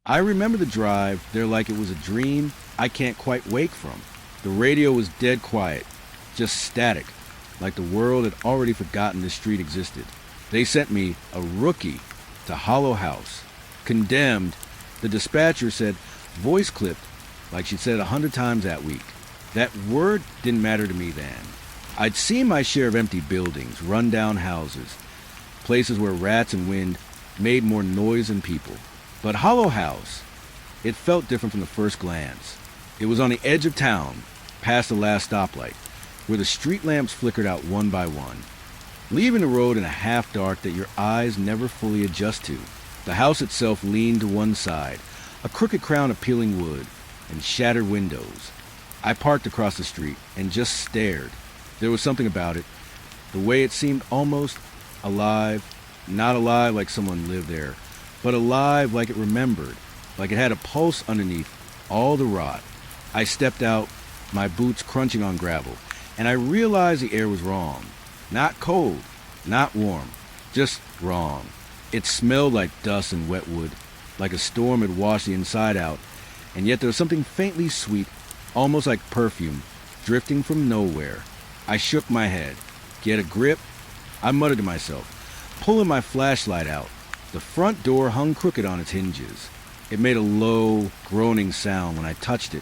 I remember the drive there like it was a dream I can't quite wake from. The radio was dead quiet, just static, like the world had already forgotten this street existed. They sent me, a rookie, to Hollow House. Condemned, the dispatcher said, voice clipped, like she'd said 100 times that week. That word didn't matter to me then. I'd seen my share of empty buildings, run-down houses, places where rats and wind made more noise than people. But Hollow House, it felt different from the first glance. It was on the edge of town, past the last stoplight, where the street lamps flickered out one by one, leaving the road in a half-dark that your eyes never fully adjust to. The house itself leaned to one side, a crooked crown of peeling wood and shattered windows. I parked across the street and just stared. There was something about it, the way it seemed almost alive, not alive like someone lived there, but alive like it remembered, like it had a pulse underneath all the rot. I stepped out, my boots crunching on gravel, and I realized the air was wrong. Not cold, not warm, just wrong. It smelled like dust and wet wood, like a storm had washed the inside out, and yet there was something faintly sweet, almost like perfume, drifting from nowhere. I shook my head. Get a grip? I muttered to myself, pulling my flashlight out. The front door hung crooked on its hinges. It made a low, groaning sound when I touched it,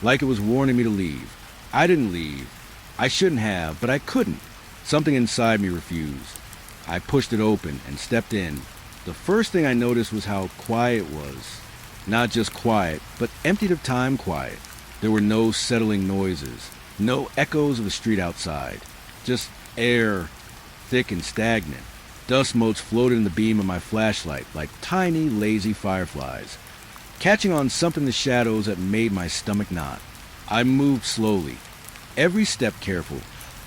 like it was warning me to leave. I didn't leave. I shouldn't have, but I couldn't. Something inside me refused. I pushed it open and stepped in. The first thing I noticed was how quiet it was. Not just quiet, but emptied of time quiet. There were no settling noises, no echoes of the street outside. Just air, thick and stagnant. Dust motes floated in the beam of my flashlight like tiny, lazy fireflies, catching on something in the shadows that made my stomach knot. I moved slowly, every step careful,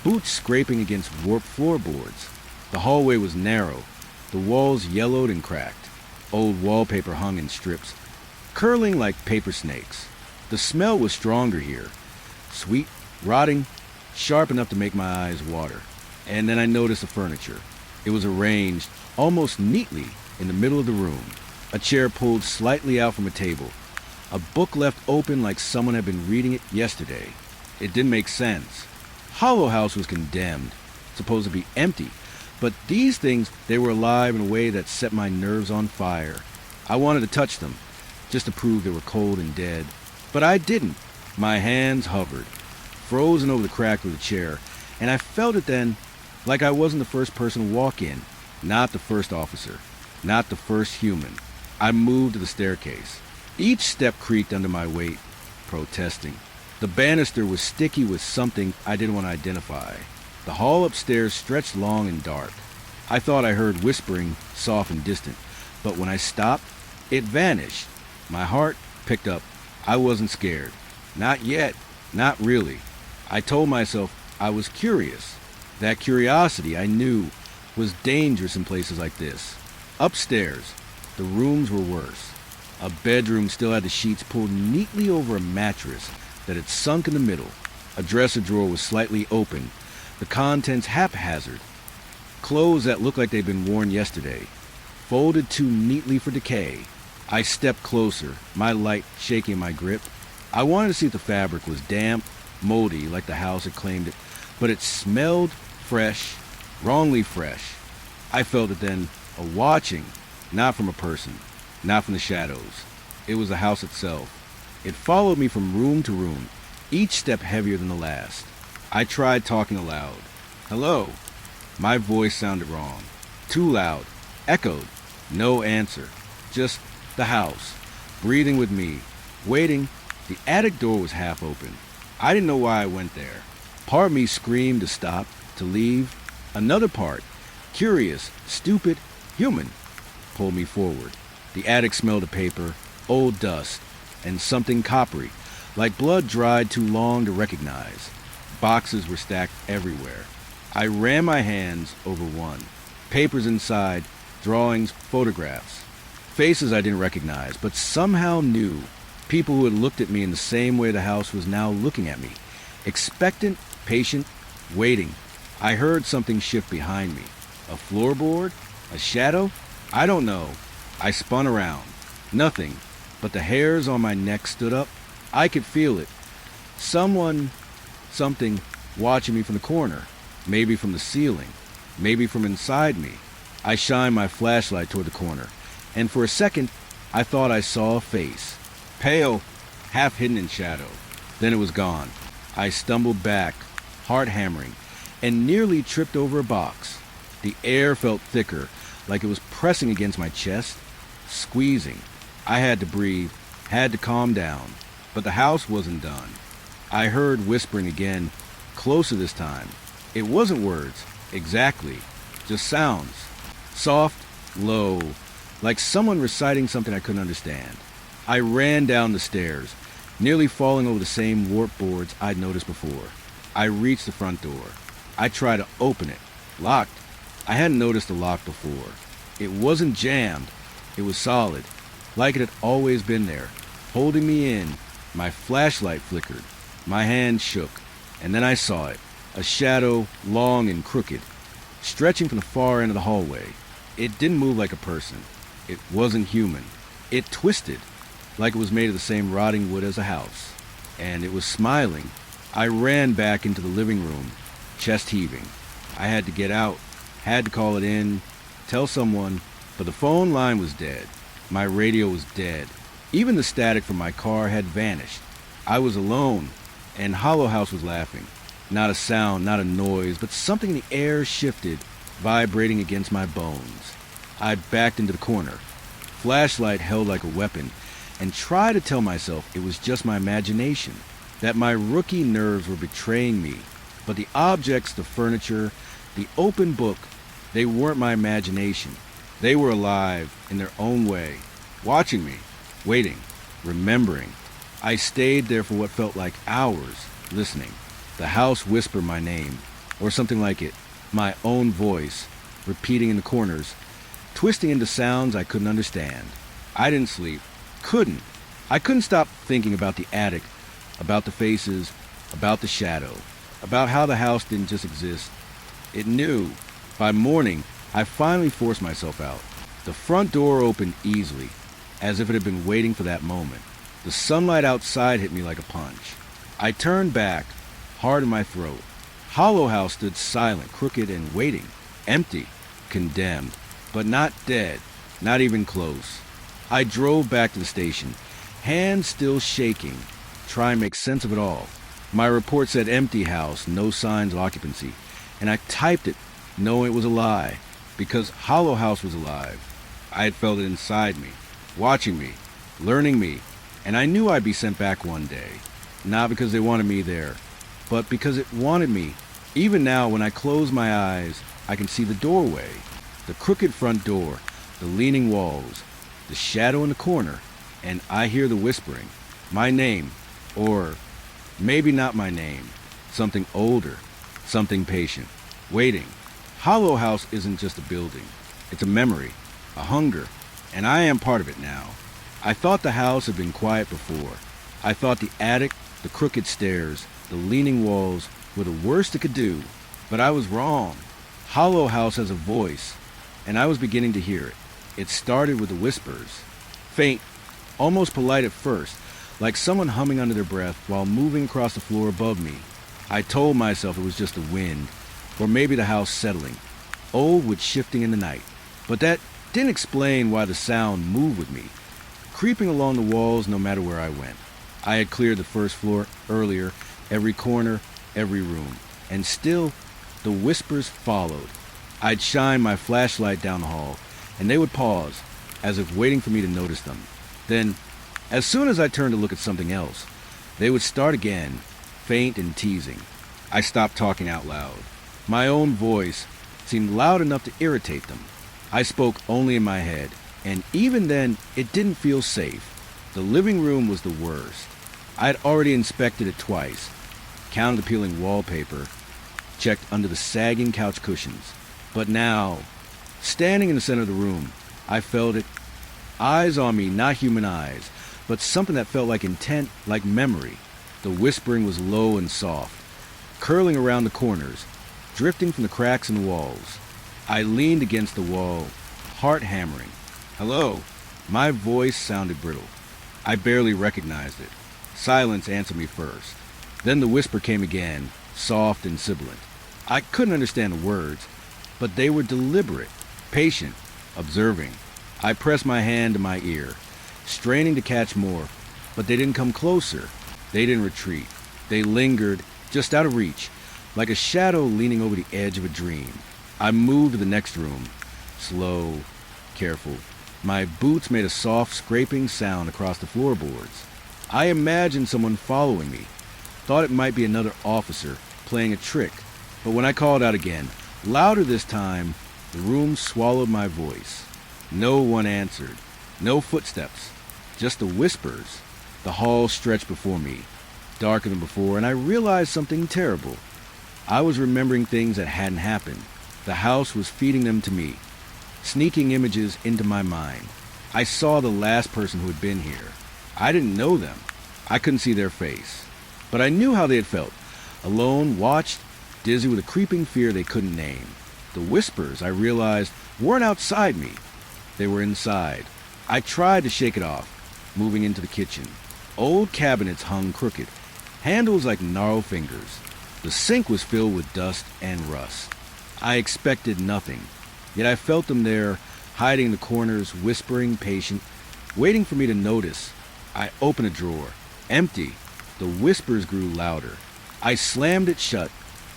boots scraping against warped floorboards. The hallway was narrow, the walls yellowed and cracked. Old wallpaper hung in strips, curling like paper snakes. The smell was stronger here, sweet, rotting, sharp enough to make my eyes water. And then I noticed the furniture. It was arranged almost neatly in the middle of the room. A chair pulled slightly out from a table. A book left open like someone had been reading it yesterday. It didn't make sense. Hollow House was condemned, supposed to be empty. But these things, they were alive in a way that set my nerves on fire. I wanted to touch them, just to prove they were cold and dead. But I didn't. My hands hovered, frozen over the crack of the chair, and I felt it then, like I wasn't the first person to walk in, not the first officer, not the first human. I moved to the staircase. Each step creaked under my weight, protesting. The banister was sticky with something I didn't want to identify. The hall upstairs stretched long and dark. I thought I heard whispering, soft and distant, but when I stopped, it vanished. My heart picked up. I wasn't scared. Not yet. Not really. I told myself I was curious. That curiosity, I knew, was dangerous in places like this. Upstairs, the rooms were worse. A bedroom still had the sheets pulled neatly over a mattress that had sunk in the middle. A dresser drawer was slightly open, the contents haphazard. Clothes that looked like they'd been worn yesterday, folded too neatly for decay. I stepped closer, my light shaking in my grip. I wanted to see if the fabric was damp, moldy like the house had claimed it, but it smelled fresh, wrongly fresh. I felt it then, a watching, not from a person, not from the shadows. It was the house itself. It followed me from room to room, each step heavier than the last. I tried talking aloud. Hello. My voice sounded wrong. Too loud. Echoed. No answer. Just the house, breathing with me, waiting. The attic door was half open. I didn't know why I went there. Part of me screamed to stop, to leave. Another part, curious, stupid, human, pulled me forward. The attic smelled of paper, old dust, and something coppery, like blood dried too long to recognize. Boxes were stacked everywhere. I ran my hands over one. Papers inside, drawings, photographs. Faces I didn't recognize, but somehow knew. People who had looked at me in the same way the house was now looking at me. Expectant, patient, waiting. I heard something shift behind me. A floorboard? A shadow? I don't know. I spun around. Nothing. but the hairs on my neck stood up. I could feel it. Something watching me from the corner, maybe from the ceiling, maybe from inside me. I shined my flashlight toward the corner, and for a second, I thought I saw a face. Pale, half hidden in shadow. Then it was gone. I stumbled back, heart hammering, and nearly tripped over a box. The air felt thicker, like it was pressing against my chest, squeezing. I had to breathe, had to calm down, but the house wasn't done. I heard whispering again, closer this time. It wasn't words, exactly, just sounds. Soft, low, like someone reciting something I couldn't understand. I ran down the stairs, nearly falling over the same warped boards I'd noticed before. I reached the front door. I tried to open it. Locked. I hadn't noticed the lock before. It wasn't jammed. It was solid, like it had always been there, holding me in. My flashlight flickered. My hand shook, and then I saw it, a shadow, long and crooked, stretching from the far end of the hallway. It didn't move like a person. It wasn't human. It twisted, like it was made of the same rotting wood as a house. And it was smiling. I ran back into the living room, chest heaving. I had to get out, had to call it in, tell someone, but the phone line was dead. My radio was dead. Even the static from my car had vanished. I was alone, and Hollow House was laughing. Not a sound, not a noise, but something in the air shifted, vibrating against my bones. I backed into the corner, flashlight held like a weapon, and tried to tell myself it was just my imagination, that my rookie nerves were betraying me. But the objects, the furniture, the open book, they weren't my imagination. They were alive in their own way, watching me, waiting, remembering. I stayed there for what felt like hours, listening. The house whispered my name, or something like it, my own voice, repeating in the corners, twisting into sounds I couldn't understand. I didn't sleep. Couldn't. I couldn't stop thinking about the attic, about the faces, about the shadow, about how the house didn't just exist. It knew. By morning, I finally forced myself out. The front door opened easily, as if it had been waiting for that moment. The sunlight outside hit me like a punch. I turned back, hard in my throat. Hollow House stood silent, crooked, and waiting. Empty, condemned, but not dead, not even close. I drove back to the station, hands still shaking, trying to make sense of it all. My report said empty house, no signs of occupancy, and I typed it, knowing it was a lie, because Hollow House was alive. I had felt it inside me, watching me, learning me, and I knew I'd be sent back one day, not because they wanted me there, but because it wanted me. Even now, when I close my eyes, I can see the doorway, the crooked front door, the leaning walls, the shadow in the corner, and I hear the whispering. My name, or maybe not my name, something older, something patient, waiting. Hollow House isn't just a building. It's a memory, a hunger, and I am part of it now. I thought the house had been quiet before. I thought the attic, the crooked stairs, the leaning walls were the worst it could do, but I was wrong. Hollow House has a voice, and I was beginning to hear it. It started with the whispers, faint, almost polite at first, like someone humming under their breath while moving across the floor above me. I told myself it was just the wind, or maybe the house settling, old with shifting in the night. But that didn't explain why the sound moved with me, creeping along the walls no matter where I went. I had cleared the first floor earlier, every corner, every room, and still the whispers followed. I'd shine my flashlight down the hall, and they would pause, as if waiting for me to notice them. Then, as soon as I turned to look at something else, they would start again, faint and teasing. I stopped talking out loud. My own voice seemed loud enough to irritate them. I spoke only in my head, and even then, it didn't feel safe. The living room was the worst. I had already inspected it twice, counted the peeling wallpaper, checked under the sagging couch cushions. But now, standing in the center of the room, I felt it. Eyes on me, not human eyes, but something that felt like intent, like memory. The whispering was low and soft, curling around the corners, drifting from the cracks in the walls. I leaned against the wall, heart hammering. Hello. My voice sounded brittle. I barely recognized it. Silence answered me first. Then the whisper came again, soft and sibilant. I couldn't understand the words, but they were deliberate, patient, observing. I pressed my hand to my ear, straining to catch more, but they didn't come closer. They didn't retreat. They lingered, just out of reach, like a shadow leaning over the edge of a dream. I moved to the next room, slow, careful. My boots made a soft scraping sound across the floorboards. I imagined someone following me, thought it might be another officer playing a trick, but when I called out again, louder this time, the room swallowed my voice. No one answered, no footsteps, just the whispers. The hall stretched before me, darker than before, and I realized something terrible. I was remembering things that hadn't happened. The house was feeding them to me, sneaking images into my mind. I saw the last person who had been here. I didn't know them. I couldn't see their face. But I knew how they had felt. Alone, watched, dizzy with a creeping fear they couldn't name. The whispers, I realized, weren't outside me. They were inside. I tried to shake it off, moving into the kitchen. Old cabinets hung crooked, handles like gnarled fingers. The sink was filled with dust and rust. I expected nothing, yet I felt them there, hiding in the corners, whispering, patient, waiting for me to notice. I opened a drawer. Empty. The whispers grew louder. I slammed it shut,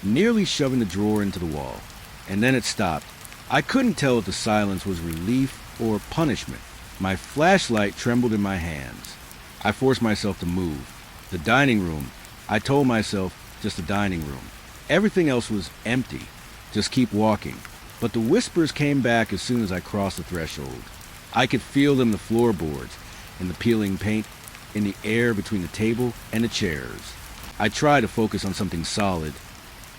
nearly shoving the drawer into the wall. And then it stopped. I couldn't tell if the silence was relief or punishment. My flashlight trembled in my hands. I forced myself to move. The dining room. I told myself, just the dining room. Everything else was empty. Just keep walking. But the whispers came back as soon as I crossed the threshold. I could feel them in the floorboards, in the peeling paint, in the air between the table and the chairs. I tried to focus on something solid.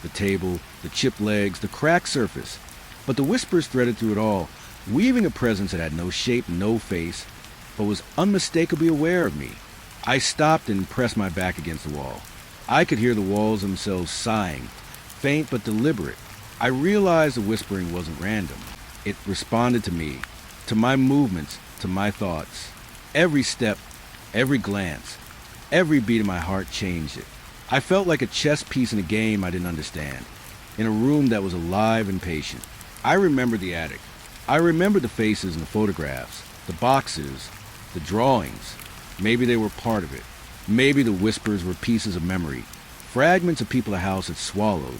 The table, the chipped legs, the cracked surface. But the whispers threaded through it all, weaving a presence that had no shape, no face, but was unmistakably aware of me. I stopped and pressed my back against the wall. I could hear the walls themselves sighing, faint but deliberate. I realized the whispering wasn't random. It responded to me, to my movements, to my thoughts. Every step, every glance, every beat of my heart changed it. I felt like a chess piece in a game I didn't understand, in a room that was alive and patient. I remembered the attic. I remembered the faces in the photographs, the boxes, the drawings. Maybe they were part of it. Maybe the whispers were pieces of memory, fragments of people the house had swallowed,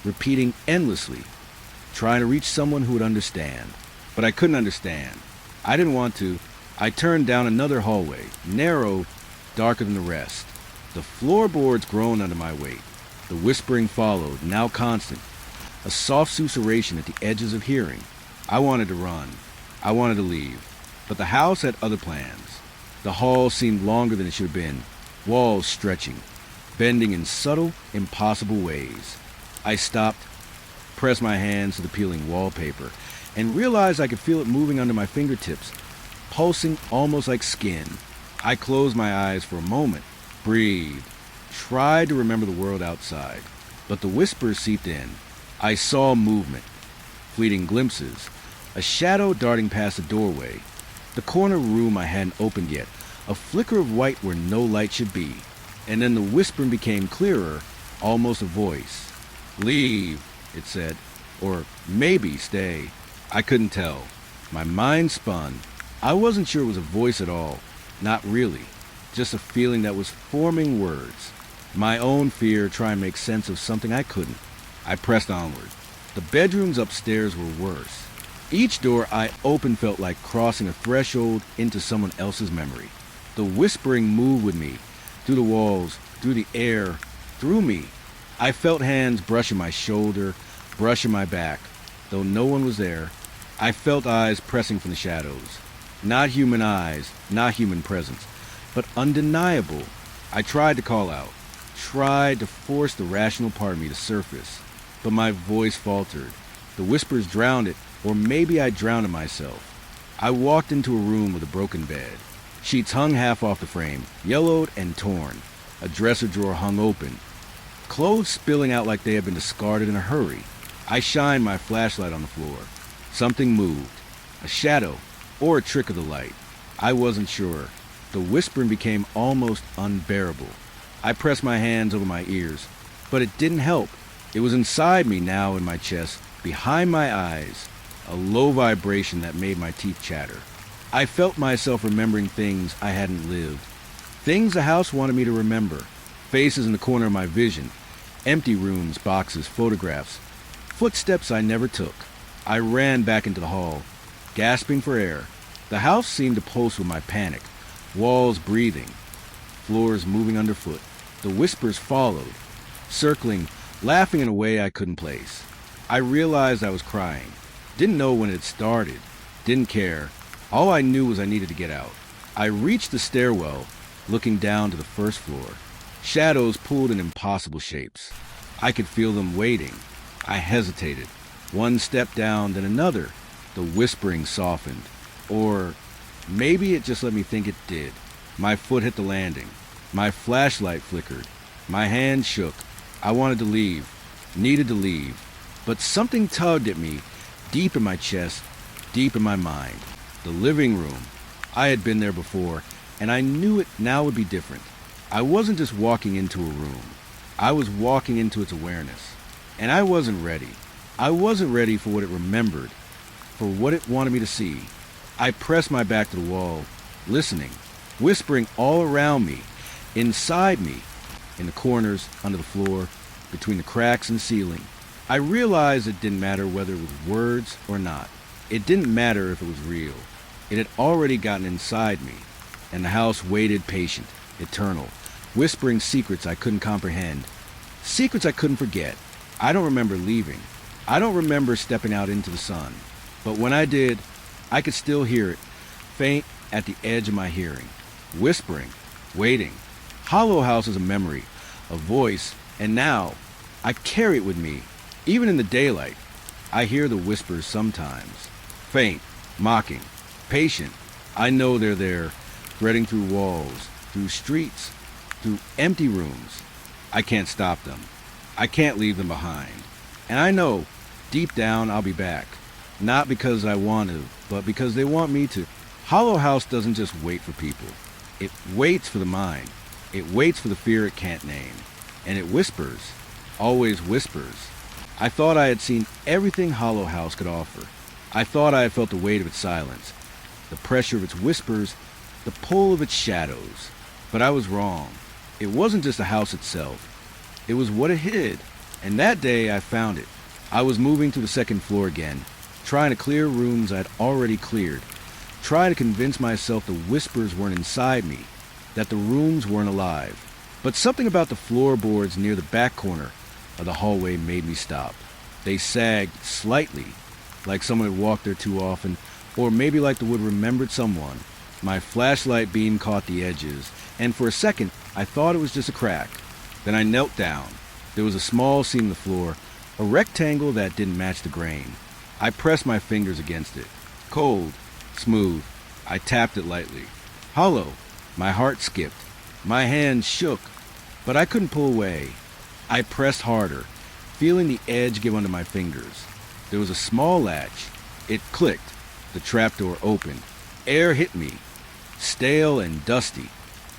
repeating endlessly, trying to reach someone who would understand. But I couldn't understand. I didn't want to. I turned down another hallway, narrow, darker than the rest. The floorboards groaned under my weight. The whispering followed, now constant, a soft susurration at the edges of hearing. I wanted to run. I wanted to leave. But the house had other plans. The hall seemed longer than it should have been, walls stretching, bending in subtle, impossible ways. I stopped, pressed my hands to the peeling wallpaper, and realized I could feel it moving under my fingertips, pulsing almost like skin. I closed my eyes for a moment, breathed, tried to remember the world outside, but the whispers seeped in. I saw movement, fleeting glimpses, a shadow darting past the doorway, the corner room I hadn't opened yet, a flicker of white where no light should be, and then the whispering became clearer, almost a voice. "Leave," it said, or maybe stay. I couldn't tell. My mind spun. I wasn't sure it was a voice at all. Not really. Just a feeling that was forming words. My own fear trying to make sense of something I couldn't. I pressed onward. The bedrooms upstairs were worse. Each door I opened felt like crossing a threshold into someone else's memory. The whispering moved with me, through the walls, through the air, through me. I felt hands brushing my shoulder, brushing my back. Though no one was there, I felt eyes pressing from the shadows. Not human eyes, not human presence, but undeniable. I tried to call out, tried to force the rational part of me to surface, but my voice faltered. The whispers drowned it, or maybe I drowned it myself. I walked into a room with a broken bed. Sheets hung half off the frame, yellowed and torn. A dresser drawer hung open, clothes spilling out like they had been discarded in a hurry. I shined my flashlight on the floor. Something moved, a shadow, or a trick of the light. I wasn't sure. The whispering became almost unbearable. I pressed my hands over my ears, but it didn't help. It was inside me now, in my chest, behind my eyes, a low vibration that made my teeth chatter. I felt myself remembering things I hadn't lived, things the house wanted me to remember, faces in the corner of my vision, empty rooms, boxes, photographs, footsteps I never took. I ran back into the hall, gasping for air. The house seemed to pulse with my panic, walls breathing, floors moving underfoot. The whispers followed, circling, laughing in a way I couldn't place. I realized I was crying. Didn't know when it started. Didn't care. All I knew was I needed to get out. I reached the stairwell, looking down to the first floor. Shadows pulled in impossible shapes. I could feel them waiting. I hesitated. One step down, then another. The whispering softened. Or maybe it just let me think it did. My foot hit the landing. My flashlight flickered. My hand shook. I wanted to leave. Needed to leave. But something tugged at me, deep in my chest, deep in my mind. The living room. I had been there before, and I knew it now would be different. I wasn't just walking into a room. I was walking into its awareness. And I wasn't ready. I wasn't ready for what it remembered, for what it wanted me to see. I pressed my back to the wall, listening, whispering all around me, inside me, in the corners, under the floor, between the cracks and ceiling. I realized it didn't matter whether it was words or not. It didn't matter if it was real. It had already gotten inside me, and the house waited patient, eternal, whispering secrets I couldn't comprehend, secrets I couldn't forget. I don't remember leaving. I don't remember stepping out into the sun. But when I did, I could still hear it, faint at the edge of my hearing, whispering, waiting. Hollow House is a memory, a voice, and now I carry it with me. Even in the daylight, I hear the whispers sometimes, faint, mocking, patient. I know they're there, threading through walls, through streets, through empty rooms. I can't stop them. I can't leave them behind. And I know, deep down, I'll be back. Not because I want to, but because they want me to. Hollow House doesn't just wait for people. It waits for the mind. It waits for the fear it can't name. And it whispers, always whispers. I thought I had seen everything Hollow House could offer. I thought I had felt the weight of its silence, the pressure of its whispers, the pull of its shadows. But I was wrong. It wasn't just the house itself. It was what it hid. And that day I found it. I was moving to the second floor again, trying to clear rooms I'd already cleared, trying to convince myself the whispers weren't inside me, that the rooms weren't alive. But something about the floorboards near the back corner of the hallway made me stop. They sagged slightly, like someone had walked there too often, or maybe like the wood remembered someone. My flashlight beam caught the edges, and for a second I thought it was just a crack. Then I knelt down. There was a small seam in the floor, a rectangle that didn't match the grain. I pressed my fingers against it. Cold, smooth. I tapped it lightly. Hollow. My heart skipped. My hands shook, but I couldn't pull away. I pressed harder, feeling the edge give under my fingers. There was a small latch. It clicked. The trapdoor opened. Air hit me, stale and dusty,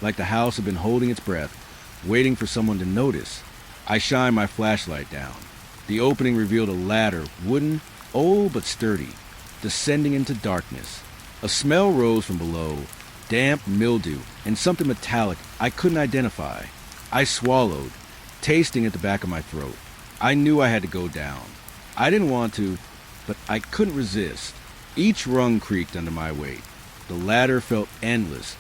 like the house had been holding its breath, waiting for someone to notice. I shined my flashlight down. The opening revealed a ladder, wooden, old but sturdy, descending into darkness. A smell rose from below, damp mildew and something metallic I couldn't identify. I swallowed, tasting at the back of my throat. I knew I had to go down. I didn't want to, but I couldn't resist. Each rung creaked under my weight. The ladder felt endless,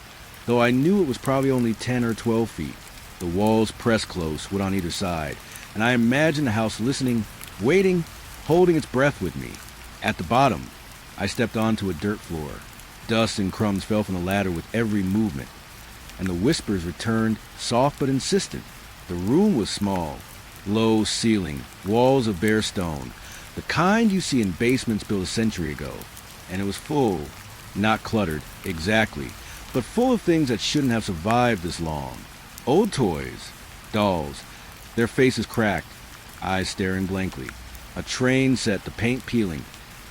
though I knew it was probably only 10 or 12 feet. The walls pressed close, wood on either side, and I imagined the house listening, waiting, holding its breath with me. At the bottom, I stepped onto a dirt floor. Dust and crumbs fell from the ladder with every movement, and the whispers returned, soft but insistent. The room was small, low ceiling, walls of bare stone, the kind you see in basements built a century ago. And it was full, not cluttered, exactly, but full of things that shouldn't have survived this long. Old toys, dolls, their faces cracked, eyes staring blankly. A train set, the paint peeling,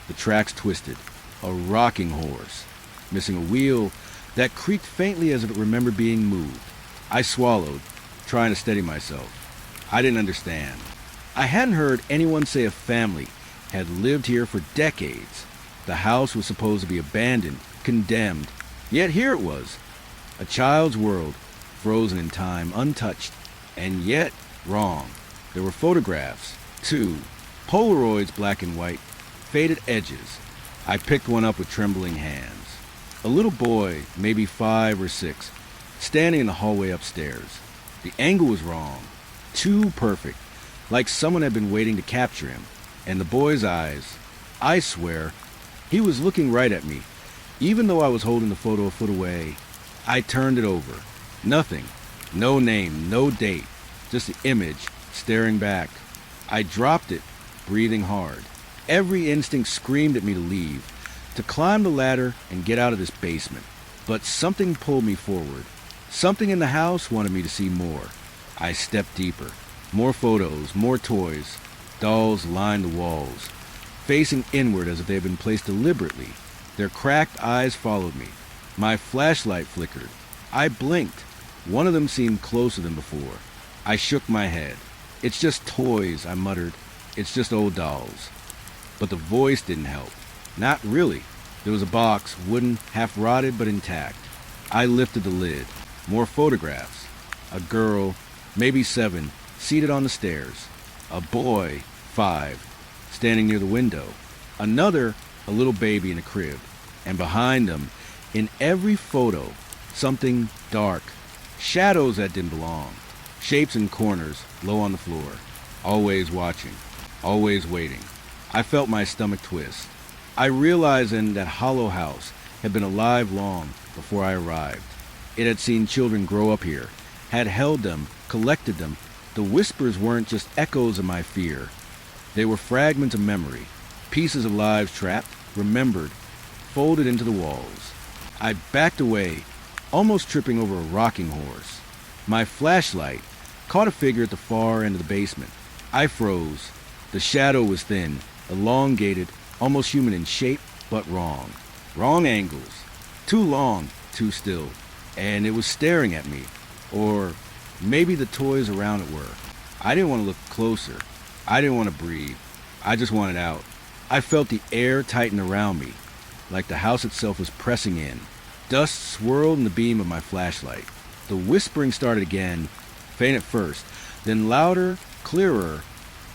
the tracks twisted. A rocking horse, missing a wheel, that creaked faintly as if it remembered being moved. I swallowed, trying to steady myself. I didn't understand. I hadn't heard anyone say a family had lived here for decades. The house was supposed to be abandoned, condemned, yet here it was. A child's world, frozen in time, untouched, and yet wrong. There were photographs, too, Polaroids, black and white, faded edges. I picked one up with trembling hands. A little boy, maybe 5 or 6, standing in the hallway upstairs. The angle was wrong, too perfect, like someone had been waiting to capture him. And the boy's eyes, I swear, he was looking right at me, even though I was holding the photo a foot away. I turned it over. Nothing. No name, no date, just the image staring back. I dropped it, breathing hard. Every instinct screamed at me to leave, to climb the ladder and get out of this basement. But something pulled me forward. Something in the house wanted me to see more. I stepped deeper. More photos, more toys. Dolls lined the walls, facing inward as if they had been placed deliberately. Their cracked eyes followed me. My flashlight flickered. I blinked. One of them seemed closer than before. I shook my head. "It's just toys," I muttered. "It's just old dolls." But the voice didn't help. Not really. There was a box, wooden, half-rotted but intact. I lifted the lid. More photographs. A girl, maybe 7, seated on the stairs. A boy, 5, standing near the window. Another, a little baby in a crib. And behind them, in every photo, something dark. Shadows that didn't belong. Shapes in corners, low on the floor. Always watching. Always waiting. I felt my stomach twist. I realized then that Hollow House had been alive long before I arrived. It had seen children grow up here, had held them, collected them. The whispers weren't just echoes of my fear. They were fragments of memory, pieces of lives trapped, remembered, folded into the walls. I backed away, almost tripping over a rocking horse. My flashlight caught a figure at the far end of the basement. I froze. The shadow was thin, elongated, almost human in shape, but wrong. Wrong angles. Too long, too still. And it was staring at me. Or maybe the toys around it were. I didn't want to look closer. I didn't want to breathe. I just wanted out. I felt the air tighten around me, like the house itself was pressing in. Dust swirled in the beam of my flashlight. The whispering started again, faint at first, then louder, clearer,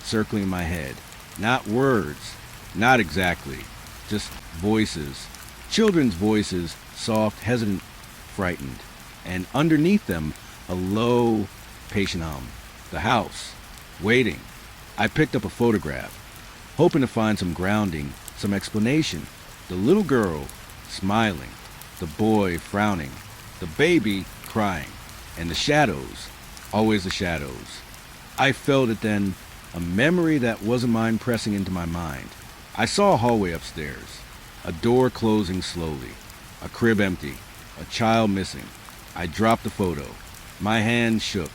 circling in my head. Not words, not exactly, just voices. Children's voices, soft, hesitant, frightened. And underneath them, a low, patient hum. The house, waiting. I picked up a photograph, hoping to find some grounding, some explanation. The little girl, smiling. The boy, frowning. The baby, crying. And the shadows, always the shadows. I felt it then, a memory that wasn't mine pressing into my mind. I saw a hallway upstairs, a door closing slowly, a crib empty, a child missing. I dropped the photo. My hands shook.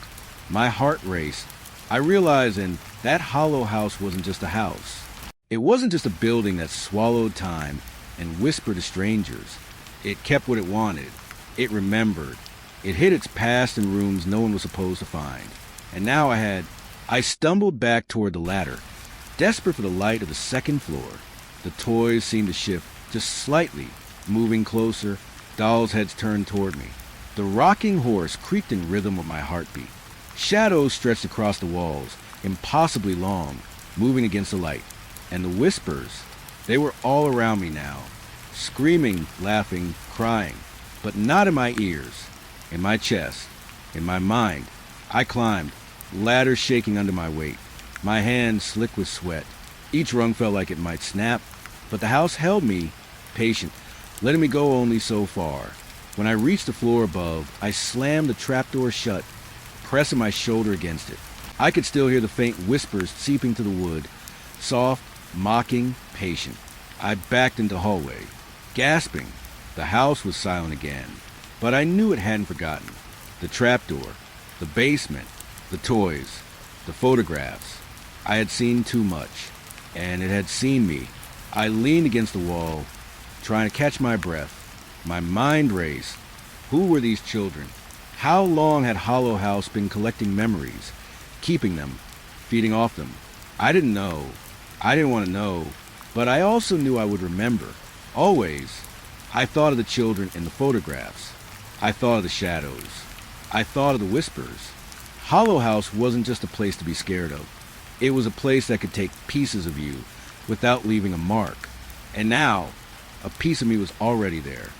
My heart raced. I realized then that Hollow House wasn't just a house. It wasn't just a building that swallowed time and whispered to strangers. It kept what it wanted. It remembered. It hid its past in rooms no one was supposed to find. And now I stumbled back toward the ladder, desperate for the light of the second floor. The toys seemed to shift, just slightly, moving closer, dolls' heads turned toward me. The rocking horse creaked in rhythm with my heartbeat. Shadows stretched across the walls, impossibly long, moving against the light. And the whispers, they were all around me now, screaming, laughing, crying, but not in my ears, in my chest, in my mind. I climbed, ladder shaking under my weight, my hands slick with sweat. Each rung felt like it might snap, but the house held me, patient, letting me go only so far. When I reached the floor above, I slammed the trapdoor shut, pressing my shoulder against it. I could still hear the faint whispers seeping to the wood, soft, mocking, patient. I backed into the hallway, gasping. The house was silent again, but I knew it hadn't forgotten. The trapdoor, the basement, the toys, the photographs. I had seen too much, and it had seen me. I leaned against the wall, trying to catch my breath. My mind raced. Who were these children? How long had Hollow House been collecting memories, keeping them, feeding off them? I didn't know. I didn't want to know. But I also knew I would remember. Always. I thought of the children in the photographs. I thought of the shadows. I thought of the whispers. Hollow House wasn't just a place to be scared of. It was a place that could take pieces of you without leaving a mark. And now, a piece of me was already there.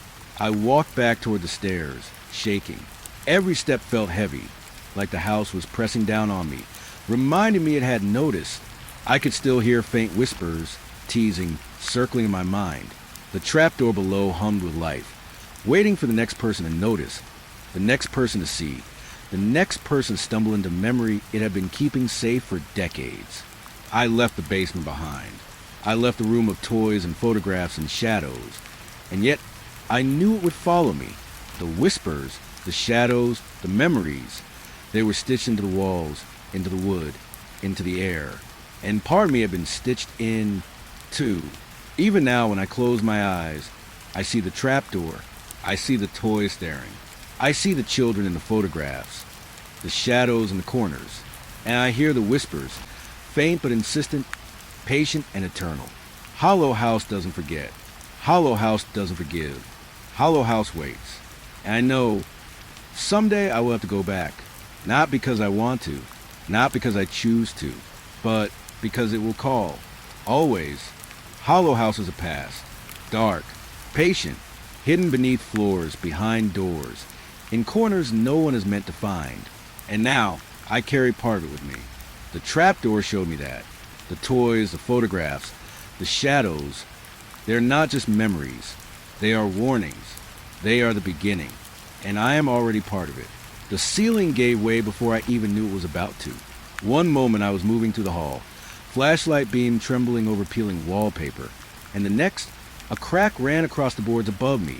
I walked back toward the stairs, shaking. Every step felt heavy, like the house was pressing down on me, reminding me it had noticed. I could still hear faint whispers, teasing, circling in my mind. The trapdoor below hummed with life, waiting for the next person to notice, the next person to see, the next person stumble into memory it had been keeping safe for decades. I left the basement behind. I left the room of toys and photographs and shadows, and yet I knew it would follow me. The whispers, the shadows, the memories, they were stitched into the walls, into the wood, into the air, and part of me had been stitched in, too. Even now, when I close my eyes, I see the trapdoor, I see the toys staring, I see the children in the photographs, the shadows in the corners, and I hear the whispers, faint but insistent, patient and eternal. Hollow House doesn't forget. Hollow House doesn't forgive. Hollow House waits. And I know someday I will have to go back. Not because I want to, not because I choose to, but because it will call. Always. Hollow House is a past. Dark, patient, hidden beneath floors, behind doors, in corners no one is meant to find. And now, I carry part of it with me. The trapdoor showed me that. The toys, the photographs, the shadows, they're not just memories. They are warnings. They are the beginning. And I am already part of it. The ceiling gave way before I even knew it was about to. One moment I was moving through the hall, flashlight beam trembling over peeling wallpaper, and the next, a crack ran across the boards above me,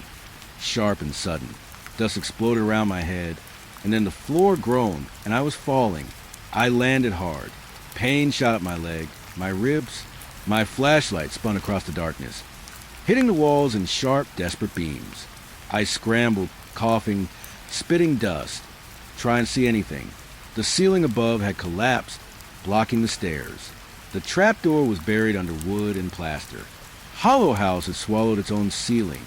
sharp and sudden. Dust exploded around my head, and then the floor groaned, and I was falling. I landed hard. Pain shot up my leg, my ribs. My flashlight spun across the darkness, hitting the walls in sharp, desperate beams. I scrambled, coughing, spitting dust, trying to see anything. The ceiling above had collapsed, blocking the stairs. The trapdoor was buried under wood and plaster. Hollow House had swallowed its own ceiling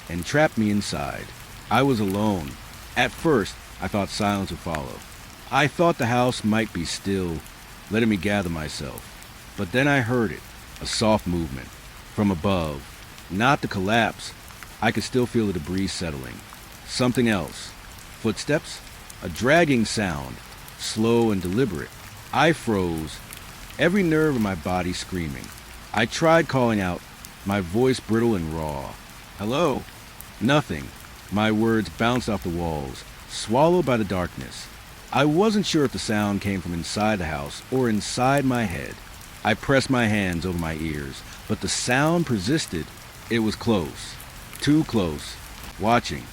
and trapped me inside. I was alone. At first, I thought silence would follow. I thought the house might be still, letting me gather myself. But then I heard it, a soft movement. From above. Not the collapse. I could still feel the debris settling. Something else. Footsteps? A dragging sound, slow and deliberate. I froze, every nerve in my body screaming. I tried calling out, my voice brittle and raw. Hello? Nothing. My words bounced off the walls, swallowed by the darkness. I wasn't sure if the sound came from inside the house or inside my head. I pressed my hands over my ears, but the sound persisted. It was close. Too close. Watching.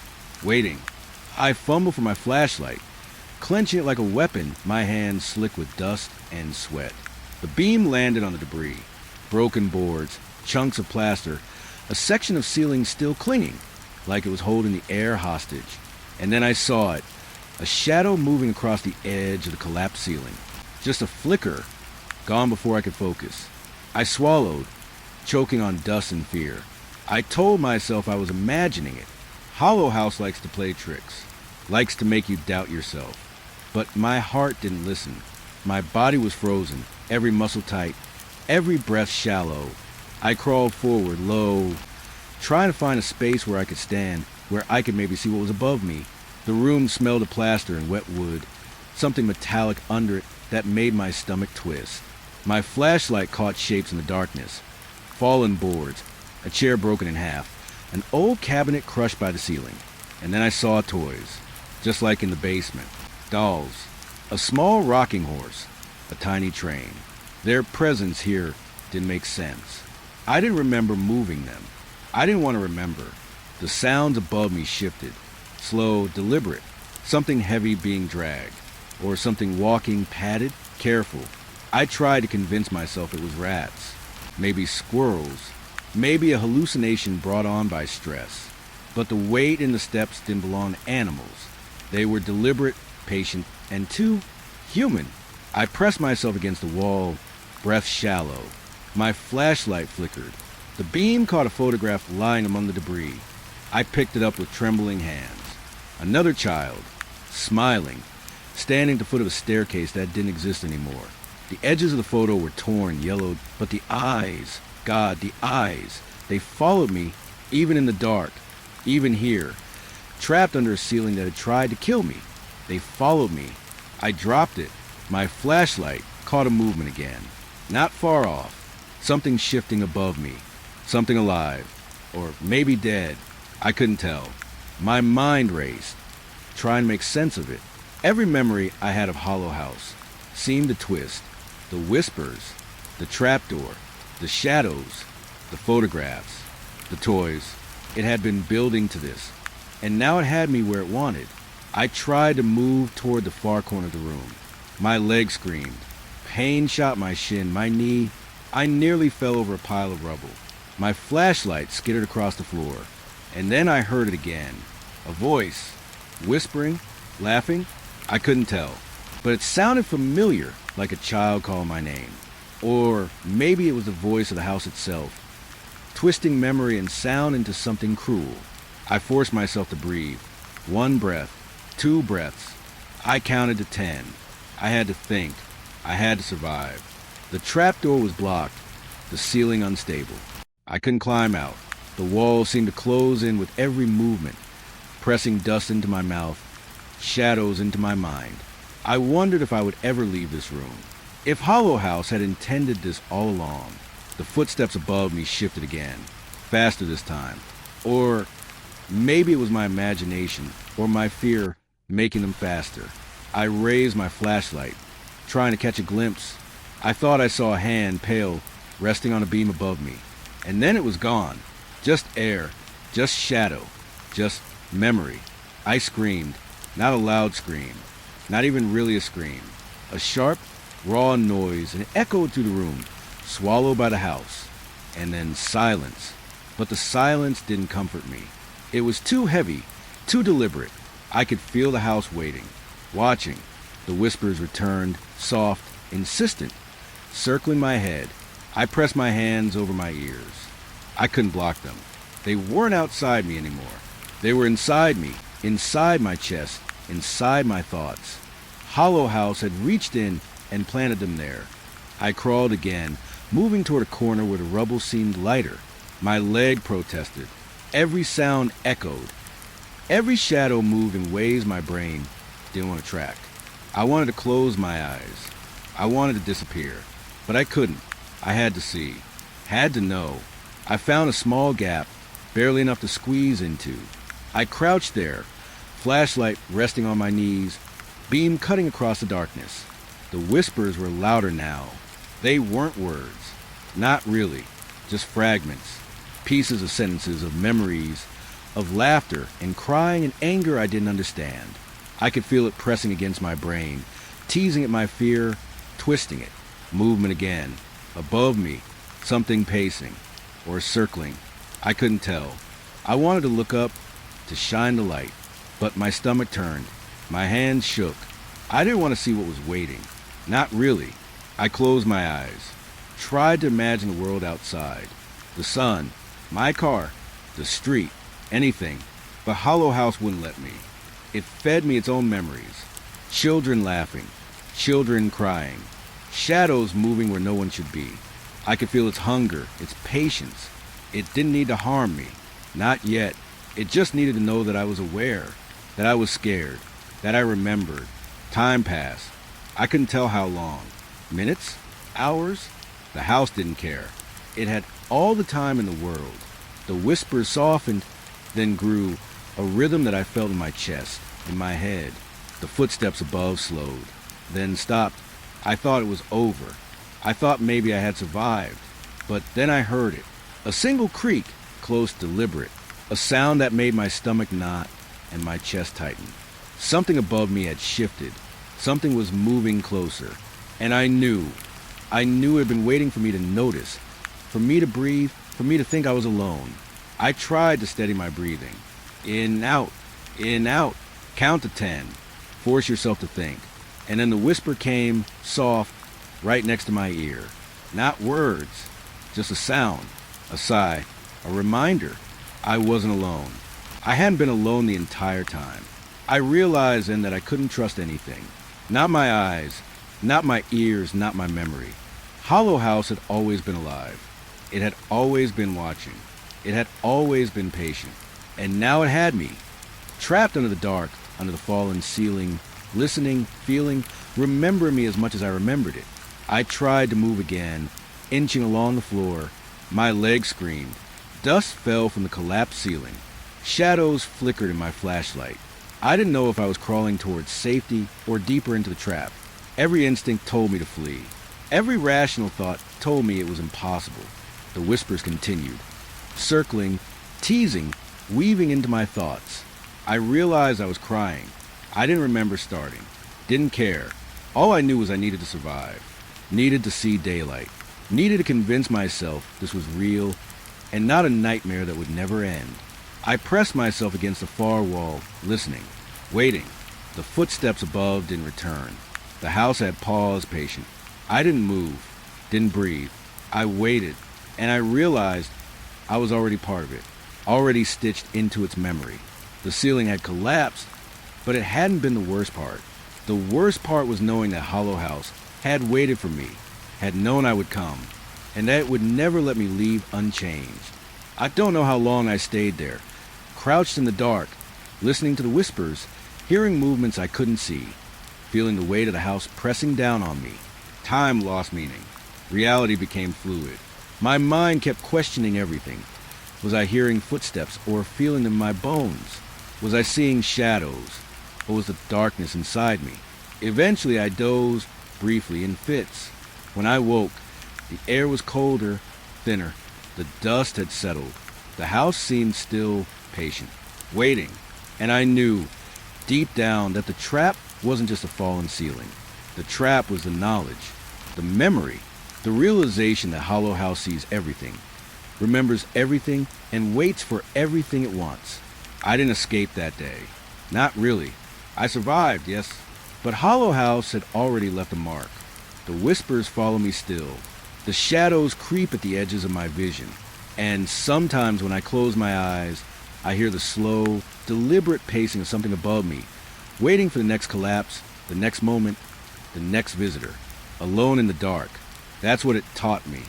Waiting. I fumbled for my flashlight, clenching it like a weapon, my hands slick with dust and sweat. The beam landed on the debris. Broken boards, chunks of plaster, a section of ceiling still clinging, like it was holding the air hostage. And then I saw it, a shadow moving across the edge of the collapsed ceiling. Just a flicker, gone before I could focus. I swallowed, choking on dust and fear. I told myself I was imagining it. Hollow House likes to play tricks, likes to make you doubt yourself. But my heart didn't listen. My body was frozen, every muscle tight, every breath shallow. I crawled forward, low, trying to find a space where I could stand, where I could maybe see what was above me. The room smelled of plaster and wet wood, something metallic under it that made my stomach twist. My flashlight caught shapes in the darkness. Fallen boards, a chair broken in half, an old cabinet crushed by the ceiling. And then I saw toys, just like in the basement. Dolls, a small rocking horse, a tiny train. Their presence here didn't make sense. I didn't remember moving them. I didn't want to remember. The sounds above me shifted, slow, deliberate, something heavy being dragged, or something walking padded, careful. I tried to convince myself it was rats, maybe squirrels, maybe a hallucination brought on by stress. But the weight in the steps didn't belong to animals. They were deliberate, patient, and too human. I pressed myself against the wall, breath shallow. My flashlight flickered. The beam caught a photograph lying among the debris. I picked it up with trembling hands. Another child, smiling, standing at the foot of a staircase that didn't exist anymore. The edges of the photo were torn, yellowed, but the eyes, God, the eyes, they followed me, even in the dark, even here, trapped under a ceiling that had tried to kill me. They followed me. I dropped it. My flashlight caught a movement again. Not far off. Something shifting above me. Something alive. Or maybe dead. I couldn't tell. My mind raced, trying to make sense of it. Every memory I had of Hollow House seemed to twist. The whispers, the trapdoor, the shadows, the photographs, the toys. It had been building to this, and now it had me where it wanted. I tried to move toward the far corner of the room. My leg screamed. Pain shot my shin, my knee. I nearly fell over a pile of rubble. My flashlight skittered across the floor, and then I heard it again. A voice, whispering, laughing. I couldn't tell, but it sounded familiar, like a child calling my name. Or maybe it was the voice of the house itself, twisting memory and sound into something cruel. I forced myself to breathe. 1 breath, 2 breaths. I counted to 10. I had to think. I had to survive. The trapdoor was blocked, the ceiling unstable. I couldn't climb out. The walls seemed to close in with every movement, pressing dust into my mouth, shadows into my mind. I wondered if I would ever leave this room. If Hollow House had intended this all along. The footsteps above me shifted again, faster this time. Or maybe it was my imagination or my fear making them faster. I raised my flashlight, trying to catch a glimpse. I thought I saw a hand, pale, resting on a beam above me. And then it was gone. Just air, just shadow, just memory. I screamed, not a loud scream, not even really a scream. A sharp, raw noise, and it echoed through the room, swallowed by the house. And then silence. But the silence didn't comfort me. It was too heavy, too deliberate. I could feel the house waiting, watching. The whispers returned, soft, insistent, circling my head. I pressed my hands over my ears. I couldn't block them. They weren't outside me anymore. They were inside me, inside my chest, inside my thoughts. Hollow House had reached in and planted them there. I crawled again, moving toward a corner where the rubble seemed lighter. My leg protested. Every sound echoed. Every shadow moved in ways my brain didn't want to track. I wanted to close my eyes. I wanted to disappear. But I couldn't. I had to see. Had to know. I found a small gap, barely enough to squeeze into. I crouched there, flashlight resting on my knees, beam cutting across the darkness. The whispers were louder now. They weren't words. Not really. Just fragments. Pieces of sentences, of memories, of laughter and crying and anger I didn't understand. I could feel it pressing against my brain, teasing at my fear, twisting it. Movement again. Above me, something pacing, or circling. I couldn't tell. I wanted to look up, to shine the light, but my stomach turned. My hands shook. I didn't want to see what was waiting. Not really. I closed my eyes, tried to imagine the world outside. The sun, my car, the street, anything. But Hollow House wouldn't let me. It fed me its own memories. Children laughing, children crying, shadows moving where no one should be. I could feel its hunger, its patience. It didn't need to harm me. Not yet. It just needed to know that I was aware, that I was scared, that I remembered. Time passed. I couldn't tell how long. Minutes? Hours? The house didn't care. It had all the time in the world. The whispers softened, then grew, a rhythm that I felt in my chest, in my head. The footsteps above slowed, then stopped. I thought it was over. I thought maybe I had survived. But then I heard it. A single creak, close, deliberate. A sound that made my stomach knot and my chest tighten. Something above me had shifted. Something was moving closer. And I knew it had been waiting for me to notice, for me to breathe, for me to think I was alone. I tried to steady my breathing. In, out, in, out. Count to 10. Force yourself to think. And then the whisper came, soft, right next to my ear. Not words, just a sound, a sigh, a reminder I wasn't alone. I hadn't been alone the entire time. I realized then that I couldn't trust anything. Not my eyes, not my ears, not my memory. Hollow House had always been alive. It had always been watching. It had always been patient. And now it had me, trapped under the dark, under the fallen ceiling, listening, feeling, remembering me as much as I remembered it. I tried to move again, inching along the floor. My legs screamed. Dust fell from the collapsed ceiling. Shadows flickered in my flashlight. I didn't know if I was crawling towards safety or deeper into the trap. Every instinct told me to flee. Every rational thought told me it was impossible. The whispers continued, circling, teasing, weaving into my thoughts. I realized I was crying. I didn't remember starting. Didn't care. All I knew was I needed to survive. Needed to see daylight. Needed to convince myself this was real and not a nightmare that would never end. I pressed myself against the far wall, listening, waiting. The footsteps above didn't return. The house had paused, patient. I didn't move, didn't breathe. I waited, and I realized I was already part of it, already stitched into its memory. The ceiling had collapsed, but it hadn't been the worst part. The worst part was knowing that Hollow House had waited for me, had known I would come, and that it would never let me leave unchanged. I don't know how long I stayed there, crouched in the dark, listening to the whispers, hearing movements I couldn't see, feeling the weight of the house pressing down on me. Time lost meaning. Reality became fluid. My mind kept questioning everything. Was I hearing footsteps or feeling them in my bones? Was I seeing shadows? Or was the darkness inside me? Eventually I dozed briefly in fits. When I woke, the air was colder, thinner. The dust had settled. The house seemed still, patient, waiting. And I knew, deep down, that the trap wasn't just a fallen ceiling. The trap was the knowledge, the memory, the realization that Hollow House sees everything, remembers everything, and waits for everything it wants. I didn't escape that day. Not really. I survived, yes, but Hollow House had already left a mark. The whispers follow me still. The shadows creep at the edges of my vision. And sometimes when I close my eyes, I hear the slow, deliberate pacing of something above me, waiting for the next collapse, the next moment, the next visitor. Alone in the dark. That's what it taught me.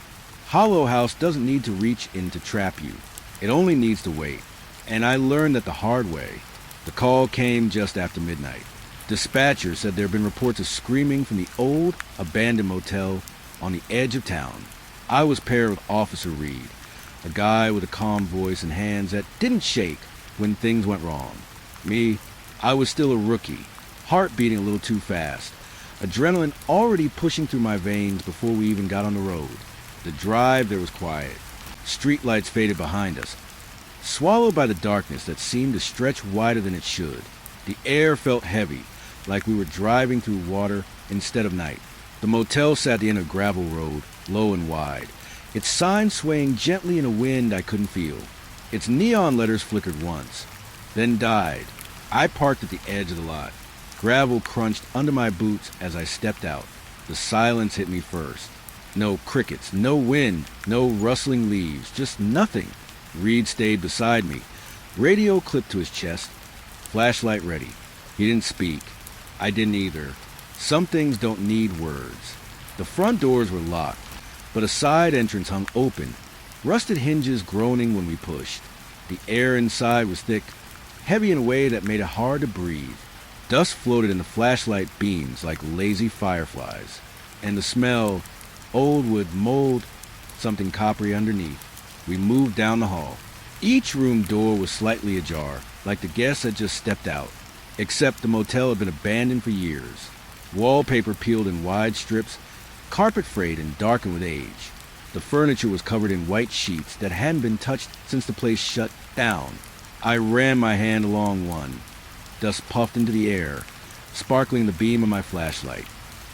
Hollow House doesn't need to reach in to trap you. It only needs to wait. And I learned that the hard way. The call came just after midnight. Dispatcher said there had been reports of screaming from the old, abandoned motel on the edge of town. I was paired with Officer Reed, a guy with a calm voice and hands that didn't shake when things went wrong. Me, I was still a rookie, heart beating a little too fast, adrenaline already pushing through my veins before we even got on the road. The drive there was quiet. Streetlights faded behind us, swallowed by the darkness that seemed to stretch wider than it should. The air felt heavy, like we were driving through water instead of night. The motel sat at the end of a gravel road, low and wide, its sign swaying gently in a wind I couldn't feel. Its neon letters flickered once, then died. I parked at the edge of the lot. Gravel crunched under my boots as I stepped out. The silence hit me first. No crickets, no wind, no rustling leaves, just nothing. Reed stayed beside me, radio clipped to his chest, flashlight ready. He didn't speak. I didn't either. Some things don't need words. The front doors were locked, but a side entrance hung open, rusted hinges groaning when we pushed. The air inside was thick, heavy in a way that made it hard to breathe. Dust floated in the flashlight beams like lazy fireflies, and the smell, old wood, mold, something coppery underneath. We moved down the hall. Each room door was slightly ajar, like the guests had just stepped out, except the motel had been abandoned for years. Wallpaper peeled in wide strips, carpet frayed and darkened with age. The furniture was covered in white sheets that hadn't been touched since the place shut down. I ran my hand along one. Dust puffed into the air, sparkling the beam of my flashlight.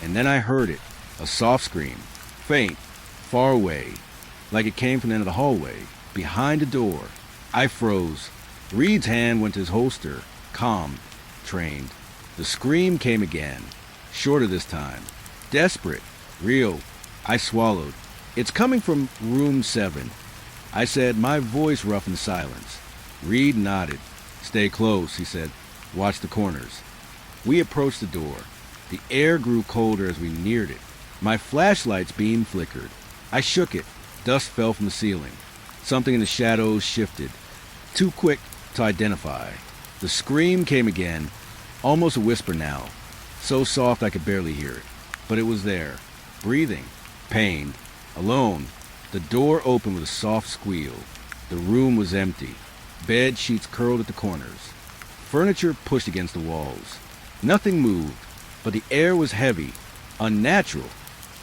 And then I heard it, a soft scream, faint, far away, like it came from the end of the hallway, behind a door. I froze, Reed's hand went to his holster, calm, trained. The scream came again, shorter this time. Desperate, real. I swallowed. It's coming from room 7. I said, my voice rough in the silence. Reed nodded. Stay close, he said. Watch the corners. We approached the door. The air grew colder as we neared it. My flashlight's beam flickered. I shook it. Dust fell from the ceiling. Something in the shadows shifted. Too quick to identify. The scream came again, almost a whisper now. So soft I could barely hear it. But it was there. Breathing. Pained. Alone. The door opened with a soft squeal. The room was empty. Bed sheets curled at the corners. Furniture pushed against the walls. Nothing moved, but the air was heavy, unnatural,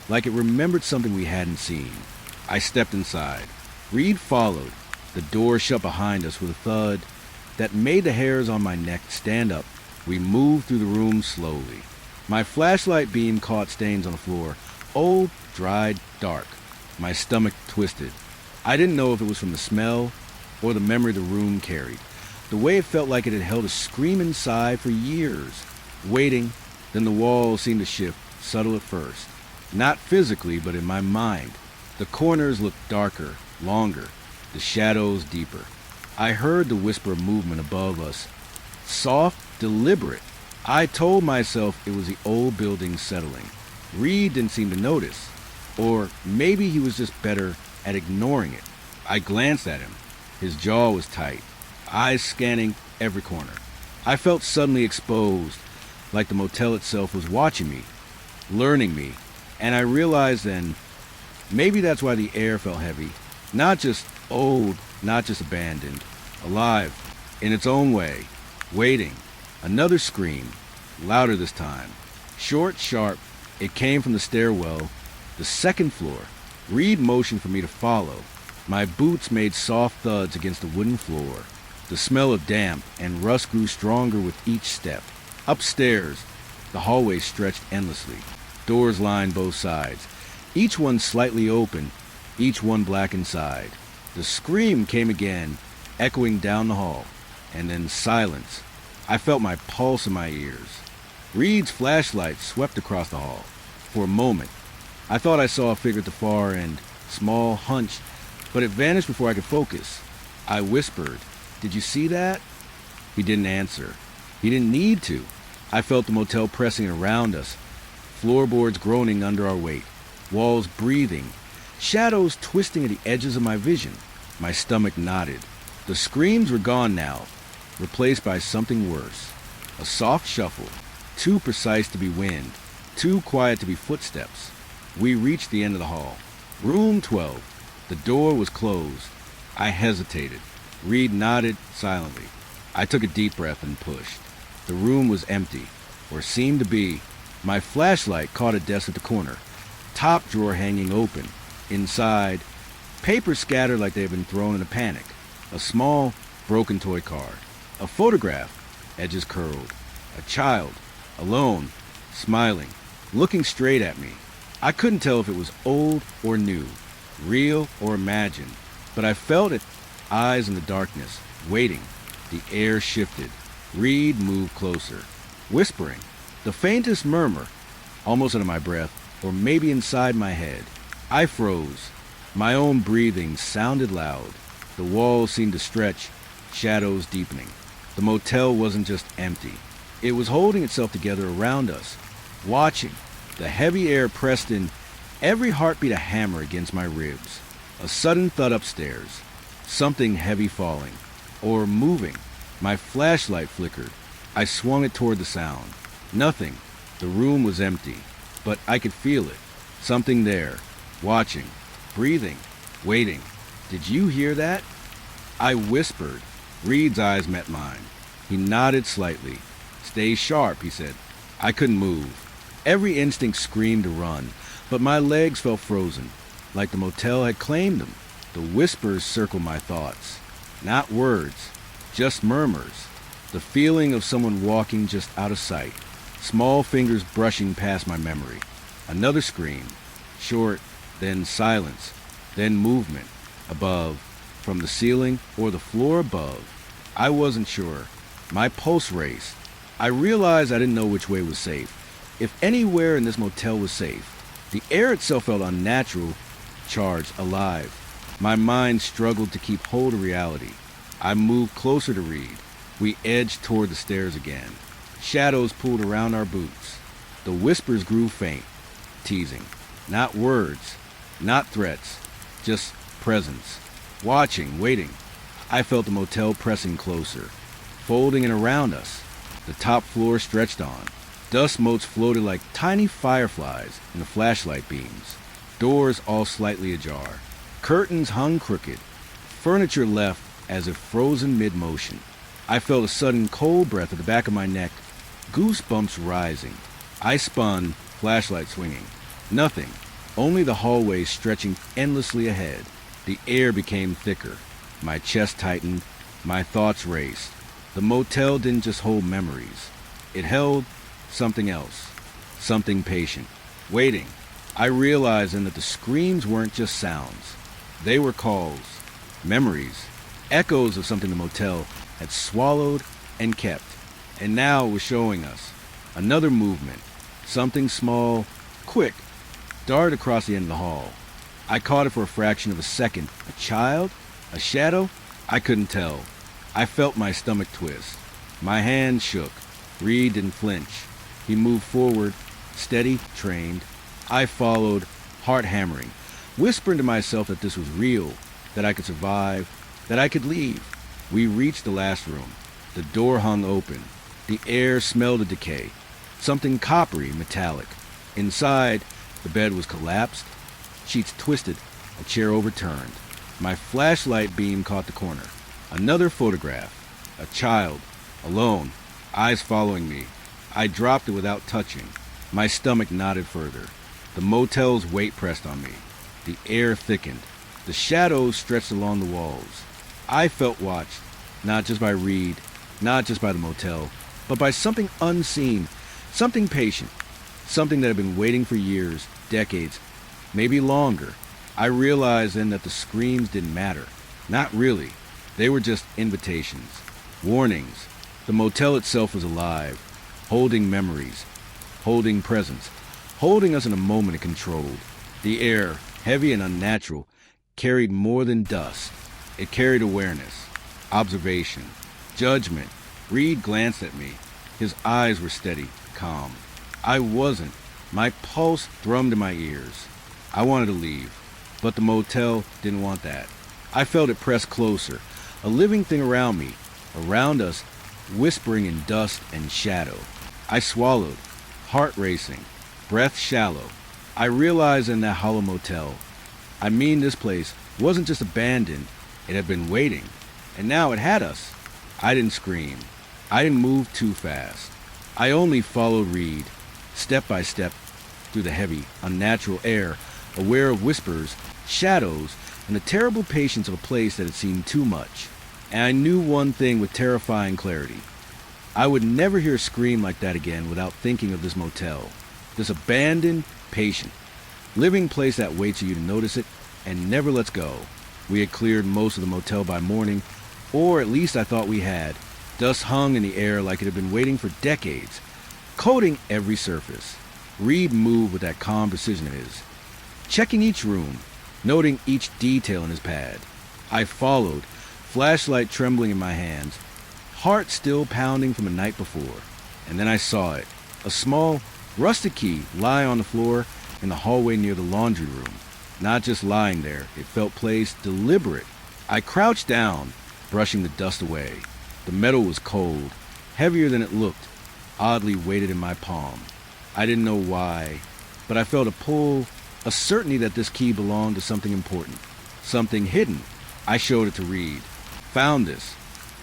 like it remembered something we hadn't seen. I stepped inside. Reed followed. The door shut behind us with a thud that made the hairs on my neck stand up. We moved through the room slowly. My flashlight beam caught stains on the floor. Old, dried, dark. My stomach twisted. I didn't know if it was from the smell or the memory the room carried. The way it felt like it had held a scream inside for years. Waiting, then the walls seemed to shift, subtle at first. Not physically, but in my mind. The corners looked darker, longer, the shadows deeper. I heard the whisper of movement above us. Soft, deliberate. I told myself it was the old building settling. Reed didn't seem to notice. Or maybe he was just better at ignoring it. I glanced at him. His jaw was tight, eyes scanning every corner. I felt suddenly exposed, like the motel itself was watching me, learning me, and I realized then, maybe that's why the air felt heavy. Not just old, not just abandoned, alive, in its own way, waiting. Another scream, louder this time. Short, sharp, it came from the stairwell, the second floor. Reed motioned for me to follow. My boots made soft thuds against the wooden floor. The smell of damp and rust grew stronger with each step. Upstairs, the hallway stretched endlessly. Doors lined both sides, each one slightly open, each one black inside. The scream came again, echoing down the hall, and then silence. I felt my pulse in my ears. Reed's flashlight swept across the hall. For a moment, I thought I saw a figure at the far end, small, hunched, but it vanished before I could focus. I whispered, "Did you see that?" He didn't answer. He didn't need to. I felt the motel pressing around us, floorboards groaning under our weight, walls breathing, shadows twisting at the edges of my vision. My stomach knotted. The screams were gone now, replaced by something worse. A soft shuffle, too precise to be wind, too quiet to be footsteps. We reached the end of the hall. Room 12. The door was closed. I hesitated. Reed nodded silently. I took a deep breath and pushed. The room was empty, or seemed to be. My flashlight caught a desk at the corner, top drawer hanging open. Inside, papers scattered like they had been thrown in a panic. A small, broken toy car. A photograph, edges curled. A child, alone, smiling, looking straight at me. I couldn't tell if it was old or new, real or imagined, but I felt it, eyes in the darkness, waiting. The air shifted. Reed moved closer, whispering, the faintest murmur, almost under my breath, or maybe inside my head. I froze. My own breathing sounded loud. The walls seemed to stretch, shadows deepening. The motel wasn't just empty. It was holding itself together around us, watching. The heavy air pressed in, every heartbeat a hammer against my ribs. A sudden thud upstairs, something heavy falling, or moving. My flashlight flickered. I swung it toward the sound. Nothing. The room was empty, but I could feel it. Something there, watching, breathing, waiting. Did you hear that? I whispered. Reed's eyes met mine. He nodded slightly. Stay sharp, he said. I couldn't move. Every instinct screamed to run, but my legs felt frozen, like the motel had claimed them. The whispers circled my thoughts. Not words, just murmurs. The feeling of someone walking just out of sight. Small fingers brushing past my memory. Another scream. Short, then silence, then movement. Above, from the ceiling or the floor above. I wasn't sure. My pulse raced. I realized I didn't know which way was safe. If anywhere in this motel was safe. The air itself felt unnatural, charged, alive. My mind struggled to keep hold of reality. I moved closer to Reed. We edged toward the stairs again. Shadows pulled around our boots. The whispers grew faint, teasing. Not words, not threats, just presence. Watching, waiting. I felt the motel pressing closer, folding in around us. The top floor stretched on. Dust motes floated like tiny fireflies in the flashlight beams. Doors all slightly ajar. Curtains hung crooked. Furniture left as if frozen mid-motion. I felt a sudden cold breath at the back of my neck, goosebumps rising. I spun, flashlight swinging. Nothing, only the hallway stretching endlessly ahead. The air became thicker. My chest tightened. My thoughts raced. The motel didn't just hold memories. It held something else, something patient, waiting. I realized then that the screams weren't just sounds. They were calls, memories, echoes of something the motel had swallowed and kept. And now it was showing us another movement, something small, quick, darted across the end of the hall. I caught it for a fraction of a second. A child? A shadow? I couldn't tell. I felt my stomach twist. My hand shook. Reed didn't flinch. He moved forward, steady, trained. I followed, heart hammering, whispering to myself that this was real, that I could survive, that I could leave. We reached the last room. The door hung open. The air smelled of decay, something coppery, metallic. Inside, the bed was collapsed, sheets twisted, a chair overturned. My flashlight beam caught the corner. Another photograph. A child, alone, eyes following me. I dropped it without touching. My stomach knotted further. The motel's weight pressed on me. The air thickened. The shadows stretched along the walls. I felt watched, not just by Reed, not just by the motel, but by something unseen, something patient, something that had been waiting for years, decades, maybe longer. I realized then that the screams didn't matter. Not really. They were just invitations, warnings. The motel itself was alive, holding memories, holding presence, holding us in a moment it controlled. The air, heavy and unnatural, carried more than dust. It carried awareness, observation, judgment. Reed glanced at me. His eyes were steady, calm. I wasn't. My pulse thrummed in my ears. I wanted to leave, but the motel didn't want that. I felt it press closer, a living thing around me, around us, whispering in dust and shadow. I swallowed, heart racing, breath shallow. I realized in that hollow motel, this place wasn't just abandoned, it had been waiting, and now it had us. I didn't scream. I didn't move too fast. I only followed Reed, step by step, through the heavy, unnatural air, aware of whispers, shadows, and the terrible patience of a place that had seen too much. And I knew one thing with terrifying clarity. I would never hear a scream like that again without thinking of this motel. This abandoned, patient, living place that waits for you to notice it and never lets go. We had cleared most of the motel by morning, or at least I thought we had. Dust hung in the air like it had been waiting for decades, coating every surface. Reed moved with that calm precision of his, checking each room, noting each detail in his pad. I followed, flashlight trembling in my hands, heart still pounding from the night before. And then I saw it, a small, rusted key lie on the floor in the hallway near the laundry room. Not just lying there, it felt placed deliberate. I crouched down, brushing the dust away. The metal was cold, heavier than it looked, oddly weighted in my palm. I didn't know why, but I felt a pull, a certainty that this key belonged to something important, something hidden. I showed it to Reed. Found this,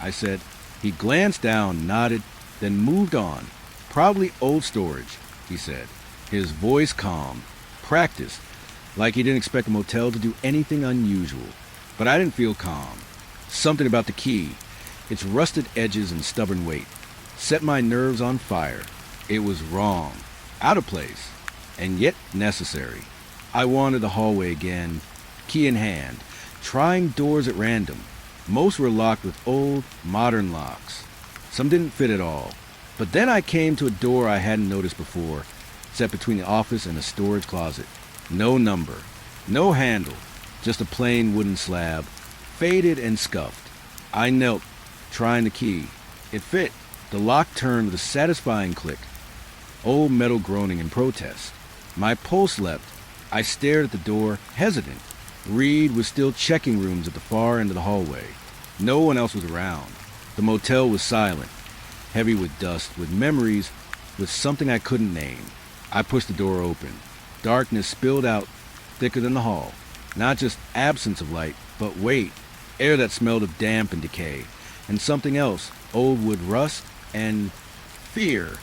I said. He glanced down, nodded, then moved on. Probably old storage, he said, his voice calm, practiced, like he didn't expect a motel to do anything unusual. But I didn't feel calm. Something about the key, its rusted edges and stubborn weight, set my nerves on fire. It was wrong, out of place, and yet necessary. I wandered the hallway again, key in hand, trying doors at random, Most were locked with old, modern locks. Some didn't fit at all. But then I came to a door I hadn't noticed before, set between the office and a storage closet. No number, no handle, just a plain wooden slab, faded and scuffed. I knelt, trying the key. It fit. The lock turned with a satisfying click. Old metal groaning in protest. My pulse leapt. I stared at the door, hesitant. Reed was still checking rooms at the far end of the hallway. No one else was around. The motel was silent, heavy with dust, with memories, with something I couldn't name. I pushed the door open. Darkness spilled out thicker than the hall. Not just absence of light, but weight, air that smelled of damp and decay, and something else, old wood rust and fear.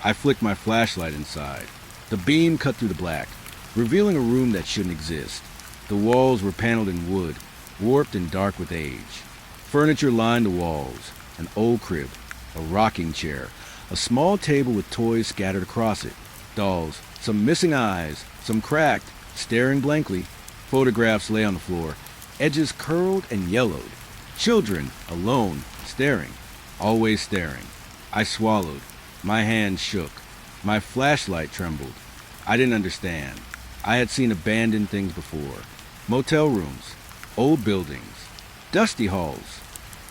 I flicked my flashlight inside. The beam cut through the black, revealing a room that shouldn't exist. The walls were paneled in wood, warped and dark with age. Furniture lined the walls, an old crib, a rocking chair, a small table with toys scattered across it, dolls, some missing eyes, some cracked, staring blankly. Photographs lay on the floor, edges curled and yellowed. Children, alone, staring, always staring. I swallowed. My hands shook. My flashlight trembled. I didn't understand. I had seen abandoned things before. Motel rooms, old buildings, dusty halls.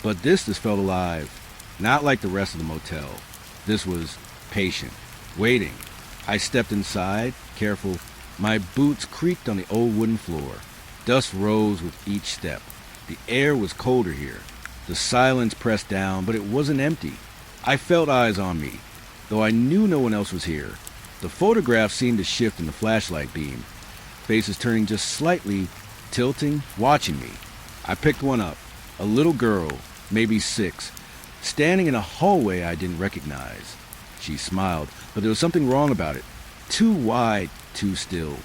But this just felt alive. Not like the rest of the motel. This was patient, waiting. I stepped inside, careful. My boots creaked on the old wooden floor. Dust rose with each step. The air was colder here. The silence pressed down, but it wasn't empty. I felt eyes on me, though I knew no one else was here. The photographs seemed to shift in the flashlight beam, faces turning just slightly, tilting, watching me. I picked one up, a little girl, maybe 6, standing in a hallway I didn't recognize. She smiled, but there was something wrong about it. Too wide, too still.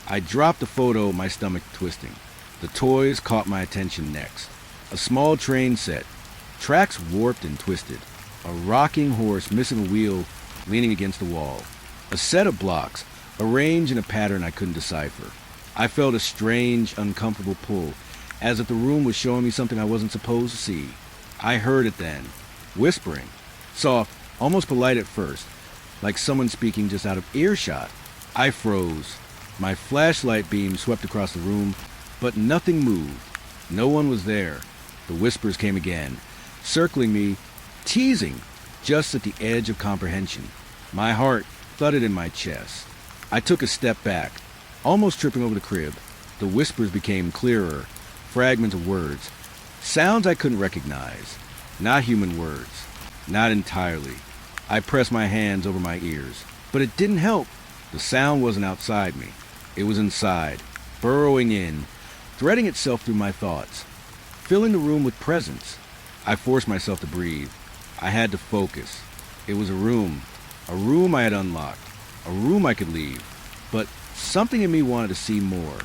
I dropped the photo, my stomach twisting. The toys caught my attention next. A small train set, tracks warped and twisted. A rocking horse missing a wheel leaning against the wall. A set of blocks, arranged in a pattern I couldn't decipher. I felt a strange, uncomfortable pull, as if the room was showing me something I wasn't supposed to see. I heard it then, whispering, soft, almost polite at first, like someone speaking just out of earshot. I froze. My flashlight beam swept across the room, but nothing moved. No one was there. The whispers came again, circling me, teasing, just at the edge of comprehension. My heart thudded in my chest. I took a step back, almost tripping over the crib. The whispers became clearer, fragments of words, sounds I couldn't recognize. Not human words, not entirely. I pressed my hands over my ears, but it didn't help. The sound wasn't outside me. It was inside, burrowing in, threading itself through my thoughts, filling the room with presence. I forced myself to breathe. I had to focus. It was a room I had unlocked, a room I could leave. But something in me wanted to see more.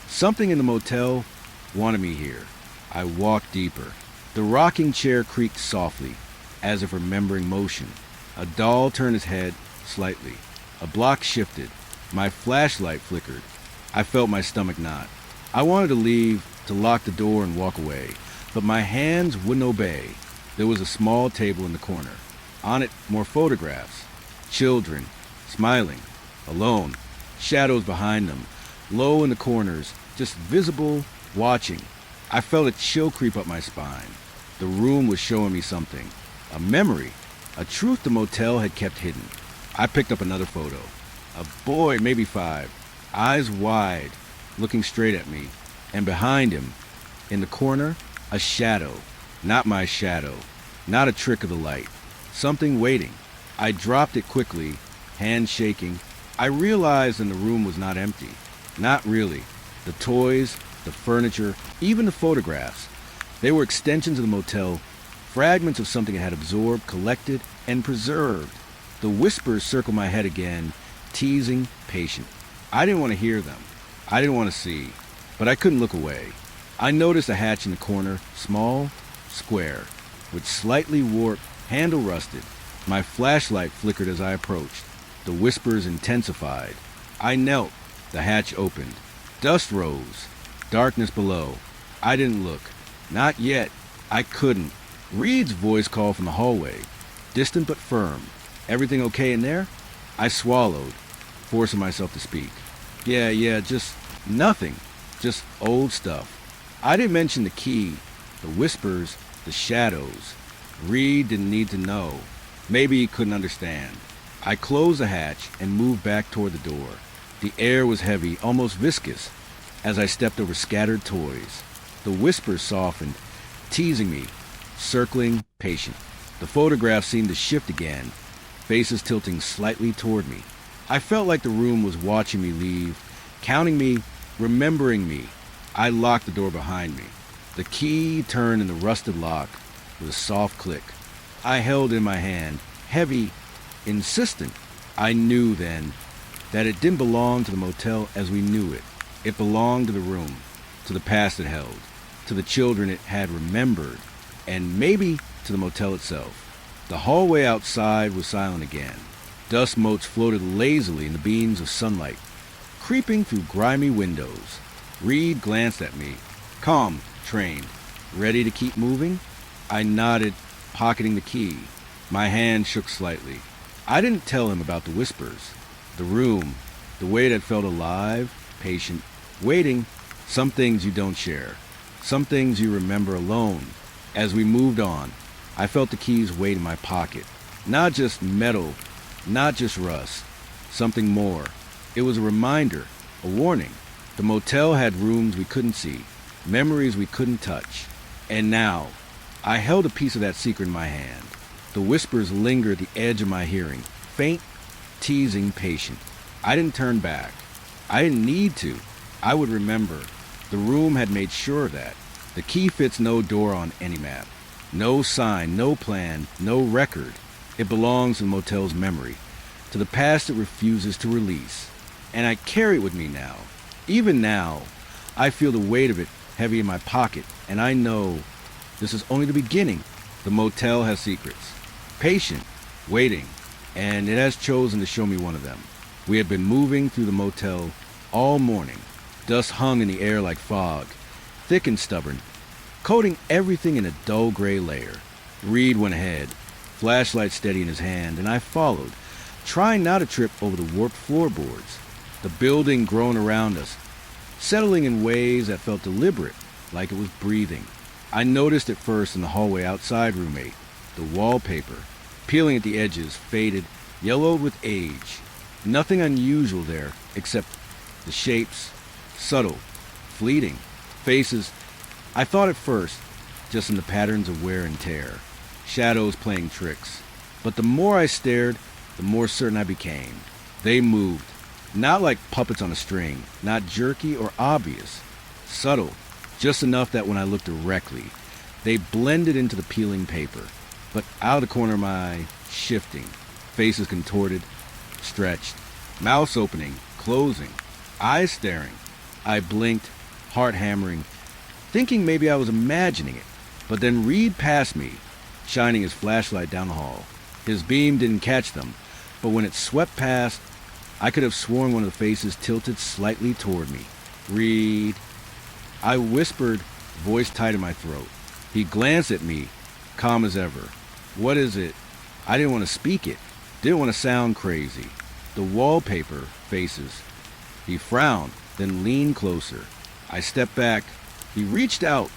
Something in the motel wanted me here. I walked deeper. The rocking chair creaked softly, as if remembering motion. A doll turned its head slightly. A block shifted. My flashlight flickered. I felt my stomach knot. I wanted to leave, to lock the door and walk away, but my hands wouldn't obey. There was a small table in the corner. On it, more photographs. Children, smiling, alone, shadows behind them, low in the corners, just visible, watching. I felt a chill creep up my spine. The room was showing me something. A memory, a truth the motel had kept hidden. I picked up another photo. A boy, maybe 5, eyes wide, looking straight at me. And behind him, in the corner, a shadow. Not my shadow. Not a trick of the light. Something waiting. I dropped it quickly, hands shaking. I realized then the room was not empty. Not really. The toys, the furniture, even the photographs. They were extensions of the motel, fragments of something it had absorbed, collected, and preserved. The whispers circled my head again, teasing, patient. I didn't want to hear them. I didn't want to see. But I couldn't look away. I noticed a hatch in the corner, small, square, with slightly warped, handle rusted. My flashlight flickered as I approached. The whispers intensified. I knelt. The hatch opened. Dust rose. Darkness below. I didn't look. Not yet. I couldn't. Reed's voice called from the hallway, distant but firm. Everything okay in there? I swallowed, forcing myself to speak. Yeah, just nothing. Just old stuff. I didn't mention the key, the whispers, the shadows. Reed didn't need to know. Maybe he couldn't understand. I closed the hatch and moved back toward the door. The air was heavy, almost viscous, as I stepped over scattered toys. The whispers softened, teasing me, circling, patient. The photograph seemed to shift again, faces tilting slightly toward me. I felt like the room was watching me leave, counting me, remembering me. I locked the door behind me. The key turned in the rusted lock with a soft click. I held it in my hand, heavy, insistent. I knew then that it didn't belong to the motel as we knew it. It belonged to the room, to the past it held, to the children it had remembered, and maybe to the motel itself. The hallway outside was silent again. Dust motes floated lazily in the beams of sunlight, creeping through grimy windows. Reed glanced at me, calm, trained. Ready to keep moving? I nodded, pocketing the key. My hand shook slightly. I didn't tell him about the whispers, the room, the way it had felt alive, patient, waiting. Some things you don't share. Some things you remember alone. As we moved on, I felt the keys weight in my pocket. Not just metal, not just rust. Something more. It was a reminder, a warning. The motel had rooms we couldn't see, memories we couldn't touch. And now, I held a piece of that secret in my hand. The whispers lingered at the edge of my hearing, faint, teasing, patient. I didn't turn back. I didn't need to. I would remember. The room had made sure of that. The key fits no door on any map. No sign, no plan, no record. It belongs to the motel's memory, to the past it refuses to release. And I carry it with me now. Even now, I feel the weight of it heavy in my pocket, and I know this is only the beginning. The motel has secrets. Patient, waiting, and it has chosen to show me one of them. We had been moving through the motel all morning. Dust hung in the air like fog, thick and stubborn, coating everything in a dull gray layer. Reed went ahead, flashlight steady in his hand, and I followed, trying not to trip over the warped floorboards. The building growing around us, settling in ways that felt deliberate, like it was breathing. I noticed it first in the hallway outside roommate, the wallpaper, peeling at the edges, faded, yellowed with age. Nothing unusual there, except the shapes, subtle, fleeting, faces. I thought at first, just in the patterns of wear and tear, shadows playing tricks. But the more I stared, the more certain I became. They moved, not like puppets on a string, not jerky or obvious, subtle, just enough that when I looked directly, they blended into the peeling paper. But out of the corner of my eye, shifting, faces contorted, stretched, mouths opening, closing, eyes staring. I blinked, heart hammering, thinking maybe I was imagining it. But then Reed passed me, shining his flashlight down the hall. His beam didn't catch them, but when it swept past, I could have sworn one of the faces tilted slightly toward me. Reed. I whispered, voice tight in my throat. He glanced at me, calm as ever. What is it? I didn't want to speak it. Didn't want to sound crazy. The wallpaper, faces. He frowned, then leaned closer. I stepped back. He reached out,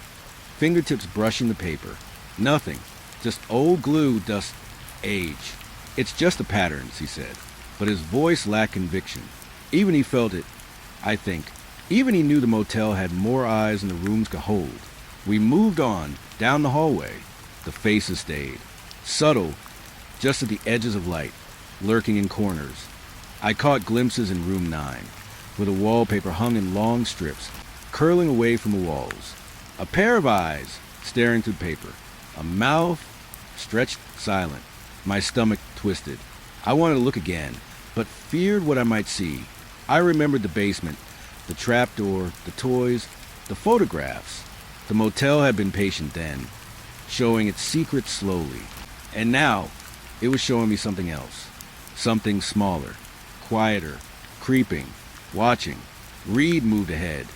fingertips brushing the paper. Nothing. Just old glue, dust, age. It's just the patterns, he said. But his voice lacked conviction. Even he felt it, I think. Even he knew the motel had more eyes than the rooms could hold. We moved on, down the hallway. The faces stayed. Subtle, just at the edges of light, lurking in corners. I caught glimpses in room 9, where the wallpaper hung in long strips, curling away from the walls. A pair of eyes staring through paper. A mouth stretched silent. My stomach twisted. I wanted to look again, but feared what I might see. I remembered the basement, the trapdoor, the toys, the photographs. The motel had been patient then, showing its secrets slowly. And now, it was showing me something else. Something smaller, quieter, creeping, watching. Reed moved ahead,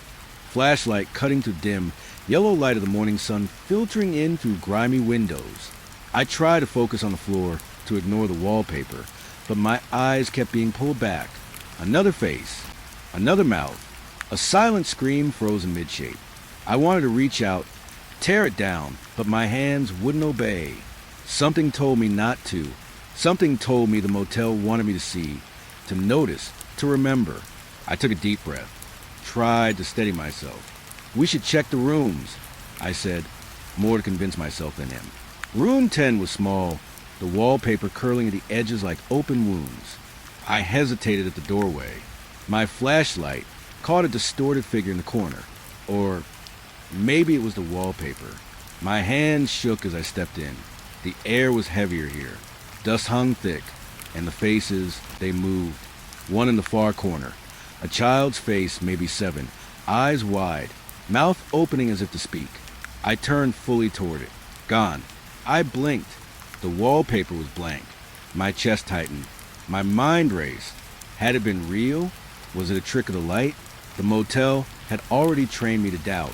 flashlight cutting through dim, yellow light of the morning sun filtering in through grimy windows. I tried to focus on the floor to ignore the wallpaper, but my eyes kept being pulled back. Another face, another mouth, a silent scream frozen mid-shape. I wanted to reach out, tear it down, but my hands wouldn't obey. Something told me not to. Something told me the motel wanted me to see, to notice, to remember. I took a deep breath, tried to steady myself. "We should check the rooms," I said, more to convince myself than him. Room 10 was small, the wallpaper curling at the edges like open wounds. I hesitated at the doorway. My flashlight caught a distorted figure in the corner. Or maybe it was the wallpaper. My hands shook as I stepped in. The air was heavier here. Dust hung thick, and the faces, they moved. One in the far corner. A child's face, maybe 7, eyes wide, mouth opening as if to speak. I turned fully toward it. Gone. I blinked. The wallpaper was blank. My chest tightened. My mind raced. Had it been real? Was it a trick of the light? The motel had already trained me to doubt,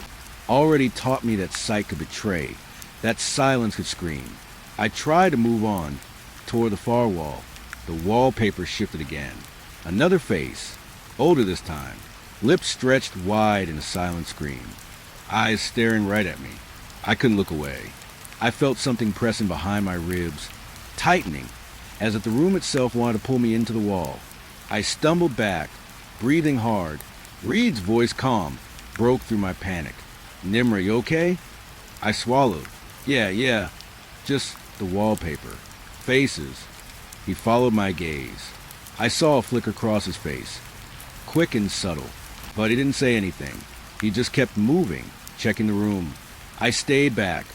already taught me that sight could betray, that silence could scream. I tried to move on, toward the far wall. The wallpaper shifted again. Another face, older this time, lips stretched wide in a silent scream, eyes staring right at me. I couldn't look away. I felt something pressing behind my ribs, tightening, as if the room itself wanted to pull me into the wall. I stumbled back, breathing hard. Reed's voice, calm, broke through my panic. "Nimra, you okay?" I swallowed. Yeah, just the wallpaper. Faces. He followed my gaze. I saw a flicker cross his face, quick and subtle, but he didn't say anything. He just kept moving, checking the room. I stayed back,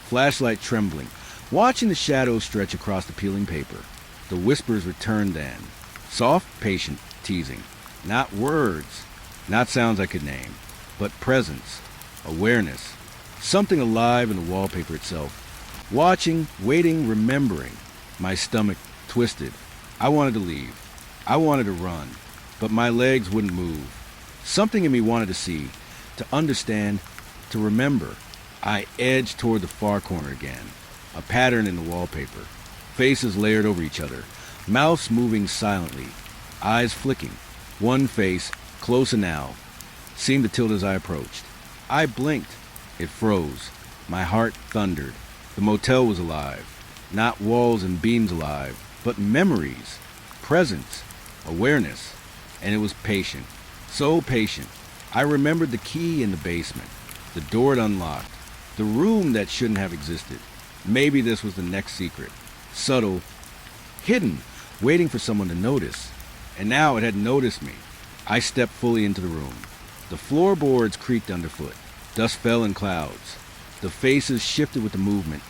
flashlight trembling, watching the shadows stretch across the peeling paper. The whispers returned then. Soft, patient, teasing. Not words, not sounds I could name, but presence, awareness, something alive in the wallpaper itself. Watching, waiting, remembering. My stomach twisted. I wanted to leave. I wanted to run, but my legs wouldn't move. Something in me wanted to see, to understand, to remember. I edged toward the far corner again, a pattern in the wallpaper. Faces layered over each other, mouths moving silently, eyes flicking. One face, closer now, seemed to tilt as I approached. I blinked. It froze. My heart thundered. The motel was alive. Not walls and beams alive, but memories, presence, awareness. And it was patient. So patient. I remembered the key in the basement, the door it unlocked, the room that shouldn't have existed. Maybe this was the next secret. Subtle, hidden, waiting for someone to notice. And now it had noticed me. I stepped fully into the room. The floorboards creaked underfoot. Dust fell in clouds. The faces shifted with the movement,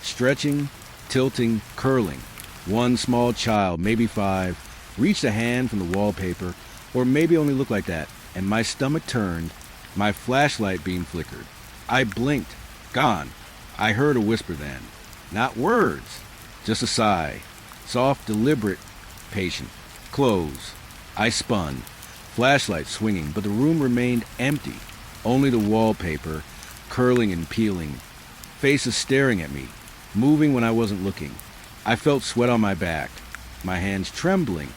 stretching, tilting, curling. One small child, maybe 5, reached a hand from the wallpaper, or maybe only looked like that, and my stomach turned. My flashlight beam flickered. I blinked. Gone. I heard a whisper then. Not words, just a sigh. Soft, deliberate, patient. Close. I spun, flashlight swinging, but the room remained empty. Only the wallpaper, curling and peeling. Faces staring at me, moving when I wasn't looking. I felt sweat on my back, my hands trembling.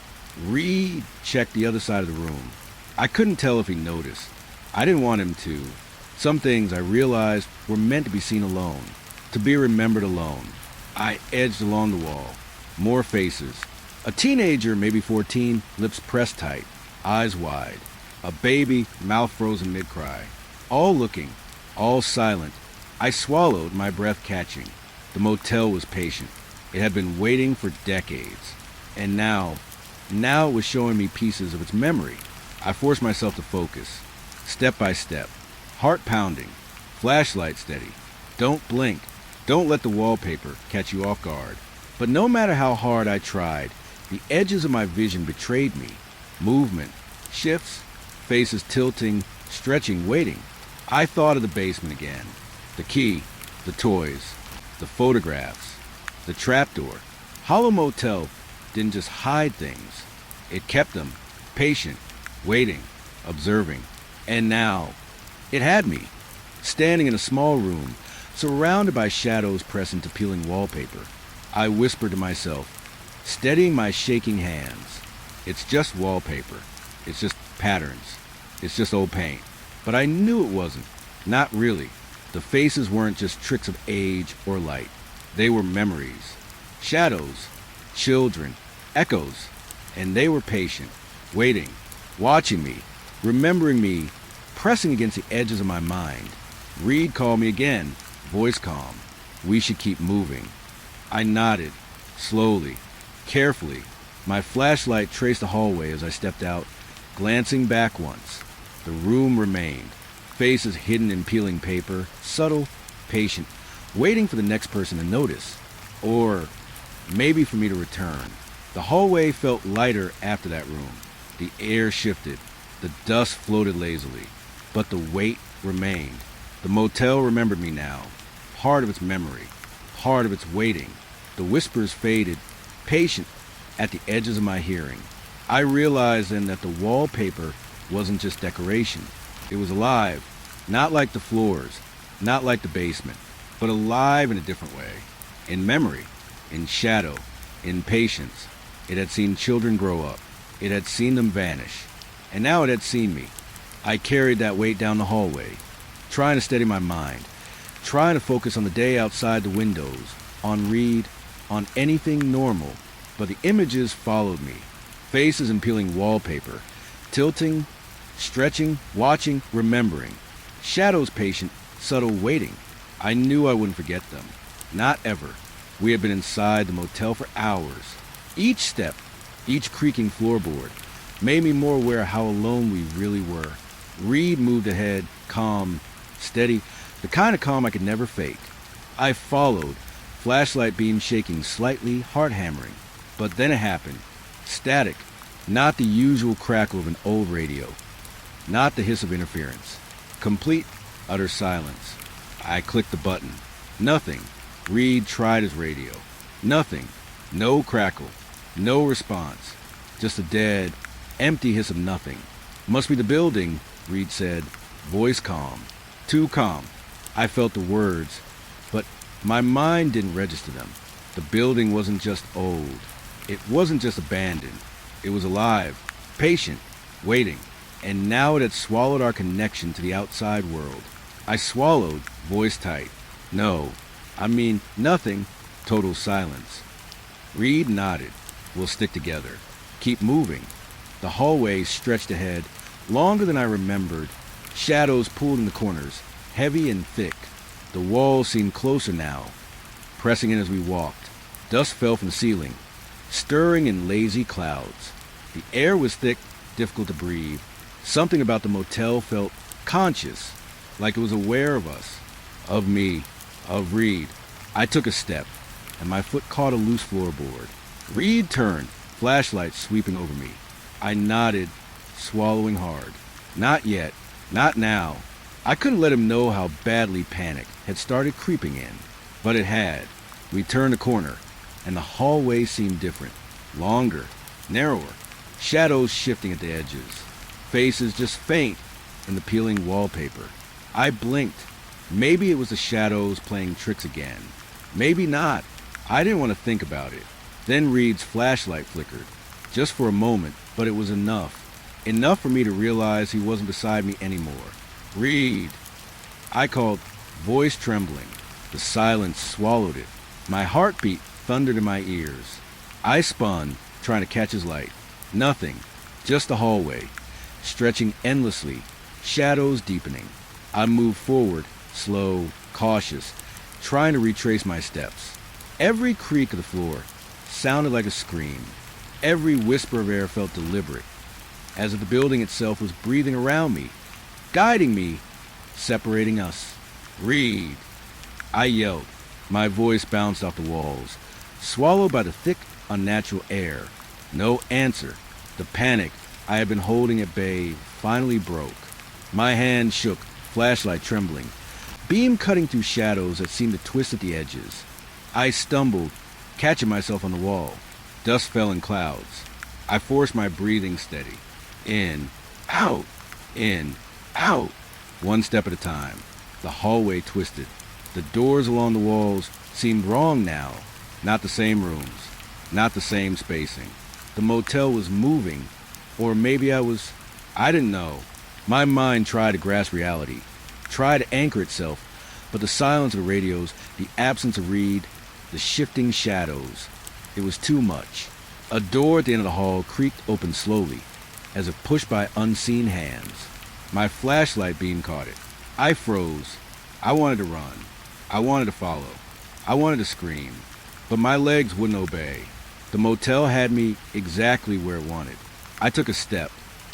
Reed checked the other side of the room. I couldn't tell if he noticed. I didn't want him to. Some things I realized were meant to be seen alone, to be remembered alone. I edged along the wall. More faces. A teenager, maybe 14, lips pressed tight, eyes wide. A baby, mouth frozen mid-cry. All looking, all silent. I swallowed, my breath catching. The motel was patient. It had been waiting for decades. And now it was showing me pieces of its memory. I forced myself to focus, step by step, heart pounding, flashlight steady. Don't blink. Don't let the wallpaper catch you off guard. But no matter how hard I tried, the edges of my vision betrayed me. Movement, shifts, faces tilting, stretching, waiting. I thought of the basement again. The key, the toys, the photographs, the trapdoor. Hollow Motel didn't just hide things. It kept them, patient, waiting, observing. And now, it had me. standing in a small room, surrounded by shadows pressed into peeling wallpaper. I whispered to myself, steadying my shaking hands. It's just wallpaper. It's just patterns. It's just old paint. But I knew it wasn't. Not really. The faces weren't just tricks of age or light. They were memories. Shadows. Children. Echoes. And they were patient, waiting, watching me, remembering me, pressing against the edges of my mind. Reed called me again, voice calm. We should keep moving. I nodded, slowly, carefully. My flashlight traced the hallway as I stepped out, glancing back once. The room remained, faces hidden in peeling paper, subtle, patient, waiting for the next person to notice, or maybe for me to return. The hallway felt lighter after that room. The air shifted. The dust floated lazily. But the weight remained. The motel remembered me now. Part of its memory. Part of its waiting. The whispers faded, patient, at the edges of my hearing. I realized then that the wallpaper wasn't just decoration. It was alive. Not like the floors. Not like the basement. But alive in a different way. In memory. In shadow. In patience. It had seen children grow up. It had seen them vanish. And now it had seen me. I carried that weight down the hallway, trying to steady my mind, trying to focus on the day outside the windows, on Reed, on anything normal. But the images followed me. Faces and peeling wallpaper, tilting, stretching, watching, remembering. Shadows patient, subtle waiting. I knew I wouldn't forget them. Not ever. We had been inside the motel for hours. Each step, each creaking floorboard, made me more aware of how alone we really were. Reed moved ahead, calm, steady, the kind of calm I could never fake. I followed, flashlight beam shaking slightly, heart hammering. But then it happened. Static, not the usual crackle of an old radio, not the hiss of interference. Complete, utter silence. I clicked the button. Nothing. Reed tried his radio. Nothing. No crackle. No response. Just a dead, empty hiss of nothing. Must be the building, Reed said, voice calm. Too calm. I felt the words, but my mind didn't register them. The building wasn't just old. It wasn't just abandoned. It was alive, patient, waiting. And now it had swallowed our connection to the outside world. I swallowed, voice tight. No, I mean nothing. Total silence. Reed nodded. We'll stick together. Keep moving. The hallway stretched ahead, longer than I remembered. Shadows pulled in the corners, heavy and thick. The walls seemed closer now, pressing in as we walked. Dust fell from the ceiling, stirring in lazy clouds. The air was thick, difficult to breathe. Something about the motel felt conscious, like it was aware of us, of me, of Reed. I took a step, and my foot caught a loose floorboard. Reed turned, flashlight sweeping over me. I nodded, swallowing hard. Not yet. Not now. I couldn't let him know how badly panic had started creeping in. But it had. We turned a corner, and the hallway seemed different. Longer, narrower, shadows shifting at the edges. Faces just faint in the peeling wallpaper. I blinked. Maybe it was the shadows playing tricks again. Maybe not. I didn't want to think about it. Then Reed's flashlight flickered, just for a moment, but it was enough. Enough for me to realize he wasn't beside me anymore. Reed! I called, voice trembling. The silence swallowed it. My heartbeat thundered in my ears. I spun, trying to catch his light. Nothing. Just the hallway, stretching endlessly, shadows deepening. I moved forward, slow, cautious, trying to retrace my steps. Every creak of the floor sounded like a scream. Every whisper of air felt deliberate, as if the building itself was breathing around me, guiding me, separating us. Reed! I yelled. My voice bounced off the walls, swallowed by the thick, unnatural air. No answer. The panic I had been holding at bay finally broke. My hand shook, flashlight trembling, beam cutting through shadows that seemed to twist at the edges. I stumbled, catching myself on the wall. Dust fell in clouds. I forced my breathing steady. In, out, one step at a time. The hallway twisted. The doors along the walls seemed wrong now. Not the same rooms. Not the same spacing. The motel was moving. Or maybe I didn't know. My mind tried to grasp reality. Tried to anchor itself. But the silence of the radios, the absence of Reed, the shifting shadows. It was too much. A door at the end of the hall creaked open slowly, as if pushed by unseen hands. My flashlight beam caught it. I froze. I wanted to run. I wanted to follow. I wanted to scream. But my legs wouldn't obey. The motel had me exactly where it wanted. I took a step,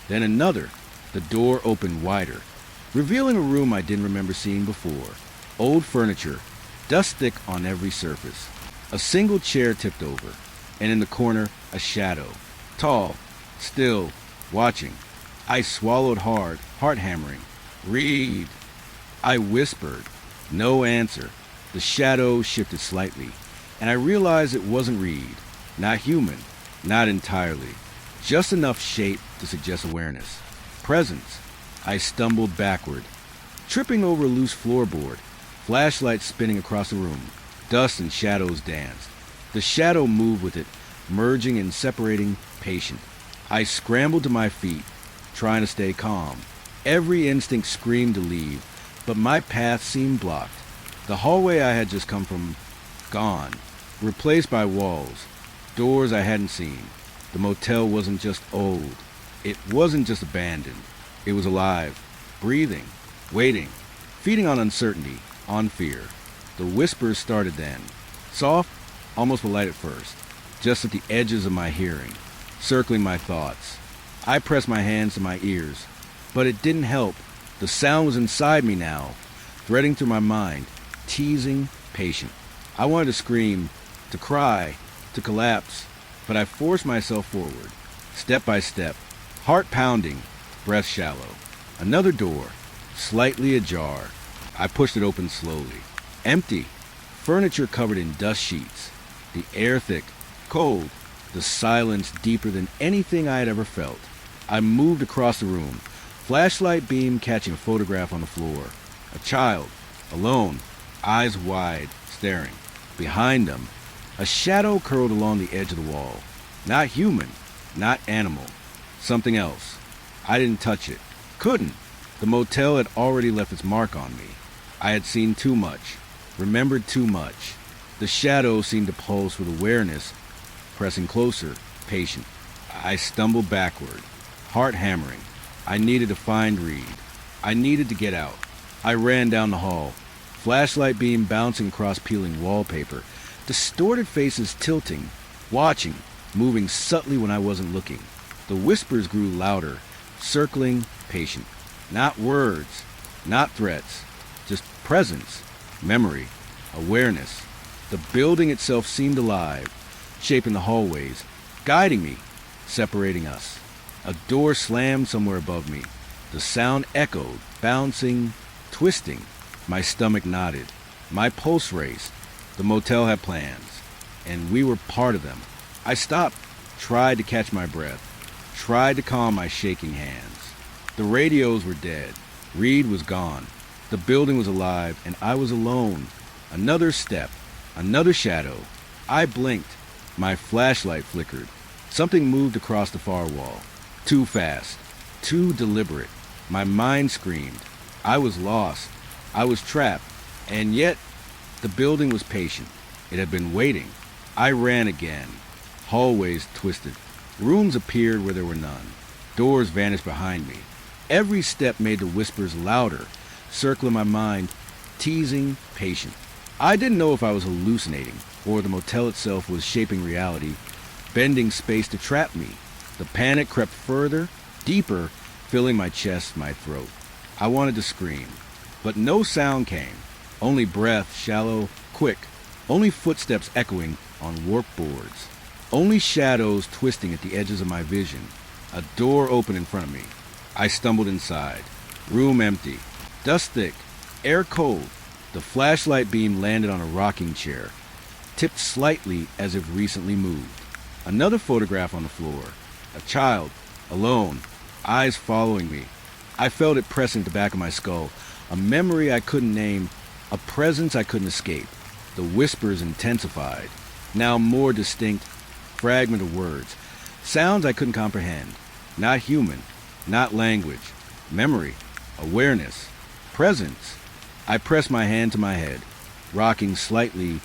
then another. The door opened wider, revealing a room I didn't remember seeing before. Old furniture, dust thick on every surface. A single chair tipped over, and in the corner, a shadow. Tall, still, watching. I swallowed hard, heart hammering. Reed! I whispered. No answer. The shadow shifted slightly, and I realized it wasn't Reed. Not human. Not entirely. Just enough shape to suggest awareness. Presence. I stumbled backward, tripping over a loose floorboard, flashlight spinning across the room. Dust and shadows danced. The shadow moved with it, merging and separating, patient. I scrambled to my feet, trying to stay calm. Every instinct screamed to leave, but my path seemed blocked. The hallway I had just come from, gone, replaced by walls, doors I hadn't seen. The motel wasn't just old. It wasn't just abandoned. It was alive, breathing, waiting, feeding on uncertainty, on fear. The whispers started then, soft, almost polite at first, just at the edges of my hearing, circling my thoughts. I pressed my hands to my ears, but it didn't help. The sound was inside me now, threading through my mind, teasing, patient. I wanted to scream, to cry, to collapse, but I forced myself forward, step by step, heart pounding, breath shallow. Another door, slightly ajar. I pushed it open slowly. Empty. Furniture covered in dust sheets. The air thick, cold. The silence deeper than anything I had ever felt. I moved across the room, flashlight beam catching a photograph on the floor. A child, alone, eyes wide, staring. Behind them, a shadow curled along the edge of the wall. Not human, not animal. Something else. I didn't touch it. Couldn't. The motel had already left its mark on me. I had seen too much, remembered too much. The shadow seemed to pulse with awareness, pressing closer, patient. I stumbled backward, heart hammering. I needed to find Reed. I needed to get out. I ran down the hall, flashlight beam bouncing across peeling wallpaper, distorted faces tilting, watching, moving subtly when I wasn't looking. The whispers grew louder, circling, patient. Not words, not threats, just presence, memory, awareness. The building itself seemed alive, shaping the hallways, guiding me, separating us. A door slammed somewhere above me. The sound echoed, bouncing, twisting. My stomach knotted. My pulse raced. The motel had plans, and we were part of them. I stopped, tried to catch my breath, tried to calm my shaking hands. The radios were dead. Reed was gone. The building was alive, and I was alone. Another step, another shadow. I blinked. My flashlight flickered. Something moved across the far wall. Too fast. Too deliberate. My mind screamed. I was lost. I was trapped. And yet, the building was patient. It had been waiting. I ran again. Hallways twisted. Rooms appeared where there were none. Doors vanished behind me. Every step made the whispers louder, circling my mind, teasing, patient. I didn't know if I was hallucinating, or the motel itself was shaping reality, bending space to trap me. The panic crept further, deeper, filling my chest, my throat. I wanted to scream, but no sound came. Only breath, shallow, quick. Only footsteps echoing on warped boards. Only shadows twisting at the edges of my vision. A door opened in front of me. I stumbled inside. Room empty. Dust thick. Air cold. The flashlight beam landed on a rocking chair, tipped slightly as if recently moved. Another photograph on the floor. A child, alone, eyes following me. I felt it pressing the back of my skull, A memory I couldn't name, a presence I couldn't escape. The whispers intensified, now more distinct, fragment of words, sounds I couldn't comprehend. Not human, not language, memory, awareness, presence. I pressed my hand to my head, rocking slightly,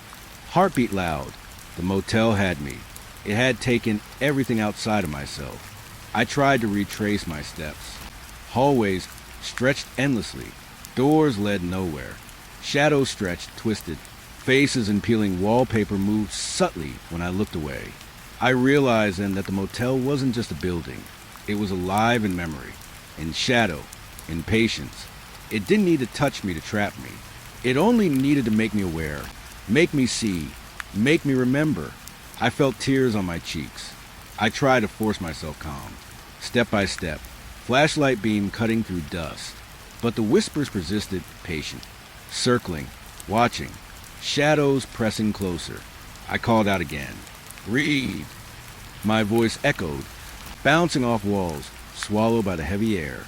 heartbeat loud. The motel had me. It had taken everything outside of myself. I tried to retrace my steps. Hallways stretched endlessly. Doors led nowhere. Shadows stretched, twisted. Faces and peeling wallpaper moved subtly when I looked away. I realized then that the motel wasn't just a building. It was alive in memory, in shadow, in patience. It didn't need to touch me to trap me. It only needed to make me aware, make me see, make me remember. I felt tears on my cheeks. I tried to force myself calm, step by step, flashlight beam cutting through dust. But the whispers persisted, patient, circling, watching, shadows pressing closer. I called out again, "Read!" My voice echoed, bouncing off walls, swallowed by the heavy air.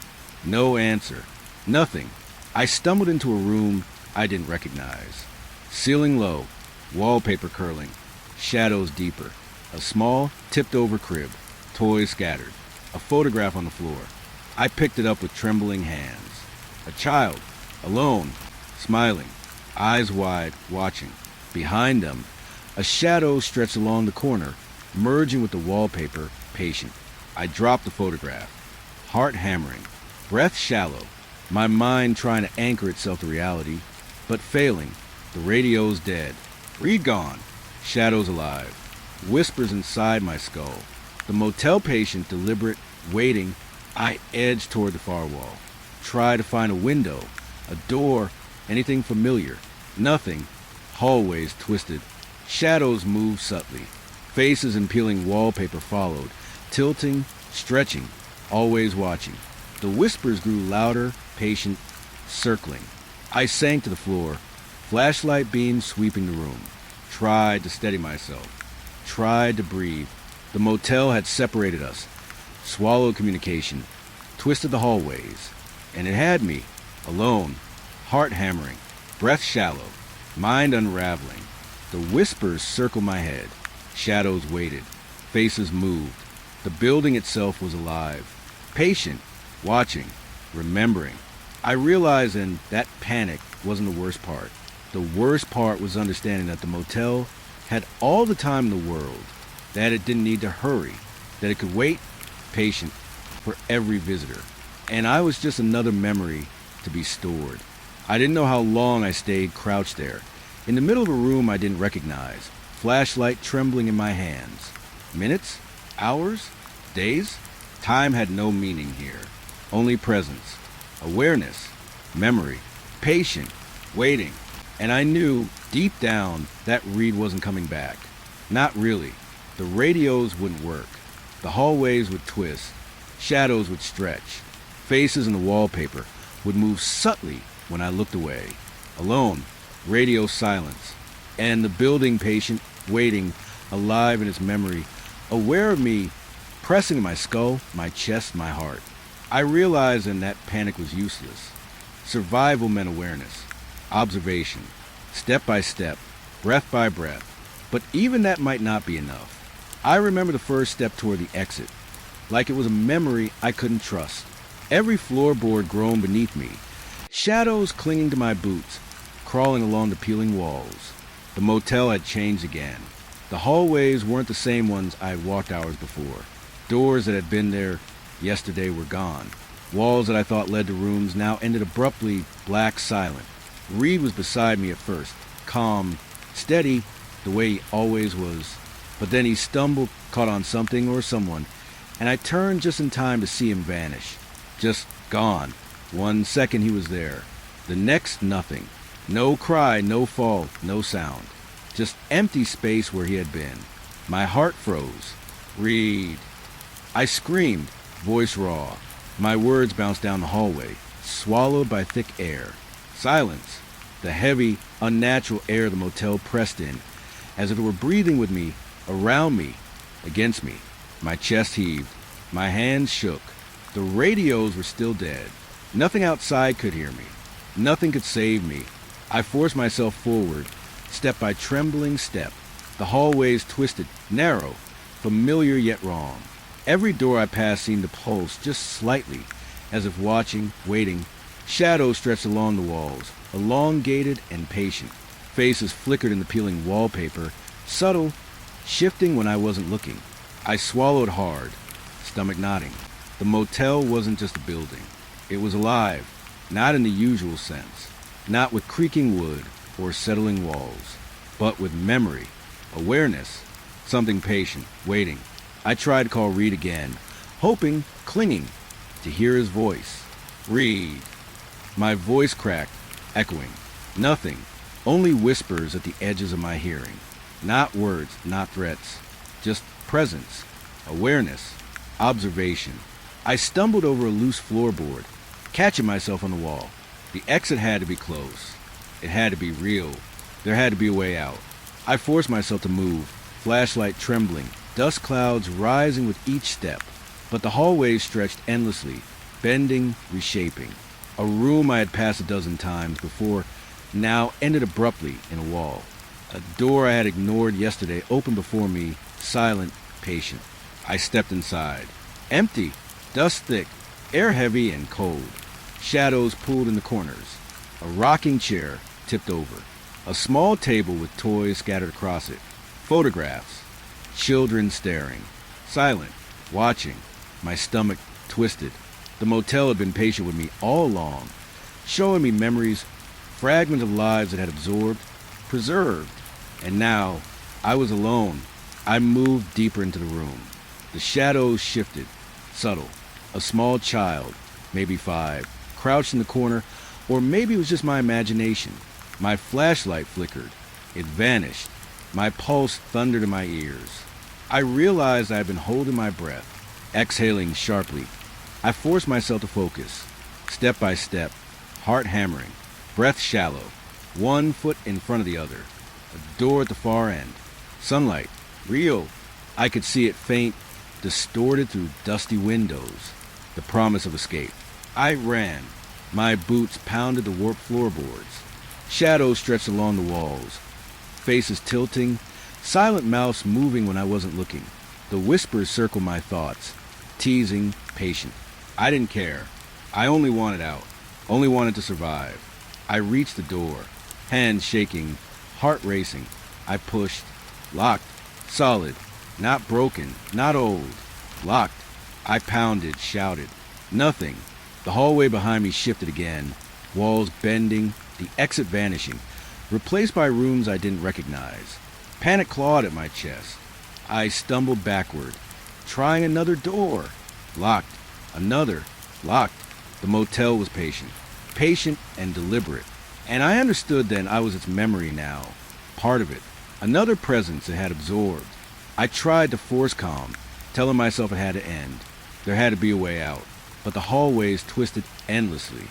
No answer, nothing. I stumbled into a room I didn't recognize. Ceiling low, wallpaper curling, shadows deeper. A small, tipped-over crib, toys scattered, a photograph on the floor. I picked it up with trembling hands. A child, alone, smiling, eyes wide, watching. Behind them, a shadow stretched along the corner, merging with the wallpaper, patient. I dropped the photograph, heart hammering, breath shallow, my mind trying to anchor itself to reality, but failing. The radio's dead. Read gone. Shadows alive. Whispers inside my skull. The motel patient deliberate, waiting. I edged toward the far wall. Try to find a window, a door, anything familiar. Nothing. Hallways twisted. Shadows moved subtly. Faces and peeling wallpaper followed, tilting, stretching, always watching. The whispers grew louder, patient, circling. I sank to the floor, flashlight beams sweeping the room. Tried to steady myself. Tried to breathe. The motel had separated us, swallowed communication, twisted the hallways. And it had me, alone, heart hammering, breath shallow, mind unraveling. The whispers circled my head. Shadows waited. Faces moved. The building itself was alive. Patient, watching, remembering. I realized then that panic wasn't the worst part. The worst part was understanding that the motel had all the time in the world, that it didn't need to hurry, that it could wait, patient, for every visitor. And I was just another memory to be stored. I didn't know how long I stayed crouched there, in the middle of a room I didn't recognize, flashlight trembling in my hands. Minutes? Hours? Days? Time had no meaning here. Only presence, awareness, memory, patient, waiting. And I knew, deep down, that Reed wasn't coming back. Not really. The radios wouldn't work. The hallways would twist. Shadows would stretch. Faces in the wallpaper would move subtly when I looked away. Alone, radio silence. And the building patient, waiting, alive in its memory, aware of me, pressing in my skull, my chest, my heart. I realized then that panic was useless. Survival meant awareness, observation, step by step, breath by breath. But even that might not be enough. I remember the first step toward the exit, like it was a memory I couldn't trust. Every floorboard groaned beneath me, shadows clinging to my boots, crawling along the peeling walls. The motel had changed again. The hallways weren't the same ones I had walked hours before. Doors that had been there yesterday were gone. Walls that I thought led to rooms now ended abruptly, black, silent. Reed was beside me at first, calm, steady, the way he always was. But then he stumbled, caught on something or someone, and I turned just in time to see him vanish. Just gone. 1 second he was there. The next, nothing. No cry, no fall, no sound. Just empty space where he had been. My heart froze. Reed. I screamed, voice raw. My words bounced down the hallway, swallowed by thick air. Silence. The heavy, unnatural air the motel pressed in, as if it were breathing with me, around me, against me. My chest heaved. My hands shook. The radios were still dead. Nothing outside could hear me. Nothing could save me. I forced myself forward, step by trembling step. The hallways twisted, narrow, familiar yet wrong. Every door I passed seemed to pulse just slightly, as if watching, waiting. Shadows stretched along the walls, elongated and patient. Faces flickered in the peeling wallpaper, subtle, shifting when I wasn't looking. I swallowed hard, stomach knotting. The motel wasn't just a building. It was alive, not in the usual sense, not with creaking wood or settling walls, but with memory, awareness, something patient, waiting. I tried to call Reed again, hoping, clinging, to hear his voice. Reed. My voice cracked, echoing. Nothing, only whispers at the edges of my hearing. Not words, not threats, just presence, awareness, observation. I stumbled over a loose floorboard, catching myself on the wall. The exit had to be close. It had to be real. There had to be a way out. I forced myself to move, flashlight trembling, dust clouds rising with each step. But the hallways stretched endlessly, bending, reshaping. A room I had passed a dozen times before now ended abruptly in a wall. A door I had ignored yesterday opened before me, silent, patient. I stepped inside. Empty, dust thick, air heavy and cold. Shadows pooled in the corners. A rocking chair tipped over. A small table with toys scattered across it. Photographs. Children staring. Silent. Watching. My stomach twisted. The motel had been patient with me all along, showing me memories, fragments of lives it had absorbed, preserved. And now, I was alone. I moved deeper into the room. The shadows shifted, subtle. A small child, maybe 5, crouched in the corner, or maybe it was just my imagination. My flashlight flickered. It vanished. My pulse thundered in my ears. I realized I had been holding my breath, exhaling sharply. I forced myself to focus, step by step, heart hammering, breath shallow, one foot in front of the other. A door at the far end. Sunlight. Real. I could see it faint, distorted through dusty windows. The promise of escape. I ran. My boots pounded the warped floorboards. Shadows stretched along the walls. Faces tilting. Silent mouths moving when I wasn't looking. The whispers circled my thoughts. Teasing, patient. I didn't care. I only wanted out. Only wanted to survive. I reached the door. Hands shaking. Heart racing. I pushed. Locked. Solid. Not broken. Not old. Locked. I pounded, shouted. Nothing. The hallway behind me shifted again. Walls bending. The exit vanishing. Replaced by rooms I didn't recognize. Panic clawed at my chest. I stumbled backward. Trying another door. Locked. Another. Locked. The motel was patient. Patient and deliberate. And I understood then I was its memory now. Part of it. Another presence it had absorbed. I tried to force calm, telling myself it had to end. There had to be a way out. But the hallways twisted endlessly.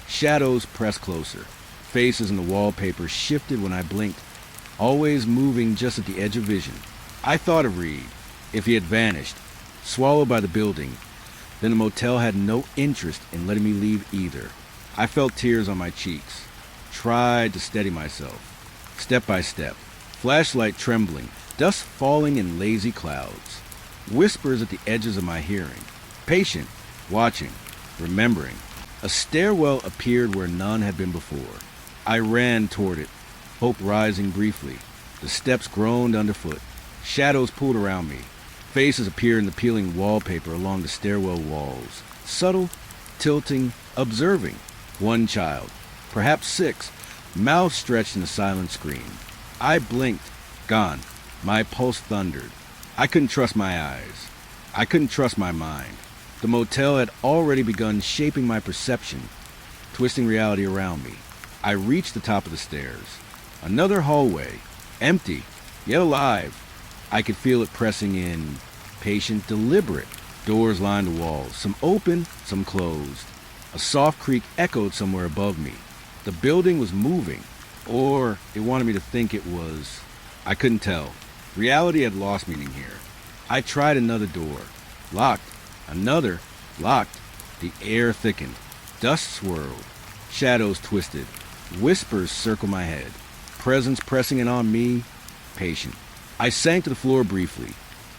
Shadows pressed closer. Faces in the wallpaper shifted when I blinked, always moving just at the edge of vision. I thought of Reed. If he had vanished, swallowed by the building, then the motel had no interest in letting me leave either. I felt tears on my cheeks. Tried to steady myself. Step by step. Flashlight trembling. Dust falling in lazy clouds. Whispers at the edges of my hearing. Patient. Watching. Remembering. A stairwell appeared where none had been before. I ran toward it. Hope rising briefly. The steps groaned underfoot. Shadows pulled around me. Faces appeared in the peeling wallpaper along the stairwell walls. Subtle, tilting, observing. One child, perhaps 6, mouth stretched in a silent scream. I blinked. Gone. My pulse thundered. I couldn't trust my eyes. I couldn't trust my mind. The motel had already begun shaping my perception, twisting reality around me. I reached the top of the stairs. Another hallway. Empty, yet alive. I could feel it pressing in, patient, deliberate. Doors lined the walls, some open, some closed. A soft creak echoed somewhere above me. The building was moving, or it wanted me to think it was. I couldn't tell. Reality had lost meaning here. I tried another door. Locked. Another. Locked. The air thickened. Dust swirled. Shadows twisted. Whispers circle my head. Presence pressing in on me, patient. I sank to the floor briefly.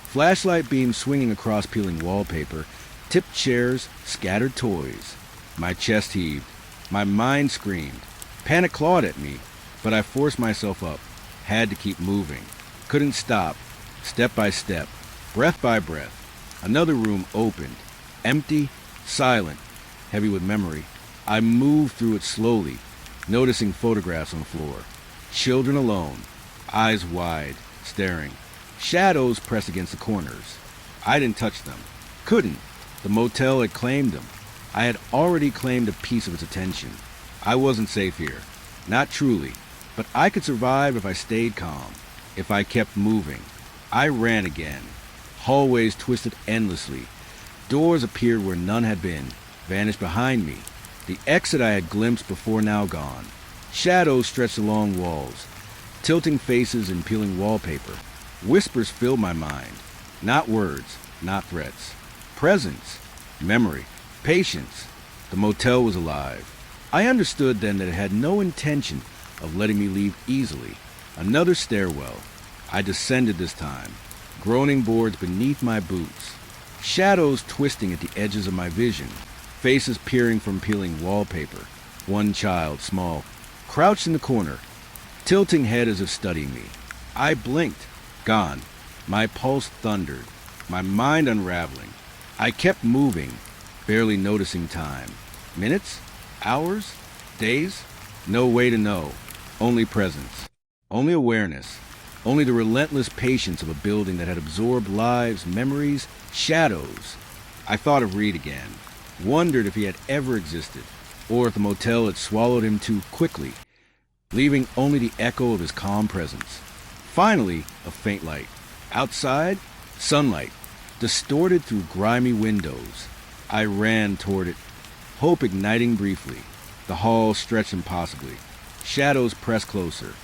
Flashlight beams swinging across peeling wallpaper, tipped chairs, scattered toys. My chest heaved. My mind screamed. Panic clawed at me, but I forced myself up. Had to keep moving. Couldn't stop. Step by step, breath by breath. Another room opened. Empty, silent, heavy with memory. I moved through it slowly, noticing photographs on the floor. Children alone, eyes wide, staring. Shadows pressed against the corners. I didn't touch them. Couldn't. The motel had claimed them. I had already claimed a piece of its attention. I wasn't safe here. Not truly. But I could survive if I stayed calm. If I kept moving. I ran again. Hallways twisted endlessly. Doors appeared where none had been, vanished behind me. The exit I had glimpsed before now gone. Shadows stretched along walls. Tilting faces and peeling wallpaper. Whispers filled my mind. Not words, not threats. Presence, memory, patience. The motel was alive. I understood then that it had no intention of letting me leave easily. Another stairwell. I descended this time, groaning boards beneath my boots. Shadows twisting at the edges of my vision. Faces peering from peeling wallpaper. One child, small, crouched in the corner, tilting head as if studying me. I blinked. Gone. My pulse thundered. My mind unraveling. I kept moving, barely noticing time. Minutes? Hours? Days? No way to know. Only presence. Only awareness. Only the relentless patience of a building that had absorbed lives, memories, shadows. I thought of Reed again. Wondered if he had ever existed, or if the motel had swallowed him too quickly, leaving only the echo of his calm presence. Finally, a faint light. Outside, sunlight, distorted through grimy windows. I ran toward it, hope igniting briefly. The hall stretched impossibly. Shadows pressed closer.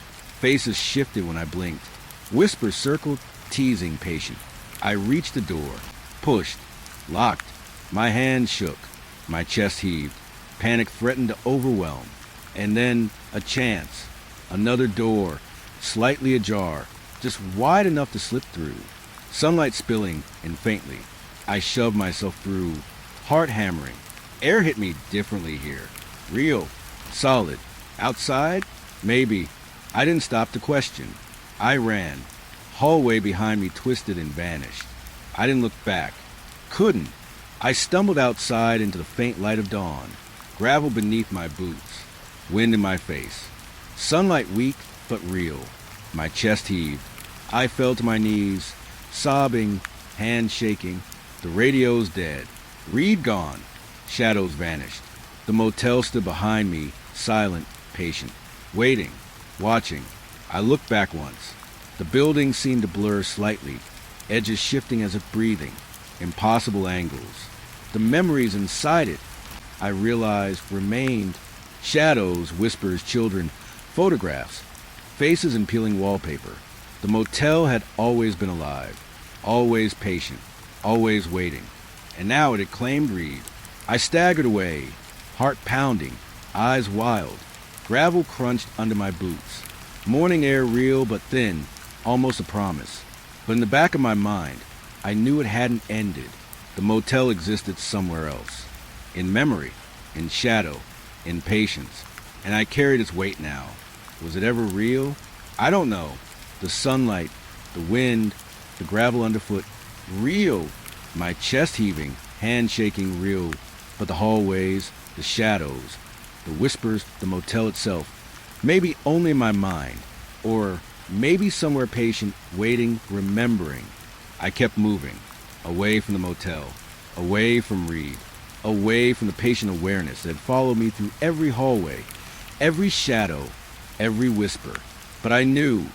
Faces shifted when I blinked. Whispers circled, teasing, patient. I reached the door, pushed, locked. My hand shook. My chest heaved. Panic threatened to overwhelm. And then a chance. Another door, slightly ajar, just wide enough to slip through. Sunlight spilling, and faintly. I shoved myself through, heart hammering. Air hit me differently here. Real, solid. Outside? Maybe. I didn't stop to question. I ran. Hallway behind me twisted and vanished. I didn't look back. Couldn't. I stumbled outside into the faint light of dawn. Gravel beneath my boots. Wind in my face. Sunlight weak, but real. My chest heaved. I fell to my knees, sobbing, hands shaking. The radio's dead. Reed gone. Shadows vanished. The motel stood behind me, silent, patient. Waiting. Watching. I looked back once. The building seemed to blur slightly, edges shifting as if breathing, impossible angles. The memories inside it, I realized, remained. Shadows, whispers, children, photographs, faces and peeling wallpaper. The motel had always been alive, always patient, always waiting. And now it had claimed Reed. I staggered away, heart pounding, eyes wild. Gravel crunched under my boots. Morning air real but thin, almost a promise. But in the back of my mind, I knew it hadn't ended. The motel existed somewhere else. In memory, in shadow, in patience. And I carried its weight now. Was it ever real? I don't know. The sunlight, the wind, the gravel underfoot. Real. My chest heaving, hand shaking real. But the hallways, the shadows, the whispers, the motel itself. Maybe only in my mind. Or maybe somewhere patient, waiting, remembering. I kept moving. Away from the motel. Away from Reed. Away from the patient awareness that had followed me through every hallway, every shadow, every whisper. But I knew,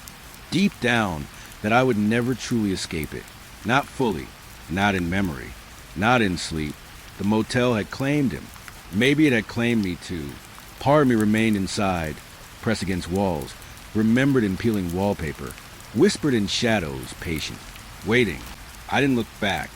deep down, that I would never truly escape it. Not fully. Not in memory. Not in sleep. The motel had claimed him. Maybe it had claimed me too. Part of me remained inside, pressed against walls, remembered in peeling wallpaper, whispered in shadows, patient, waiting. I didn't look back.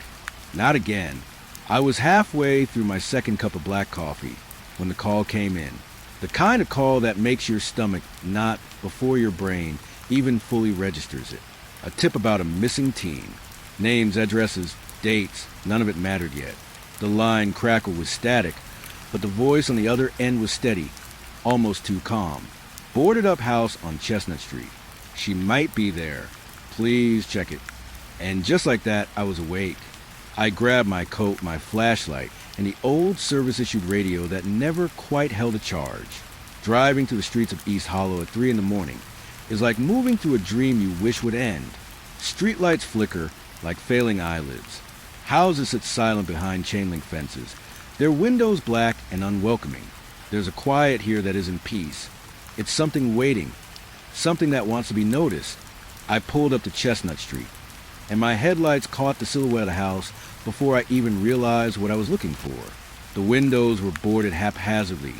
Not again. I was halfway through my second cup of black coffee when the call came in. The kind of call that makes your stomach knot before your brain even fully registers it. A tip about a missing teen. Names, addresses, dates, none of it mattered yet. The line crackled with static, but the voice on the other end was steady, almost too calm. Boarded up house on Chestnut Street. She might be there. Please check it. And just like that, I was awake. I grabbed my coat, my flashlight, and the old service-issued radio that never quite held a charge. Driving through the streets of East Hollow at 3 in the morning is like moving through a dream you wish would end. Streetlights flicker like failing eyelids. Houses sit silent behind chain-link fences, their windows black and unwelcoming. There's a quiet here that isn't peace. It's something waiting, something that wants to be noticed. I pulled up to Chestnut Street, and my headlights caught the silhouette of the house before I even realized what I was looking for. The windows were boarded haphazardly,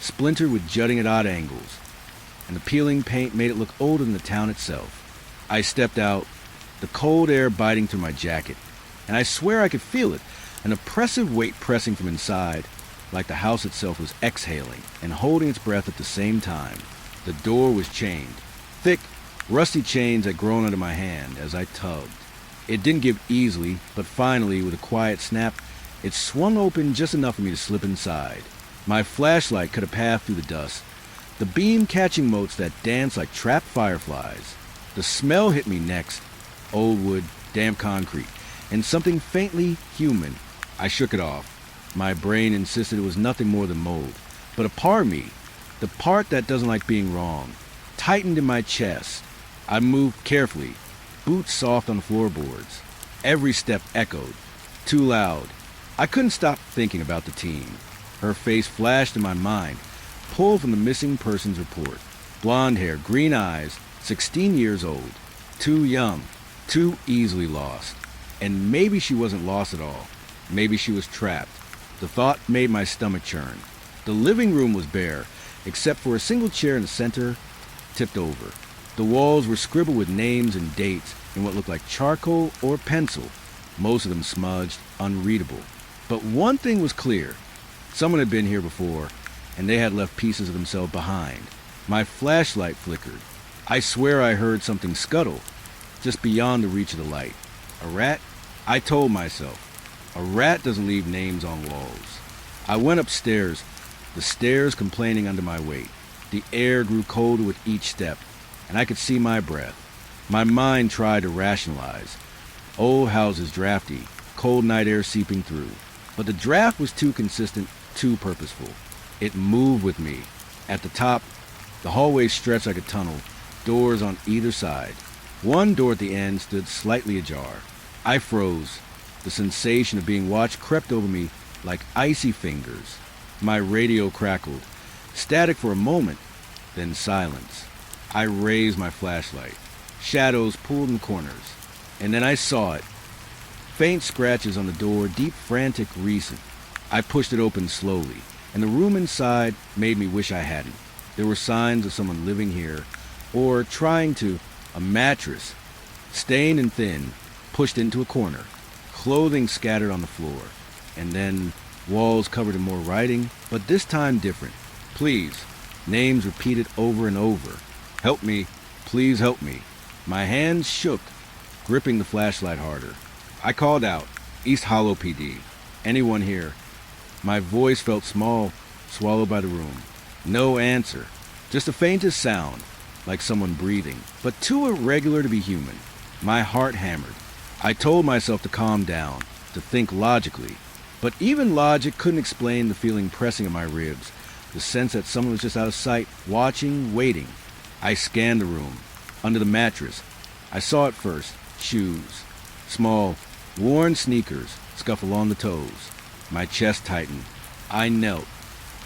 splintered with jutting at odd angles, and the peeling paint made it look older than the town itself. I stepped out, the cold air biting through my jacket, and I swear I could feel it, an oppressive weight pressing from inside, like the house itself was exhaling and holding its breath at the same time. The door was chained. Thick, rusty chains had grown under my hand as I tugged. It didn't give easily, but finally, with a quiet snap, it swung open just enough for me to slip inside. My flashlight cut a path through the dust, the beam catching motes that danced like trapped fireflies. The smell hit me next. Old wood, damp concrete, and something faintly human. I shook it off. My brain insisted it was nothing more than mold. But a part of me, the part that doesn't like being wrong, tightened in my chest. I moved carefully, boots soft on the floorboards. Every step echoed, too loud. I couldn't stop thinking about the teen. Her face flashed in my mind, pulled from the missing persons report. Blonde hair, green eyes, 16 years old. Too young, too easily lost. And maybe she wasn't lost at all. Maybe she was trapped. The thought made my stomach churn. The living room was bare, except for a single chair in the center, tipped over. The walls were scribbled with names and dates in what looked like charcoal or pencil, most of them smudged, unreadable. But one thing was clear. Someone had been here before, and they had left pieces of themselves behind. My flashlight flickered. I swear I heard something scuttle, just beyond the reach of the light. A rat? I told myself. A rat doesn't leave names on walls. I went upstairs, the stairs complaining under my weight. The air grew colder with each step, and I could see my breath. My mind tried to rationalize. Old houses drafty, cold night air seeping through. But the draft was too consistent, too purposeful. It moved with me. At the top, the hallway stretched like a tunnel, doors on either side. One door at the end stood slightly ajar. I froze. The sensation of being watched crept over me like icy fingers. My radio crackled. Static for a moment, then silence. I raised my flashlight. Shadows pulled in the corners. And then I saw it. Faint scratches on the door, deep, frantic, recent. I pushed it open slowly, and the room inside made me wish I hadn't. There were signs of someone living here, or trying to. A mattress, stained and thin, pushed into a corner. Clothing scattered on the floor, and then walls covered in more writing, but this time different. Please, names repeated over and over. Help me, please help me. My hands shook, gripping the flashlight harder. I called out, East Hollow PD. Anyone here? My voice felt small, swallowed by the room. No answer, just the faintest sound, like someone breathing, but too irregular to be human. My heart hammered. I told myself to calm down, to think logically. But even logic couldn't explain the feeling pressing at my ribs, the sense that someone was just out of sight, watching, waiting. I scanned the room. Under the mattress, I saw it first. Shoes. Small, worn sneakers scuff along the toes. My chest tightened. I knelt,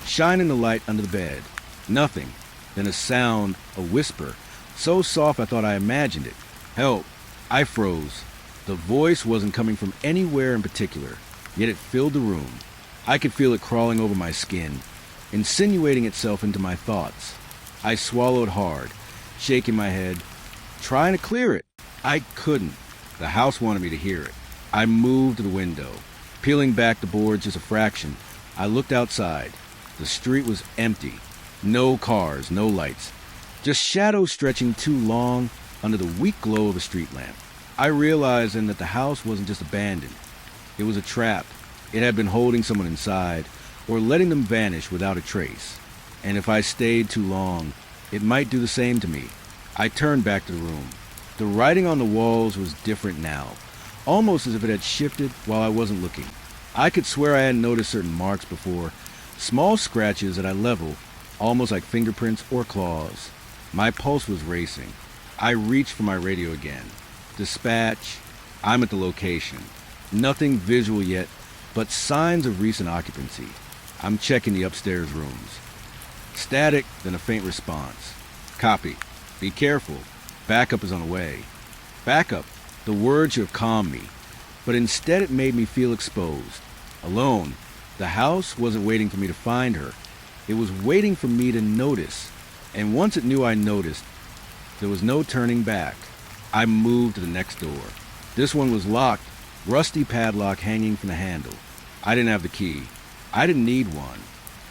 shining the light under the bed. Nothing. Then a sound, a whisper, so soft I thought I imagined it. Help. I froze. The voice wasn't coming from anywhere in particular, yet it filled the room. I could feel it crawling over my skin, insinuating itself into my thoughts. I swallowed hard, shaking my head, trying to clear it. I couldn't. The house wanted me to hear it. I moved to the window. Peeling back the boards just a fraction, I looked outside. The street was empty. No cars, no lights. Just shadows stretching too long under the weak glow of a street lamp. I realized then that the house wasn't just abandoned. It was a trap. It had been holding someone inside, or letting them vanish without a trace. And if I stayed too long, it might do the same to me. I turned back to the room. The writing on the walls was different now, almost as if it had shifted while I wasn't looking. I could swear I hadn't noticed certain marks before, small scratches at eye level, almost like fingerprints or claws. My pulse was racing. I reached for my radio again. Dispatch. I'm at the location. Nothing visual yet, but signs of recent occupancy. I'm checking the upstairs rooms. Static, then a faint response. Copy. Be careful. Backup is on the way. Backup. The word should have calmed me, but instead it made me feel exposed. Alone. The house wasn't waiting for me to find her. It was waiting for me to notice. And once it knew I noticed, there was no turning back. I moved to the next door. This one was locked, rusty padlock hanging from the handle. I didn't have the key. I didn't need one.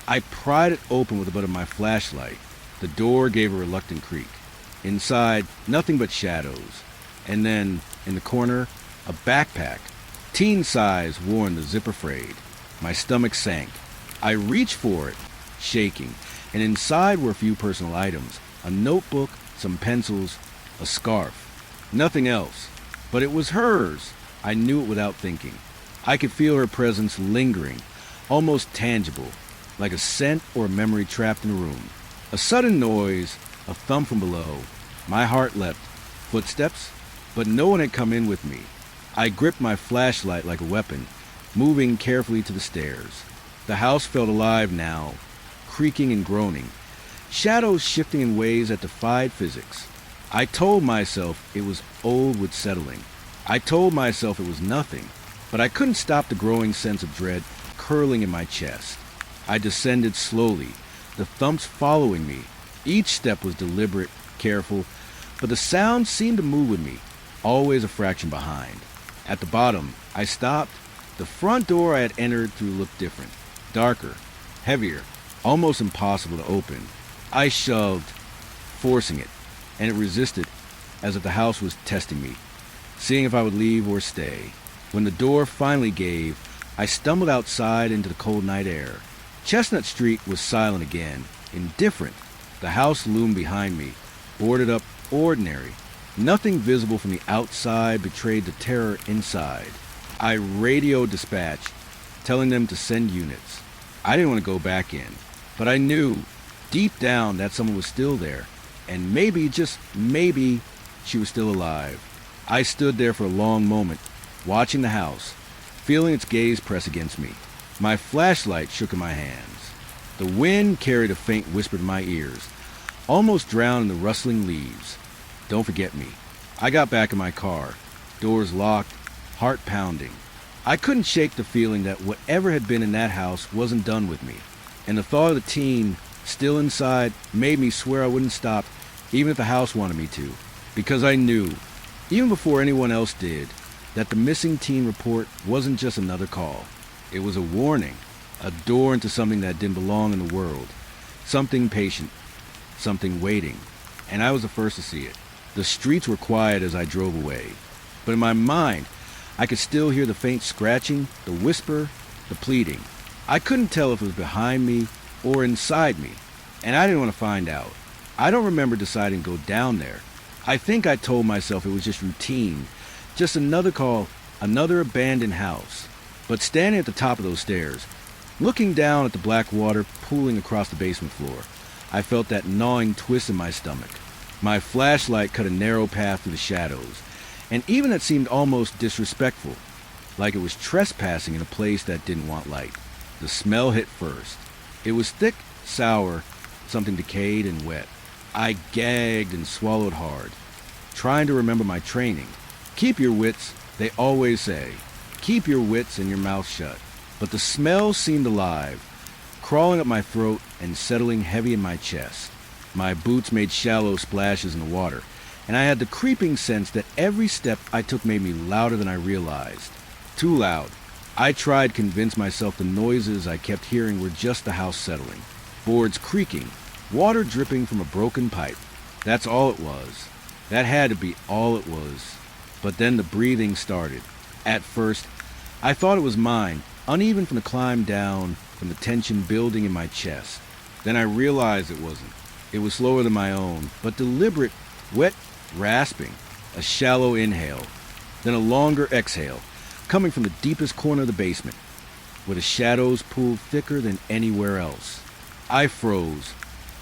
I pried it open with the butt of my flashlight. The door gave a reluctant creak. Inside, nothing but shadows. And then, in the corner, a backpack. Teen size, worn, the zipper frayed. My stomach sank. I reached for it, shaking, and inside were a few personal items. A notebook, some pencils, a scarf. Nothing else. But it was hers. I knew it without thinking. I could feel her presence lingering, almost tangible, like a scent or a memory trapped in a room. A sudden noise, a thump from below. My heart leapt. Footsteps? But no one had come in with me. I gripped my flashlight like a weapon, moving carefully to the stairs. The house felt alive now, creaking and groaning, shadows shifting in ways that defied physics. I told myself it was old with settling. I told myself it was nothing, but I couldn't stop the growing sense of dread curling in my chest. I descended slowly, the thumps following me. Each step was deliberate, careful, but the sound seemed to move with me, always a fraction behind. At the bottom, I stopped. The front door I had entered through looked different, darker, heavier, almost impossible to open. I shoved, forcing it, and it resisted, as if the house was testing me, seeing if I would leave or stay. When the door finally gave, I stumbled outside into the cold night air. Chestnut Street was silent again, indifferent. The house loomed behind me, boarded up, ordinary. Nothing visible from the outside betrayed the terror inside. I radioed dispatch, telling them to send units. I didn't want to go back in, but I knew, deep down, that someone was still there, and maybe, just maybe, she was still alive. I stood there for a long moment, watching the house, feeling its gaze press against me. My flashlight shook in my hands. The wind carried a faint whisper to my ears, almost drowned in the rustling leaves. Don't forget me. I got back in my car, doors locked, heart pounding. I couldn't shake the feeling that whatever had been in that house wasn't done with me, and the thought of the teen still inside made me swear I wouldn't stop, even if the house wanted me to, because I knew, even before anyone else did, that the missing teen report wasn't just another call. It was a warning, a door into something that didn't belong in the world, something patient, something waiting, and I was the first to see it. The streets were quiet as I drove away, but in my mind, I could still hear the faint scratching, the whisper, the pleading. I couldn't tell if it was behind me or inside me, and I didn't want to find out. I don't remember deciding to go down there. I think I told myself it was just routine, just another call, another abandoned house. But standing at the top of those stairs, looking down at the black water pooling across the basement floor, I felt that gnawing twist in my stomach. My flashlight cut a narrow path through the shadows, and even it seemed almost disrespectful, like it was trespassing in a place that didn't want light. The smell hit first. It was thick, sour, something decayed and wet. I gagged and swallowed hard, trying to remember my training. Keep your wits, they always say. Keep your wits and your mouth shut. But the smell seemed alive, crawling up my throat and settling heavy in my chest. My boots made shallow splashes in the water, and I had the creeping sense that every step I took made me louder than I realized. Too loud. I tried to convince myself the noises I kept hearing were just the house settling. Boards creaking, Water dripping from a broken pipe. That's all it was. That had to be all it was. But then the breathing started. At first, I thought it was mine, uneven from the climb down, from the tension building in my chest. Then I realized it wasn't. It was slower than my own, but deliberate, wet rasping. A shallow inhale, then a longer exhale, coming from the deepest corner of the basement, where the shadows pooled thicker than anywhere else. I froze,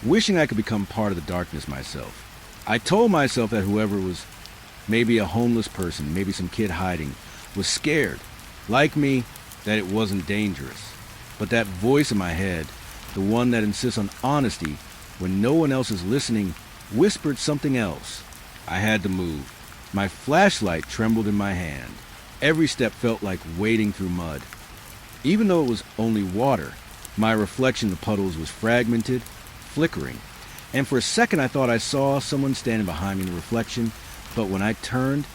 wishing I could become part of the darkness myself. I told myself that whoever was, maybe a homeless person, maybe some kid hiding, was scared, like me, that it wasn't dangerous. But that voice in my head, the one that insists on honesty when no one else is listening, whispered something else. I had to move. My flashlight trembled in my hand. Every step felt like wading through mud. Even though it was only water, my reflection in the puddles was fragmented, flickering, and for a second I thought I saw someone standing behind me in the reflection, but when I turned,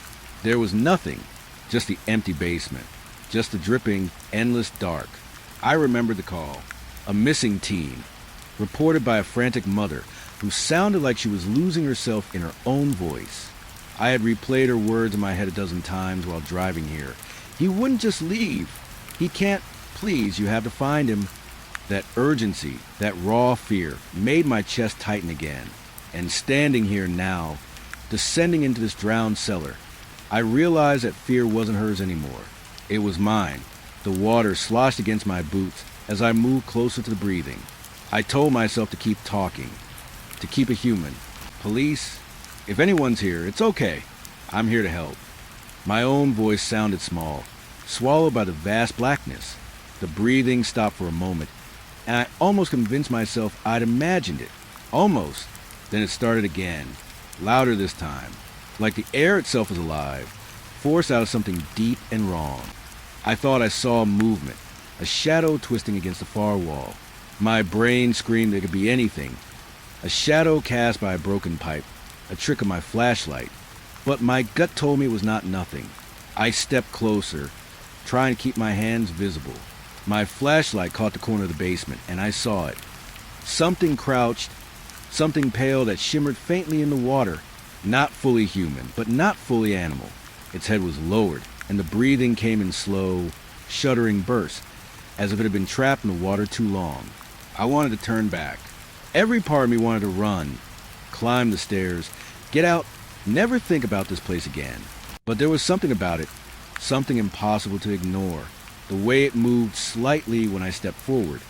there was nothing, just the empty basement, just the dripping, endless dark. I remembered the call, a missing teen, reported by a frantic mother who sounded like she was losing herself in her own voice. I had replayed her words in my head a dozen times while driving here. He wouldn't just leave. He can't. Please, you have to find him. That urgency, that raw fear, made my chest tighten again. And standing here now, descending into this drowned cellar, I realized that fear wasn't hers anymore. It was mine. The water sloshed against my boots as I moved closer to the breathing. I told myself to keep talking, to keep it human. Police, if anyone's here, it's okay. I'm here to help. My own voice sounded small, swallowed by the vast blackness. The breathing stopped for a moment, and I almost convinced myself I'd imagined it. Almost. Then it started again, louder this time, like the air itself was alive, forced out of something deep and wrong. I thought I saw movement, a shadow twisting against the far wall. My brain screamed it could be anything. A shadow cast by a broken pipe, a trick of my flashlight. But my gut told me it was not nothing. I stepped closer, trying to keep my hands visible. My flashlight caught the corner of the basement, and I saw it. Something crouched, something pale that shimmered faintly in the water. Not fully human, but not fully animal. Its head was lowered, and the breathing came in slow, shuddering bursts, as if it had been trapped in the water too long. I wanted to turn back. Every part of me wanted to run, climb the stairs, get out, never think about this place again. But there was something about it, something impossible to ignore. The way it moved slightly when I stepped forward,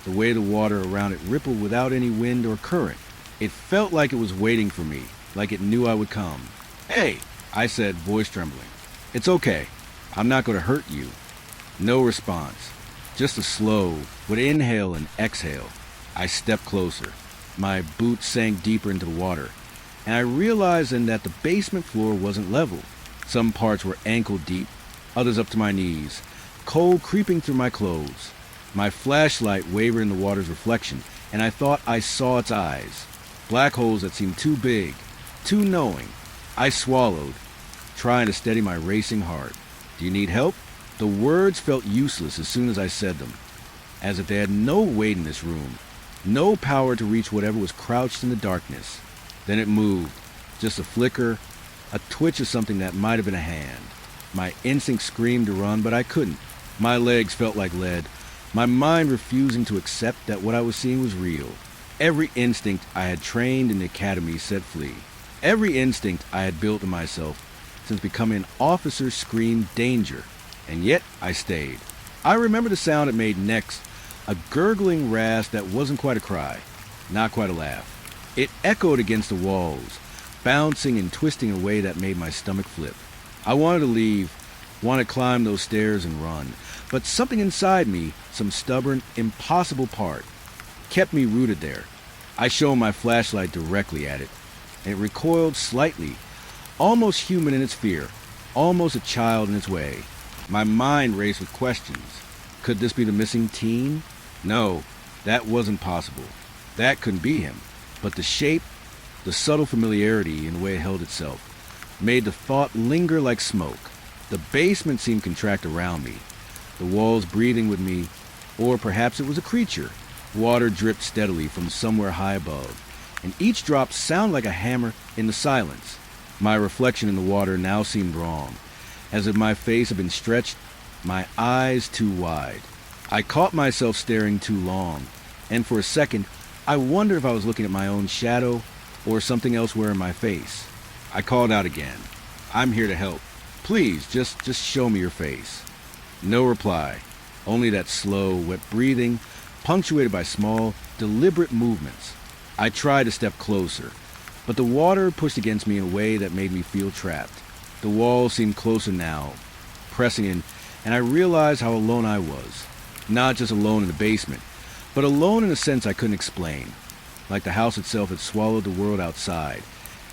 the way the water around it rippled without any wind or current. It felt like it was waiting for me, like it knew I would come. "Hey," I said, voice trembling. "It's okay. I'm not going to hurt you." No response. Just a slow, would inhale and exhale. I stepped closer. My boots sank deeper into the water, and I realized then that the basement floor wasn't level. Some parts were ankle deep, others up to my knees, cold creeping through my clothes. My flashlight wavered in the water's reflection, and I thought I saw its eyes. Black holes that seemed too big, too knowing. I swallowed, trying to steady my racing heart. "Do you need help?" The words felt useless as soon as I said them, as if they had no weight in this room, no power to reach whatever was crouched in the darkness. Then it moved, just a flicker, a twitch of something that might have been a hand. My instinct screamed to run, but I couldn't. My legs felt like lead, my mind refusing to accept that what I was seeing was real. Every instinct I had trained in the academy said flee. Every instinct I had built in myself since becoming an officer screamed danger. And yet I stayed. I remember the sound it made next, a gurgling rasp that wasn't quite a cry, not quite a laugh. It echoed against the walls, bouncing and twisting in a way that made my stomach flip. I wanted to leave, wanted to climb those stairs and run, but something inside me, some stubborn, impossible part, kept me rooted there. I shone my flashlight directly at it, and it recoiled slightly, almost human in its fear, almost a child in its way. My mind raced with questions. Could this be the missing teen? No, that wasn't possible. That couldn't be him. But the shape, the subtle familiarity in the way it held itself, made the thought linger like smoke. The basement seemed to contract around me, the walls breathing with me, or perhaps it was a creature, Water dripped steadily from somewhere high above, and each drop sounded like a hammer in the silence. My reflection in the water now seemed wrong, as if my face had been stretched, my eyes too wide. I caught myself staring too long, and for a second, I wondered if I was looking at my own shadow or something elsewhere in my face. I called out again. "I'm here to help. Please, just show me your face." No reply, only that slow, wet breathing, punctuated by small, deliberate movements. I tried to step closer, but the water pushed against me in a way that made me feel trapped. The walls seemed closer now, pressing in, and I realized how alone I was. Not just alone in the basement, but alone in a sense I couldn't explain. Like the house itself had swallowed the world outside,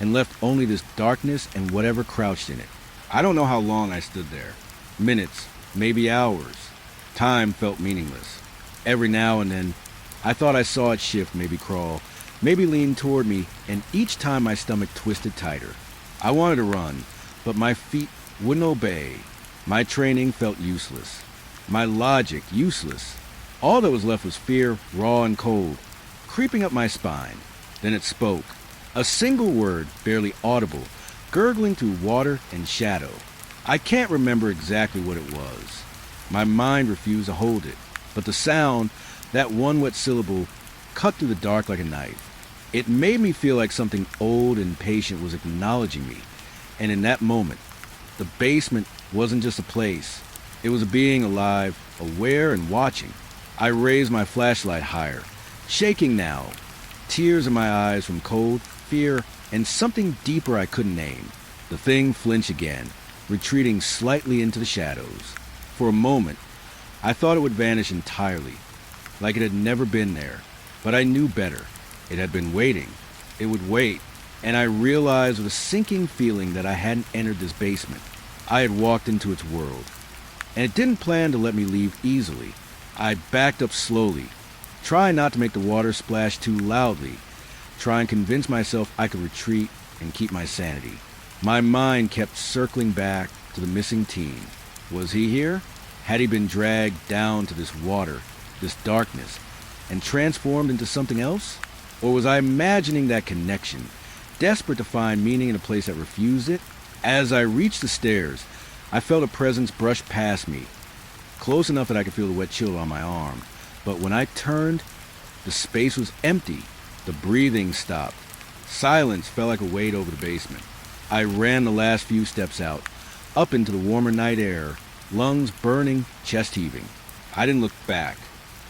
and left only this darkness and whatever crouched in it. I don't know how long I stood there. Minutes, maybe hours. Time felt meaningless. Every now and then, I thought I saw it shift, maybe crawl, maybe lean toward me, and each time my stomach twisted tighter. I wanted to run, but my feet wouldn't obey. My training felt useless. My logic useless. All that was left was fear, raw and cold, creeping up my spine. Then it spoke. A single word, barely audible, gurgling through water and shadow. I can't remember exactly what it was. My mind refused to hold it, but the sound, that one wet syllable, cut through the dark like a knife. It made me feel like something old and patient was acknowledging me, and in that moment, the basement wasn't just a place. It was a being alive, aware and watching. I raised my flashlight higher, shaking now, tears in my eyes from cold, fear, and something deeper I couldn't name. The thing flinched again, retreating slightly into the shadows. For a moment, I thought it would vanish entirely, like it had never been there. But I knew better. It had been waiting. It would wait. And I realized with a sinking feeling that I hadn't entered this basement. I had walked into its world. And it didn't plan to let me leave easily. I backed up slowly, trying not to make the water splash too loudly, trying to convince myself I could retreat and keep my sanity. My mind kept circling back to the missing teen. Was he here? Had he been dragged down to this water, this darkness, and transformed into something else? Or was I imagining that connection, desperate to find meaning in a place that refused it? As I reached the stairs, I felt a presence brush past me, close enough that I could feel the wet chill on my arm. But when I turned, the space was empty. The breathing stopped. Silence fell like a weight over the basement. I ran the last few steps out, up into the warmer night air, lungs burning, chest heaving. I didn't look back.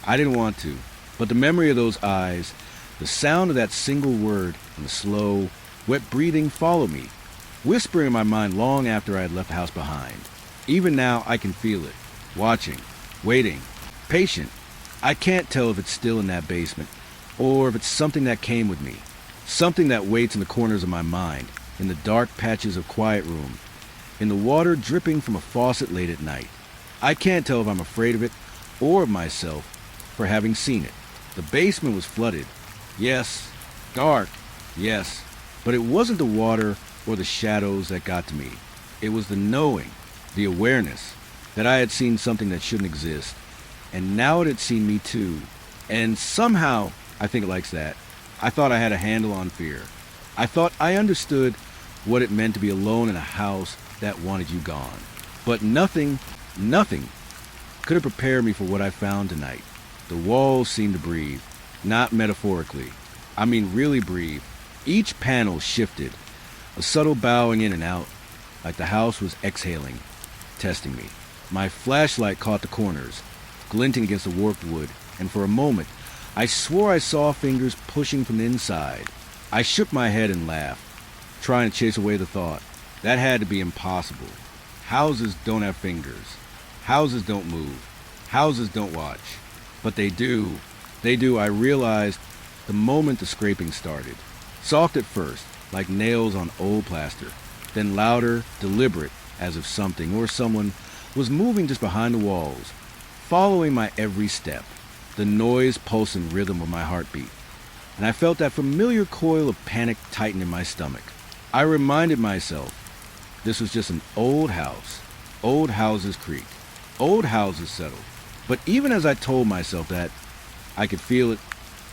I didn't want to. But the memory of those eyes, the sound of that single word, and the slow, wet breathing followed me, whispering in my mind long after I had left the house behind. Even now, I can feel it. Watching, waiting, patient. I can't tell if it's still in that basement, or if it's something that came with me. Something that waits in the corners of my mind, in the dark patches of quiet room, in the water dripping from a faucet late at night. I can't tell if I'm afraid of it, or of myself, for having seen it. The basement was flooded. Yes. Dark. Yes. But it wasn't the water or the shadows that got to me. It was the knowing, the awareness, that I had seen something that shouldn't exist. And now it had seen me too. And somehow, I think it likes that, I thought I had a handle on fear. I thought I understood what it meant to be alone in a house that wanted you gone. But nothing could have prepared me for what I found tonight. The walls seemed to breathe, not metaphorically. I mean really breathe. Each panel shifted, a subtle bowing in and out, like the house was exhaling, testing me. My flashlight caught the corners, glinting against the warped wood, and for a moment, I swore I saw fingers pushing from the inside. I shook my head and laughed, trying to chase away the thought. That had to be impossible. Houses don't have fingers. Houses don't move. Houses don't watch. But they do. They do, I realized the moment the scraping started. Soft at first, like nails on old plaster, then louder, deliberate, as if something or someone was moving just behind the walls, following my every step, the noise, pulse, and rhythm of my heartbeat. And I felt that familiar coil of panic tighten in my stomach. I reminded myself this was just an old house. Old houses creak. Old houses settle. But even as I told myself that, I could feel it,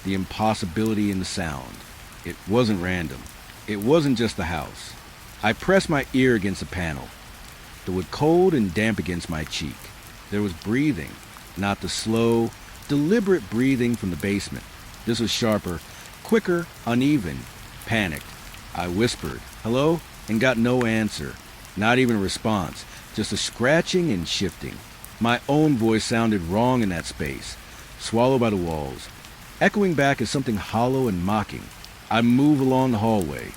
the impossibility in the sound. It wasn't random. It wasn't just the house. I pressed my ear against the panel. It was cold and damp against my cheek. There was breathing, not the slow, deliberate breathing from the basement. This was sharper, quicker, uneven, panicked. I whispered, "Hello?" and got no answer, not even a response, just a scratching and shifting. My own voice sounded wrong in that space, swallowed by the walls, echoing back as something hollow and mocking. I move along the hallway,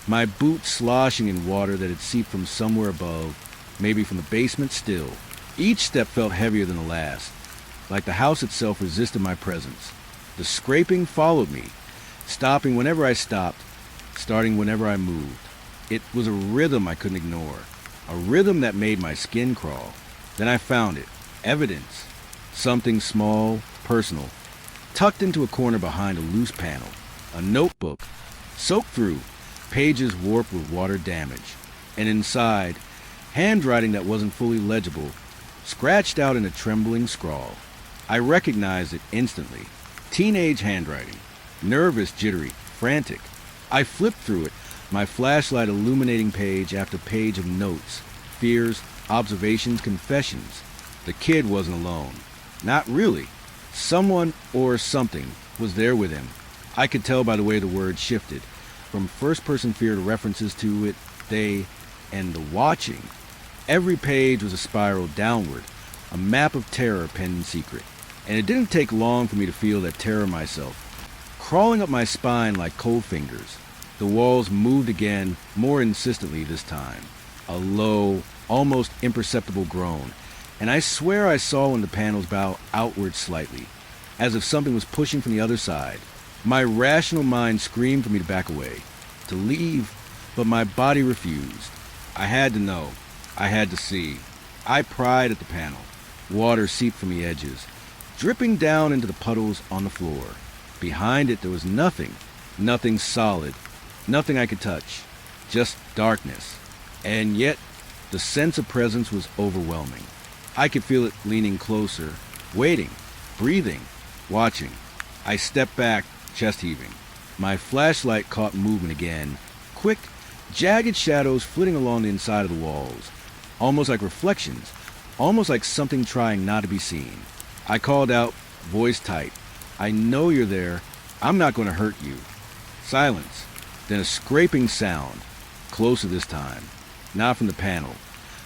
my boots sloshing in water that had seeped from somewhere above, maybe from the basement still. Each step felt heavier than the last, like the house itself resisted my presence. The scraping followed me, stopping whenever I stopped, starting whenever I moved. It was a rhythm I couldn't ignore, a rhythm that made my skin crawl. Then I found it, evidence, something small, personal, tucked into a corner behind a loose panel, a notebook, soaked through, pages warped with water damage, and inside, handwriting that wasn't fully legible, scratched out in a trembling scrawl. I recognized it instantly. Teenage handwriting, nervous, jittery, frantic. I flipped through it, my flashlight illuminating page after page of notes, fears, observations, confessions. The kid wasn't alone. Not really. Someone or something was there with him. I could tell by the way the words shifted, from first-person fear to references to it, they, and the watching. Every page was a spiral downward, a map of terror penned in secret. And it didn't take long for me to feel that terror myself, crawling up my spine like cold fingers. The walls moved again, more insistently this time. A low, almost imperceptible groan, and I swear I saw when the panels bow outward slightly, as if something was pushing from the other side. My rational mind screamed for me to back away, to leave, but my body refused. I had to know. I had to see. I pried at the panel. Water seeped from the edges, dripping down into the puddles on the floor. Behind it there was nothing, nothing solid, nothing I could touch, just darkness. And yet, the sense of presence was overwhelming. I could feel it leaning closer, waiting, breathing, watching. I stepped back, chest heaving. My flashlight caught movement again, quick, jagged shadows flitting along the inside of the walls, almost like reflections, almost like something trying not to be seen. I called out, voice tight, "I know you're there. I'm not going to hurt you." Silence. Then a scraping sound, closer this time, not from the panel,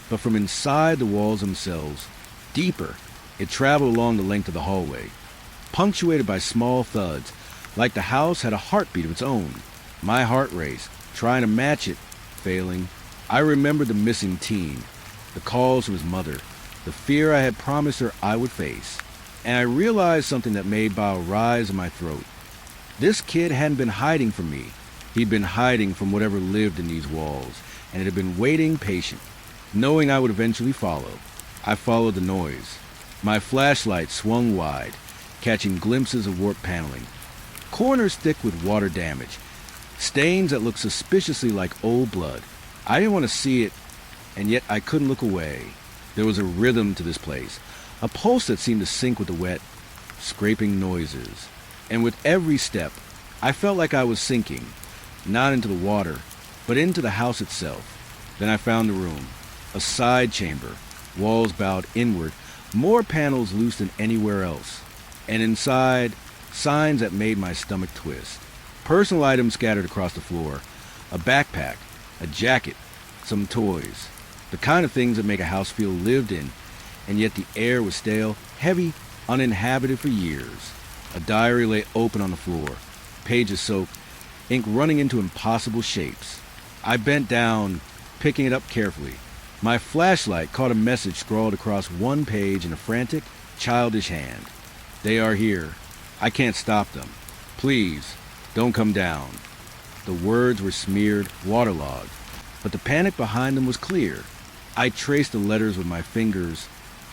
but from inside the walls themselves, deeper. It traveled along the length of the hallway, punctuated by small thuds, like the house had a heartbeat of its own. My heart raced, trying to match it, failing. I remembered the missing teen, the calls to his mother, the fear I had promised her I would face. And I realized something that made bile rise in my throat. This kid hadn't been hiding from me. He'd been hiding from whatever lived in these walls, and it had been waiting patient, knowing I would eventually follow. I followed the noise. My flashlight swung wide, catching glimpses of warped paneling, corners thick with water damage, stains that looked suspiciously like old blood. I didn't want to see it, and yet I couldn't look away. There was a rhythm to this place, a pulse that seemed to sync with the wet, scraping noises. And with every step, I felt like I was sinking, not into the water, but into the house itself. Then I found the room, a side chamber, walls bowed inward, more panels loose than anywhere else. And inside, signs that made my stomach twist. Personal items scattered across the floor, a backpack, a jacket, some toys, the kind of things that make a house feel lived in, and yet the air was stale, heavy, uninhabited for years. A diary lay open on the floor, pages soaked, ink running into impossible shapes. I bent down, picking it up carefully. My flashlight caught a message scrawled across one page in a frantic, childish hand. "They are here. I can't stop them. Please, don't come down." The words were smeared, waterlogged, but the panic behind them was clear. I traced the letters with my fingers,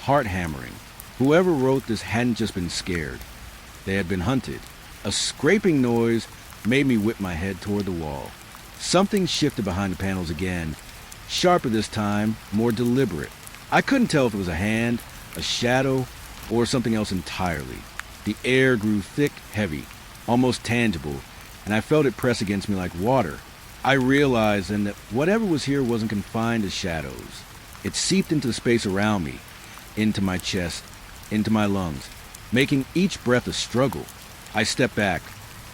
heart hammering. Whoever wrote this hadn't just been scared. They had been hunted. A scraping noise made me whip my head toward the wall. Something shifted behind the panels again, sharper this time, more deliberate. I couldn't tell if it was a hand, a shadow, or something else entirely. The air grew thick, heavy, almost tangible, and I felt it press against me like water. I realized then that whatever was here wasn't confined to shadows. It seeped into the space around me, into my chest, into my lungs, making each breath a struggle. I stepped back,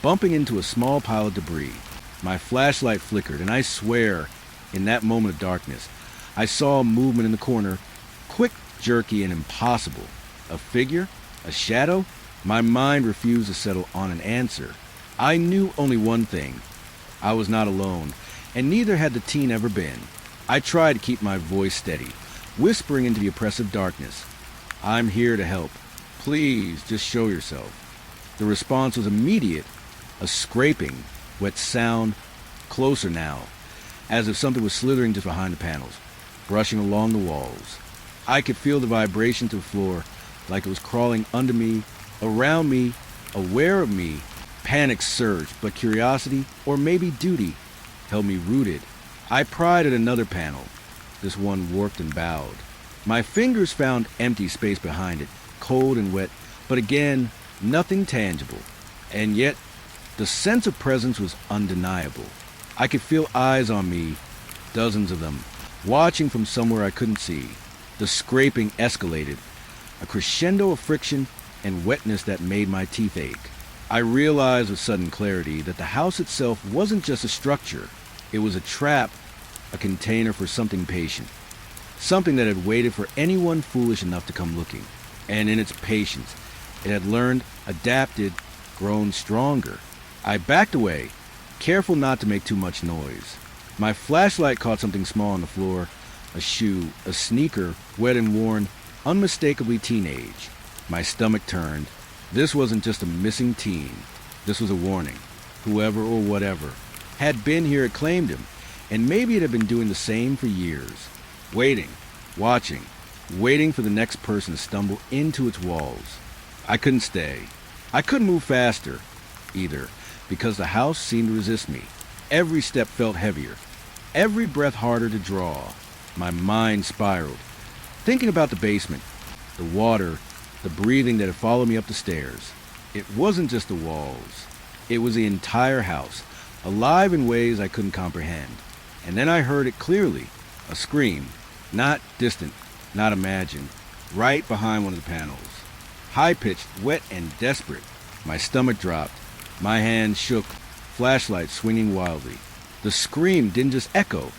bumping into a small pile of debris. My flashlight flickered, and I swear, in that moment of darkness, I saw a movement in the corner, quick, jerky, and impossible. A figure? A shadow? My mind refused to settle on an answer. I knew only one thing. I was not alone, and neither had the teen ever been. I tried to keep my voice steady, whispering into the oppressive darkness. "I'm here to help. Please, just show yourself." The response was immediate, a scraping, wet sound, closer now, as if something was slithering just behind the panels, brushing along the walls. I could feel the vibration to the floor, like it was crawling under me, around me, aware of me. Panic surged, but curiosity, or maybe duty, held me rooted. I pried at another panel, this one warped and bowed. My fingers found empty space behind it, cold and wet, but again, nothing tangible. And yet, the sense of presence was undeniable. I could feel eyes on me, dozens of them, watching from somewhere I couldn't see. The scraping escalated, a crescendo of friction and wetness that made my teeth ache. I realized with sudden clarity that the house itself wasn't just a structure. It was a trap, a container for something patient, something that had waited for anyone foolish enough to come looking. And in its patience, it had learned, adapted, grown stronger. I backed away, careful not to make too much noise. My flashlight caught something small on the floor, a shoe, a sneaker, wet and worn, unmistakably teenage. My stomach turned. This wasn't just a missing teen. This was a warning. Whoever or whatever had been here had claimed him, and maybe it had been doing the same for years. Waiting, watching, waiting for the next person to stumble into its walls. I couldn't stay. I couldn't move faster, either, because the house seemed to resist me. Every step felt heavier, every breath harder to draw. My mind spiraled, thinking about the basement, the water, the breathing that had followed me up the stairs. It wasn't just the walls. It was the entire house, alive in ways I couldn't comprehend. And then I heard it clearly, a scream, not distant, not imagined, right behind one of the panels. High-pitched, wet, and desperate. My stomach dropped. My hands shook, flashlight swinging wildly. The scream didn't just echo.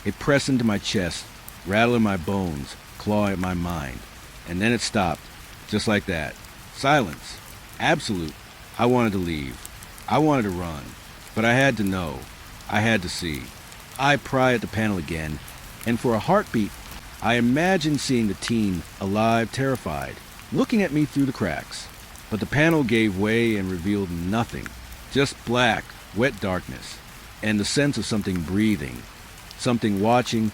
It pressed into my chest, rattling my bones, clawing at my mind. And then it stopped. Just like that. Silence. Absolute. I wanted to leave. I wanted to run. But I had to know. I had to see. I pried at the panel again, and for a heartbeat, I imagined seeing the teen, alive, terrified, looking at me through the cracks. But the panel gave way and revealed nothing. Just black, wet darkness, and the sense of something breathing, something watching,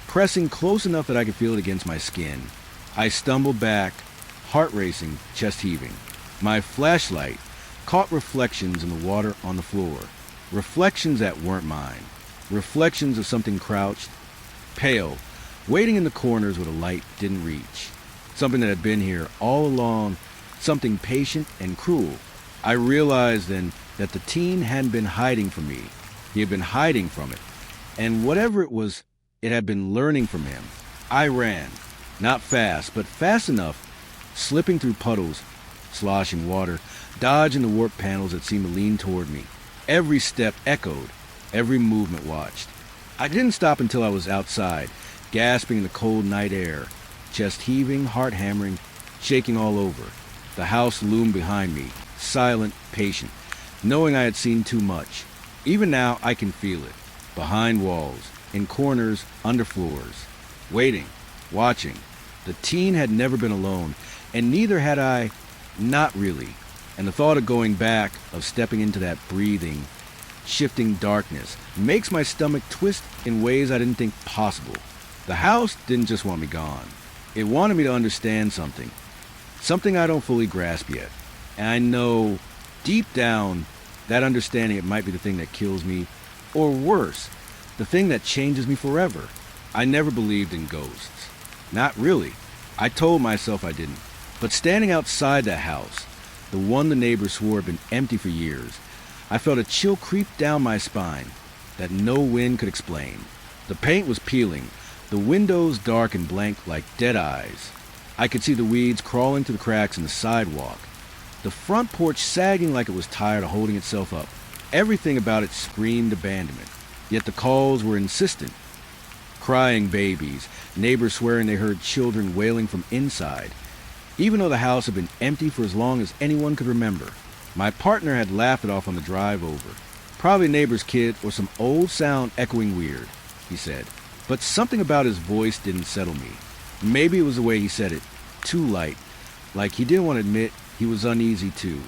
pressing close enough that I could feel it against my skin. I stumbled back, heart racing, chest heaving. My flashlight caught reflections in the water on the floor. Reflections that weren't mine. Reflections of something crouched, pale, waiting in the corners where the light didn't reach. Something that had been here all along, something patient and cruel. I realized then that the teen hadn't been hiding from me. He had been hiding from it. And whatever it was, it had been learning from him. I ran. Not fast, but fast enough, slipping through puddles, sloshing water, dodging the warped panels that seemed to lean toward me. Every step echoed, every movement watched. I didn't stop until I was outside, gasping in the cold night air, chest heaving, heart hammering, shaking all over. The house loomed behind me, silent, patient, knowing I had seen too much. Even now, I can feel it, behind walls, in corners, under floors. Waiting, watching. The teen had never been alone, and neither had I, not really. And the thought of going back, of stepping into that breathing, shifting darkness, makes my stomach twist in ways I didn't think possible. The house didn't just want me gone. It wanted me to understand something. Something I don't fully grasp yet. And I know, deep down, that understanding it might be the thing that kills me, or worse, the thing that changes me forever. I never believed in ghosts. Not really. I told myself I didn't. But standing outside that house, the one the neighbors swore had been empty for years. I felt a chill creep down my spine that no wind could explain. The paint was peeling, the windows dark and blank like dead eyes. I could see the weeds crawling through the cracks in the sidewalk, the front porch sagging like it was tired of holding itself up. Everything about it screamed abandonment, yet the calls were insistent. Crying babies, neighbors swearing they heard children wailing from inside, even though the house had been empty for as long as anyone could remember. My partner had laughed it off on the drive over. Probably a neighbor's kid or some old sound echoing weird, he said. But something about his voice didn't settle me. Maybe it was the way he said it, too light, like he didn't want to admit he was uneasy too.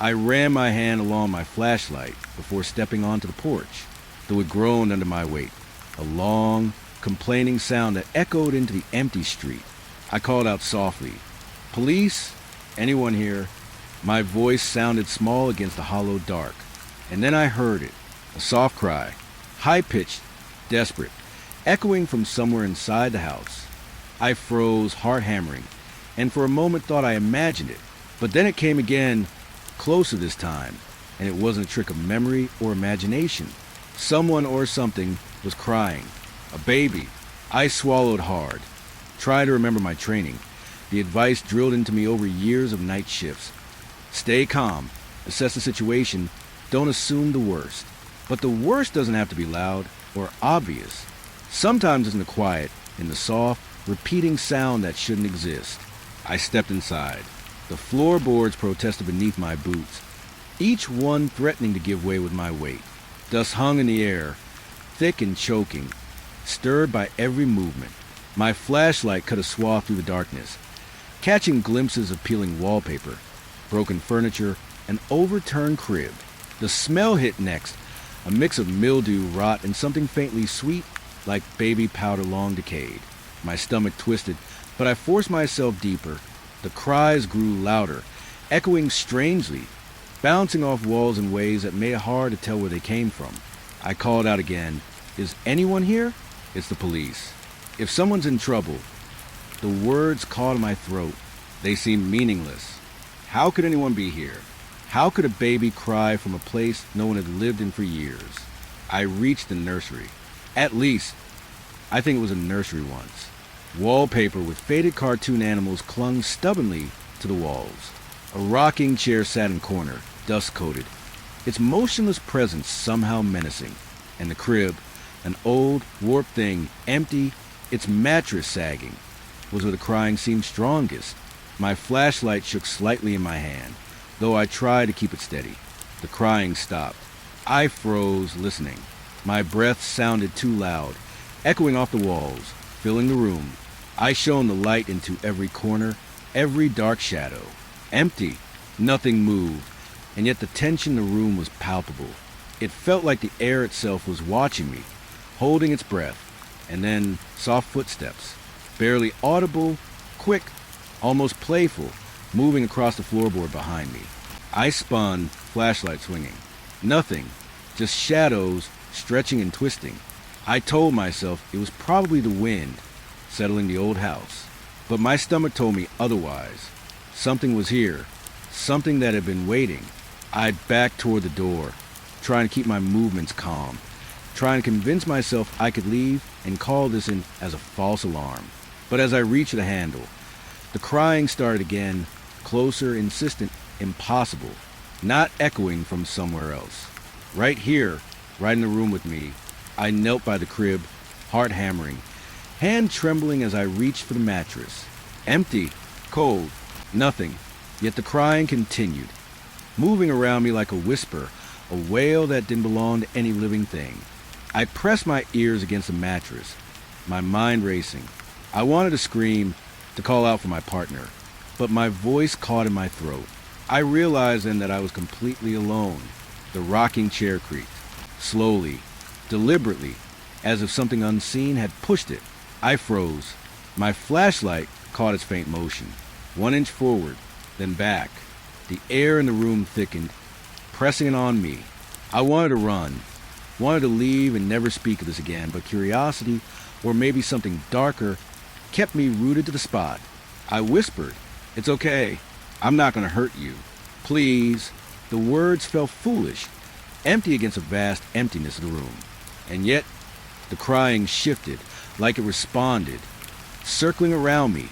I ran my hand along my flashlight before stepping onto the porch, though it groaned under my weight. A long, complaining sound that echoed into the empty street. I called out softly, "Police? Anyone here?" My voice sounded small against the hollow dark. And then I heard it, a soft cry, high-pitched, desperate, echoing from somewhere inside the house. I froze, heart hammering, and for a moment thought I imagined it. But then it came again, closer this time, and it wasn't a trick of memory or imagination. Someone or something was crying. A baby. I swallowed hard, trying to remember my training, the advice drilled into me over years of night shifts. Stay calm, assess the situation, don't assume the worst. But the worst doesn't have to be loud or obvious. Sometimes it's in the quiet, in the soft, repeating sound that shouldn't exist. I stepped inside. The floorboards protested beneath my boots, each one threatening to give way with my weight. Dust hung in the air, thick and choking, stirred by every movement. My flashlight cut a swath through the darkness, catching glimpses of peeling wallpaper, broken furniture, an overturned crib. The smell hit next, a mix of mildew, rot, and something faintly sweet, like baby powder long decayed. My stomach twisted, but I forced myself deeper. The cries grew louder, echoing strangely, bouncing off walls in ways that made it hard to tell where they came from. I called out again, "Is anyone here?" It's the police. If someone's in trouble. The words caught in my throat. They seemed meaningless. How could anyone be here? How could a baby cry from a place no one had lived in for years? I reached the nursery. At least, I think it was a nursery once. Wallpaper with faded cartoon animals clung stubbornly to the walls. A rocking chair sat in corner, dust-coated, its motionless presence somehow menacing. And the crib, an old, warped thing, empty, its mattress sagging, was where the crying seemed strongest. My flashlight shook slightly in my hand, though I tried to keep it steady. The crying stopped. I froze, listening. My breath sounded too loud, echoing off the walls, filling the room. I shone the light into every corner, every dark shadow. Empty. Nothing moved, and yet the tension in the room was palpable. It felt like the air itself was watching me, holding its breath. And then soft footsteps, barely audible, quick, almost playful, moving across the floorboard behind me. I spun, flashlight swinging. Nothing, just shadows stretching and twisting. I told myself it was probably the wind settling the old house. But my stomach told me otherwise. Something was here, something that had been waiting. I backed toward the door, trying to keep my movements calm, trying to convince myself I could leave and call this in as a false alarm. But as I reached the handle, the crying started again, closer, insistent, impossible, not echoing from somewhere else. Right here, right in the room with me, I knelt by the crib, heart hammering, hand trembling as I reached for the mattress. Empty, cold, nothing, yet the crying continued, moving around me like a whisper, a wail that didn't belong to any living thing. I pressed my ears against the mattress, my mind racing. I wanted to scream, to call out for my partner, but my voice caught in my throat. I realized then that I was completely alone. The rocking chair creaked, slowly, deliberately, as if something unseen had pushed it. I froze. My flashlight caught its faint motion. 1 inch forward, then back. The air in the room thickened, pressing it on me. I wanted to run, wanted to leave and never speak of this again, but curiosity, or maybe something darker, kept me rooted to the spot. I whispered, "It's okay. I'm not going to hurt you." Please. The words felt foolish, empty against the vast emptiness of the room. And yet, the crying shifted, like it responded, circling around me,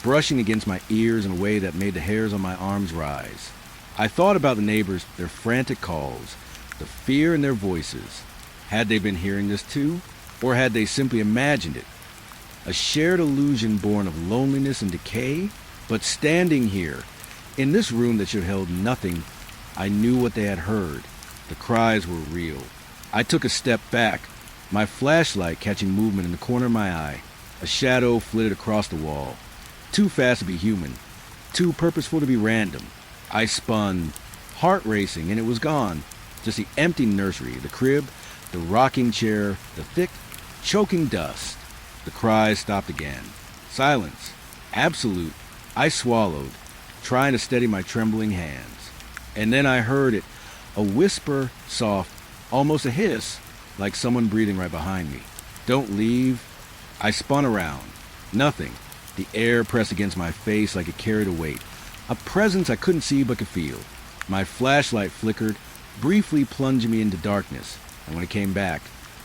brushing against my ears in a way that made the hairs on my arms rise. I thought about the neighbors, their frantic calls, the fear in their voices. Had they been hearing this too? Or had they simply imagined it? A shared illusion born of loneliness and decay? But standing here, in this room that should have held nothing, I knew what they had heard. The cries were real. I took a step back, my flashlight catching movement in the corner of my eye. A shadow flitted across the wall. Too fast to be human, too purposeful to be random. I spun, heart racing, and it was gone. Just the empty nursery, the crib, the rocking chair, the thick, choking dust. The cries stopped again. Silence. Absolute. I swallowed, trying to steady my trembling hands. And then I heard it, a whisper, soft, almost a hiss, like someone breathing right behind me. Don't leave. I spun around. Nothing. The air pressed against my face like it carried a weight. A presence I couldn't see but could feel. My flashlight flickered, briefly plunging me into darkness, and when it came back,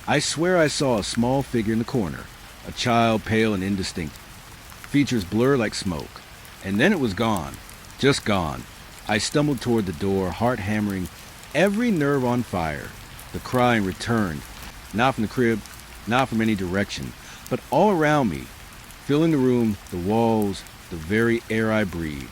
I swear I saw a small figure in the corner, a child pale and indistinct, features blurred like smoke. And then it was gone, just gone. I stumbled toward the door, heart hammering, every nerve on fire. The crying returned, not from the crib, not from any direction, but all around me, filling the room, the walls, the very air I breathed.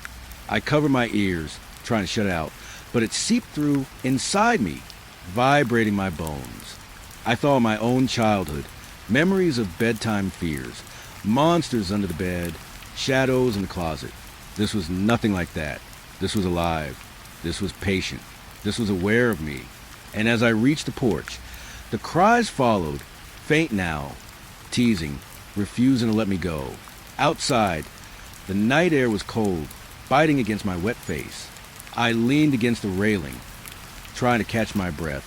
I covered my ears, trying to shut it out, but it seeped through inside me, vibrating my bones. I thought of my own childhood, memories of bedtime fears, monsters under the bed, shadows in the closet. This was nothing like that. This was alive. This was patient. This was aware of me. And as I reached the porch, the cries followed, faint now, teasing, refusing to let me go. Outside, the night air was cold, biting against my wet face. I leaned against the railing, trying to catch my breath,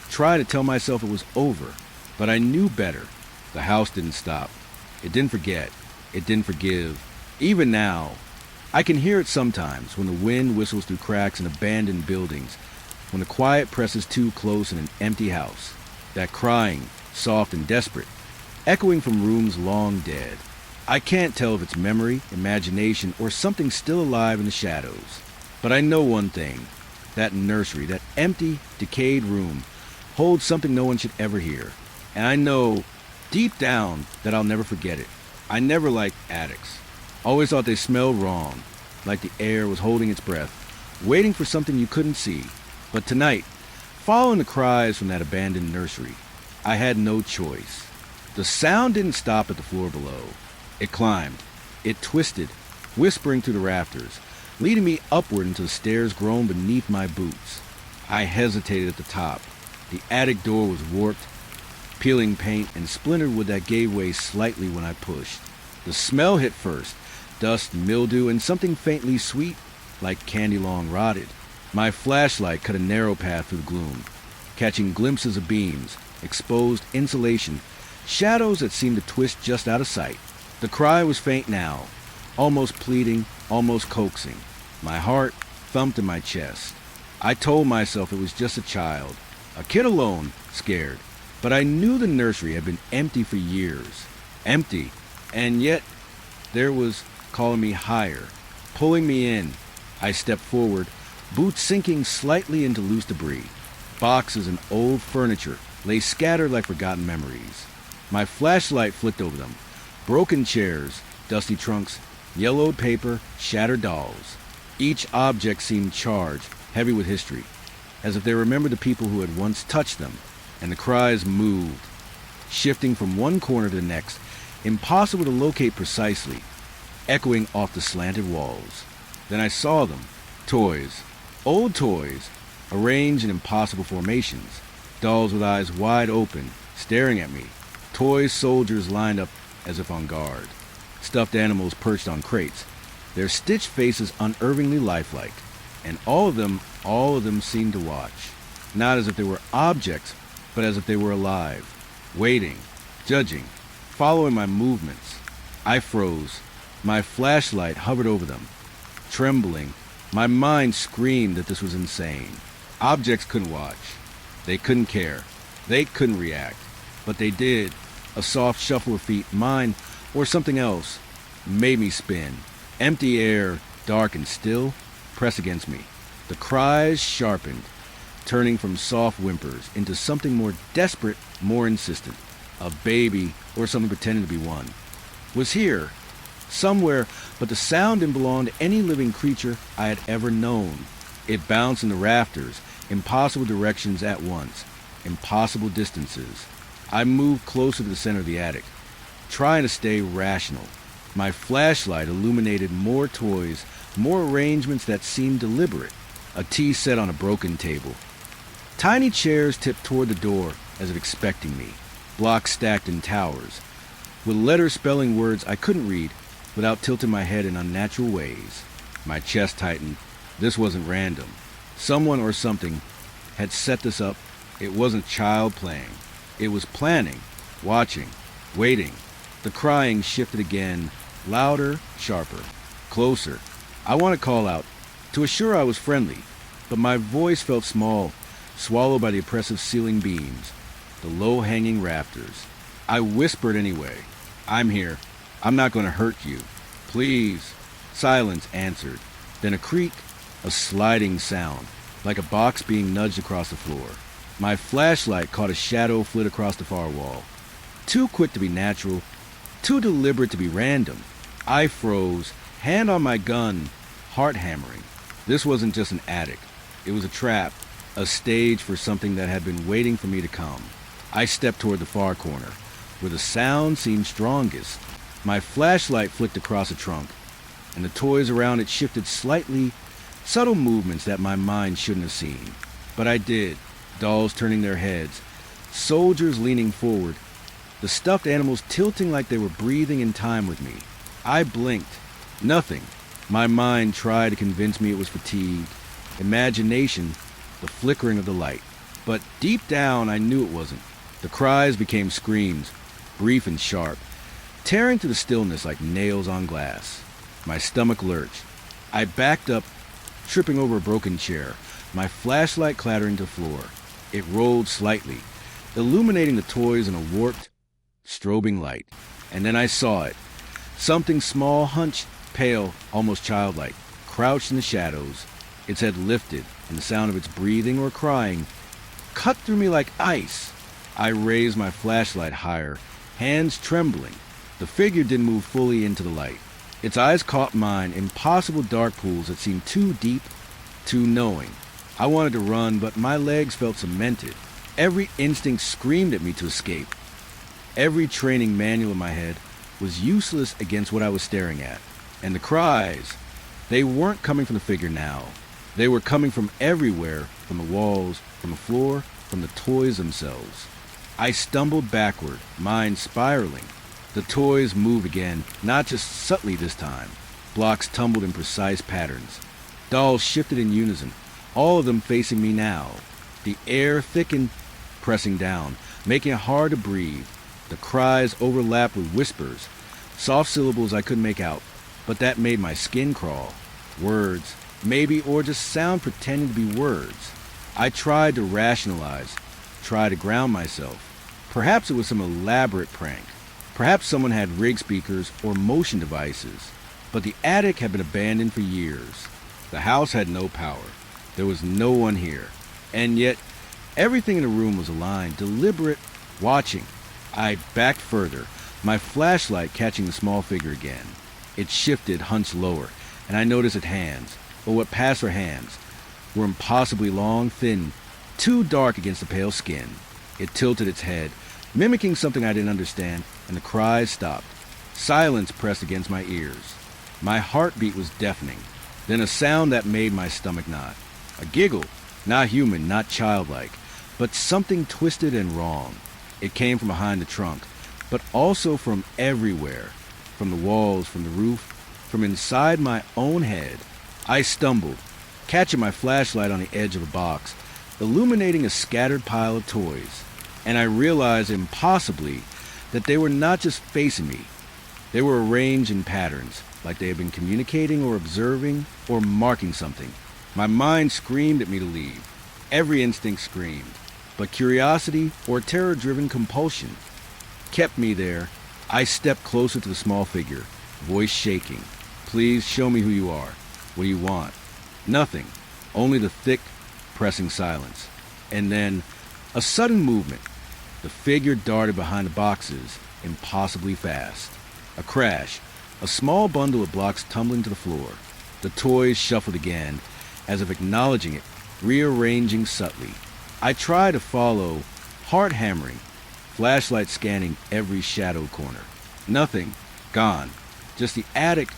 trying to tell myself it was over, but I knew better. The house didn't stop. It didn't forget. It didn't forgive. Even now, I can hear it sometimes when the wind whistles through cracks in abandoned buildings, when the quiet presses too close in an empty house. That crying, soft and desperate, echoing from rooms long dead. I can't tell if it's memory, imagination, or something still alive in the shadows. But I know one thing. That nursery, that empty, decayed room, holds something no one should ever hear. And I know, deep down, that I'll never forget it. I never liked attics. Always thought they smelled wrong, like the air was holding its breath, waiting for something you couldn't see. But tonight, following the cries from that abandoned nursery, I had no choice. The sound didn't stop at the floor below. It climbed. It twisted, whispering through the rafters, leading me upward until the stairs groaned beneath my boots. I hesitated at the top. The attic door was warped, peeling paint and splintered wood that gave way slightly when I pushed. The smell hit first, dust, mildew, and something faintly sweet, like candy long rotted. My flashlight cut a narrow path through the gloom, catching glimpses of beams, exposed insulation, shadows that seemed to twist just out of sight. The cry was faint now, almost pleading, almost coaxing. My heart thumped in my chest. I told myself it was just a child, a kid alone, scared. But I knew the nursery had been empty for years. Empty. And yet, there was calling me higher, pulling me in. I stepped forward, boots sinking slightly into loose debris. Boxes and old furniture lay scattered like forgotten memories. My flashlight flicked over them. Broken chairs, dusty trunks, yellowed paper, shattered dolls. Each object seemed charged, heavy with history, as if they remembered the people who had once touched them. And the cries moved, shifting from one corner to the next, impossible to locate precisely, echoing off the slanted walls. Then I saw them, toys, old toys, arranged in impossible formations, dolls with eyes wide open, staring at me, toy soldiers lined up as if on guard, stuffed animals perched on crates, their stitched faces unervingly lifelike, and all of them seemed to watch, not as if they were objects, but as if they were alive, waiting, judging, following my movements. I froze. My flashlight hovered over them, trembling, My mind screamed that this was insane. Objects couldn't watch. They couldn't care. They couldn't react. But they did. A soft shuffle of feet, mine or something else, made me spin. Empty air, dark and still, pressed against me. The cries sharpened, turning from soft whimpers into something more desperate, more insistent. A baby, or something pretending to be one, was here, somewhere, but the sound didn't belong to any living creature I had ever known. It bounced in the rafters, impossible directions at once, impossible distances. I moved closer to the center of the attic, trying to stay rational. My flashlight illuminated more toys, more arrangements that seemed deliberate. A tea set on a broken table. Tiny chairs tipped toward the door as if expecting me. Blocks stacked in towers, with letters spelling words I couldn't read without tilting my head in unnatural ways. My chest tightened. This wasn't random. Someone or something had set this up. It wasn't child playing. It was planning, watching, waiting. The crying shifted again, louder, sharper, closer. I want to call out, to assure I was friendly, but my voice felt small, swallowed by the oppressive ceiling beams, the low-hanging rafters. I whispered anyway. I'm here. I'm not going to hurt you. Please. Silence answered. Then a creak, a sliding sound, like a box being nudged across the floor. My flashlight caught a shadow flit across the far wall. Too quick to be natural, too deliberate to be random. I froze, hand on my gun, heart hammering. This wasn't just an attic. It was a trap, a stage for something that had been waiting for me to come. I stepped toward the far corner, where the sound seemed strongest. My flashlight flicked across a trunk, and the toys around it shifted slightly, subtle movements that my mind shouldn't have seen. But I did. Dolls turning their heads, soldiers leaning forward, the stuffed animals tilting like they were breathing in time with me. I blinked. Nothing. My mind tried to convince me it was fatigue, imagination, the flickering of the light. But deep down, I knew it wasn't. The cries became screams, brief and sharp, tearing through the stillness like nails on glass. My stomach lurched. I backed up, tripping over a broken chair, my flashlight clattering to the floor. It rolled slightly, illuminating the toys in a warped, strobing light. And then I saw it. Something small, hunched, pale, almost childlike, crouched in the shadows, its head lifted, and the sound of its breathing or crying cut through me like ice. I raised my flashlight higher, hands trembling. The figure didn't move fully into the light. Its eyes caught mine, impossible dark pools that seemed too deep, too knowing. I wanted to run, but my legs felt cemented. Every instinct screamed at me to escape. Every training manual in my head was useless against what I was staring at. And the cries, they weren't coming from the figure now. They were coming from everywhere, from the walls, from the floor, from the toys themselves. I stumbled backward, mind spiraling. The toys moved again, not just subtly this time. Blocks tumbled in precise patterns. Dolls shifted in unison, all of them facing me now. The air thickened, pressing down, making it hard to breathe. The cries overlapped with whispers, soft syllables I couldn't make out, but that made my skin crawl. Words, maybe, or just sound pretending to be words. I tried to rationalize, try to ground myself. Perhaps it was some elaborate prank. Perhaps someone had rig speakers or motion devices. But the attic had been abandoned for years. The house had no power. There was no one here. And yet, everything in the room was aligned, deliberate, watching. I backed further, my flashlight catching the small figure again. It shifted, hunched lower, and I noticed its hands, or what passed for hands, were impossibly long, thin, too dark against the pale skin. It tilted its head, mimicking something I didn't understand, and the cries stopped. Silence pressed against my ears. My heartbeat was deafening. Then a sound that made my stomach knot. A giggle, not human, not childlike, but something twisted and wrong. It came from behind the trunk, but also from everywhere. From the walls, from the roof, from inside my own head. I stumbled, catching my flashlight on the edge of a box, illuminating a scattered pile of toys. And I realized impossibly that they were not just facing me. They were arranged in patterns, like they had been communicating or observing or marking something. My mind screamed at me to leave. Every instinct screamed. But curiosity or terror-driven compulsion kept me there. I stepped closer to the small figure, voice shaking. Please show me who you are. What do you want? Nothing. Only the thick, pressing silence. And then, a sudden movement. The figure darted behind the boxes, impossibly fast. A crash. A small bundle of blocks tumbling to the floor. The toys shuffled again, as if acknowledging it, rearranging subtly. I tried to follow, heart hammering, flashlight scanning every shadow corner. Nothing. Gone. Just the attic,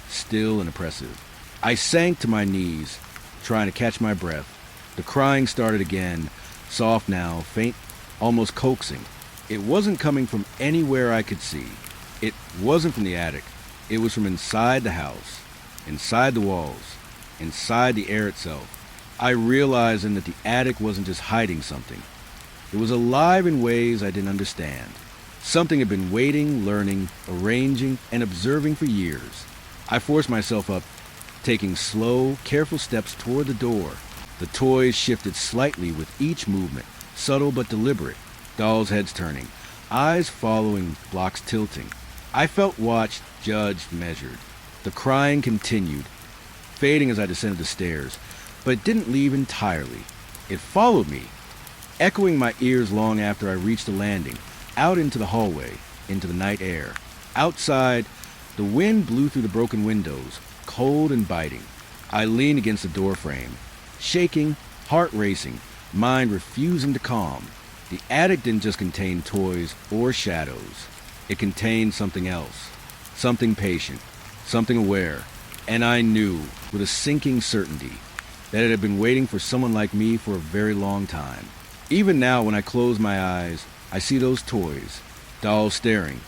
still and oppressive. I sank to my knees, trying to catch my breath. The crying started again, soft now, faint, almost coaxing. It wasn't coming from anywhere I could see. It wasn't from the attic. It was from inside the house, inside the walls, inside the air itself. I realized then that the attic wasn't just hiding something. It was alive in ways I didn't understand. Something had been waiting, learning, arranging, and observing for years. I forced myself up, taking slow, careful steps toward the door. The toys shifted slightly with each movement, subtle but deliberate. Dolls' heads turning, eyes following, blocks tilting. I felt watched, judged, measured. The crying continued, fading as I descended the stairs, but it didn't leave entirely. It followed me, echoing my ears long after I reached the landing, out into the hallway, into the night air. Outside, the wind blew through the broken windows, cold and biting. I leaned against the doorframe, shaking, heart racing, mind refusing to calm. The attic didn't just contain toys or shadows. It contained something else, something patient, something aware. And I knew, with a sinking certainty, that it had been waiting for someone like me for a very long time. Even now, when I close my eyes, I see those toys, dolls staring,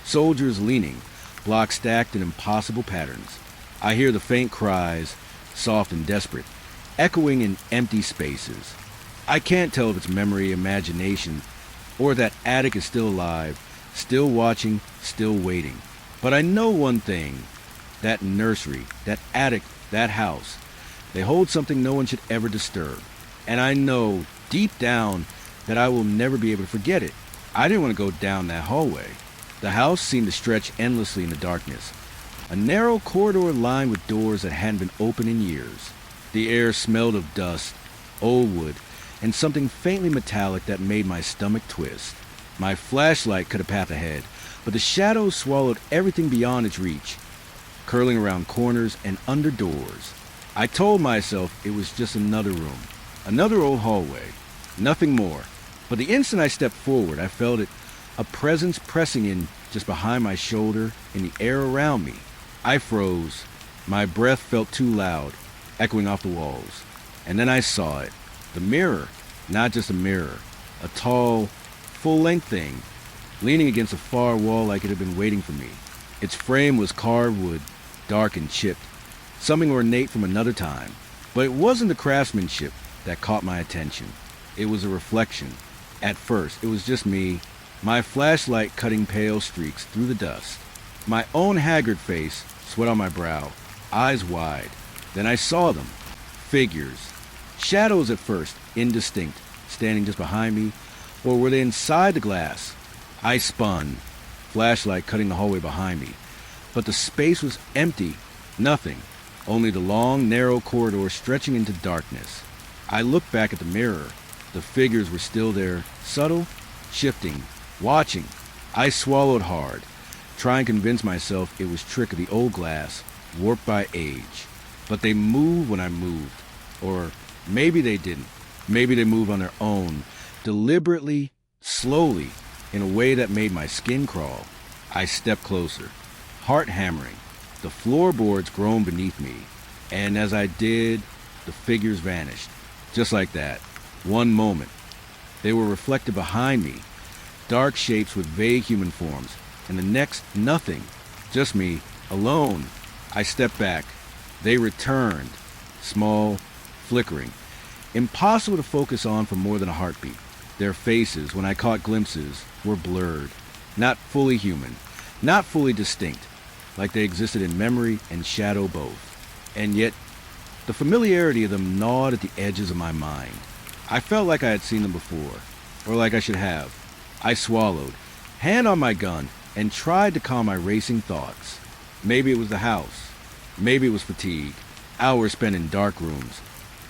soldiers leaning, blocks stacked in impossible patterns. I hear the faint cries, soft and desperate, echoing in empty spaces. I can't tell if it's memory, imagination, or that attic is still alive, still watching, still waiting. But I know one thing. That nursery, that attic, that house, they hold something no one should ever disturb. And I know, deep down, that I will never be able to forget it. I didn't want to go down that hallway. The house seemed to stretch endlessly in the darkness. A narrow corridor lined with doors that hadn't been opened in years. The air smelled of dust, old wood, and something faintly metallic that made my stomach twist. My flashlight cut a path ahead, but the shadows swallowed everything beyond its reach, curling around corners and under doors. I told myself it was just another room, another old hallway, nothing more. But the instant I stepped forward, I felt it, a presence pressing in just behind my shoulder, in the air around me. I froze. My breath felt too loud, echoing off the walls. And then I saw it. The mirror, not just a mirror, a tall, full-length thing, leaning against a far wall like it had been waiting for me. Its frame was carved wood, dark and chipped, something ornate from another time. But it wasn't the craftsmanship that caught my attention. It was a reflection. At first, it was just me, my flashlight cutting pale streaks through the dust. My own haggard face, sweat on my brow, eyes wide. Then I saw them. Figures. Shadows at first, indistinct, standing just behind me, or were they inside the glass? I spun, flashlight cutting the hallway behind me. But the space was empty, nothing, only the long, narrow corridor stretching into darkness. I looked back at the mirror. The figures were still there, subtle, shifting, watching. I swallowed hard, trying to convince myself it was trick of the old glass, warped by age. But they moved when I moved. Or maybe they didn't. Maybe they moved on their own, deliberately, slowly, in a way that made my skin crawl. I stepped closer, heart hammering. The floorboards groaned beneath me, and as I did, the figures vanished. Just like that. One moment. They were reflected behind me, dark shapes with vague human forms, and the next, nothing. Just me, alone. I stepped back. They returned, small, flickering, impossible to focus on for more than a heartbeat. Their faces, when I caught glimpses, were blurred, not fully human, not fully distinct. like they existed in memory and shadow both. And yet, the familiarity of them gnawed at the edges of my mind. I felt like I had seen them before, or like I should have. I swallowed, hand on my gun, and tried to calm my racing thoughts. Maybe it was the house. Maybe it was fatigue. Hours spent in dark rooms,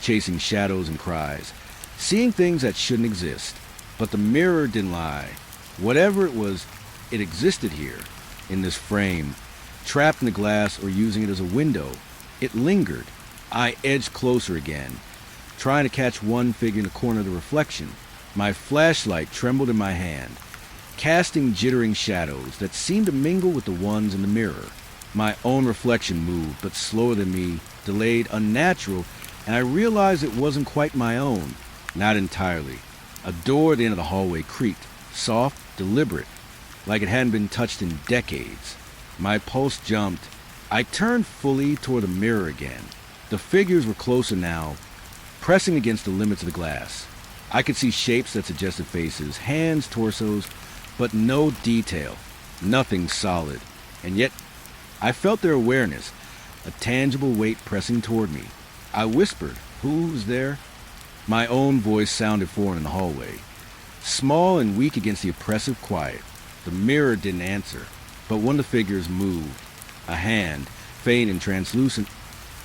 chasing shadows and cries, seeing things that shouldn't exist. But the mirror didn't lie. Whatever it was, it existed here, in this frame, trapped in the glass or using it as a window. It lingered. I edged closer again, trying to catch one figure in the corner of the reflection. My flashlight trembled in my hand, casting jittering shadows that seemed to mingle with the ones in the mirror. My own reflection moved, but slower than me, delayed, unnatural, and I realized it wasn't quite my own. Not entirely. A door at the end of the hallway creaked, soft, deliberate, like it hadn't been touched in decades. My pulse jumped. I turned fully toward the mirror again. The figures were closer now, pressing against the limits of the glass. I could see shapes that suggested faces, hands, torsos, but no detail, nothing solid. And yet, I felt their awareness, a tangible weight pressing toward me. I whispered, "Who's there?" My own voice sounded foreign in the hallway, small and weak against the oppressive quiet. The mirror didn't answer, but one of the figures moved. A hand, faint and translucent,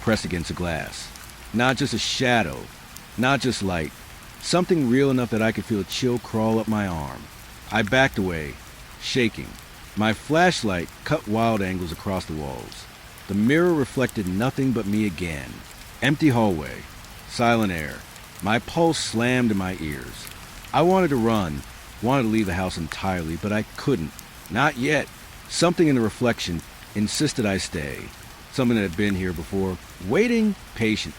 pressed against the glass. Not just a shadow, not just light, something real enough that I could feel a chill crawl up my arm. I backed away, shaking. My flashlight cut wild angles across the walls. The mirror reflected nothing but me again. Empty hallway, silent air. My pulse slammed in my ears. I wanted to run, wanted to leave the house entirely, but I couldn't. Not yet. Something in the reflection insisted I stay. Something that had been here before, waiting, patient,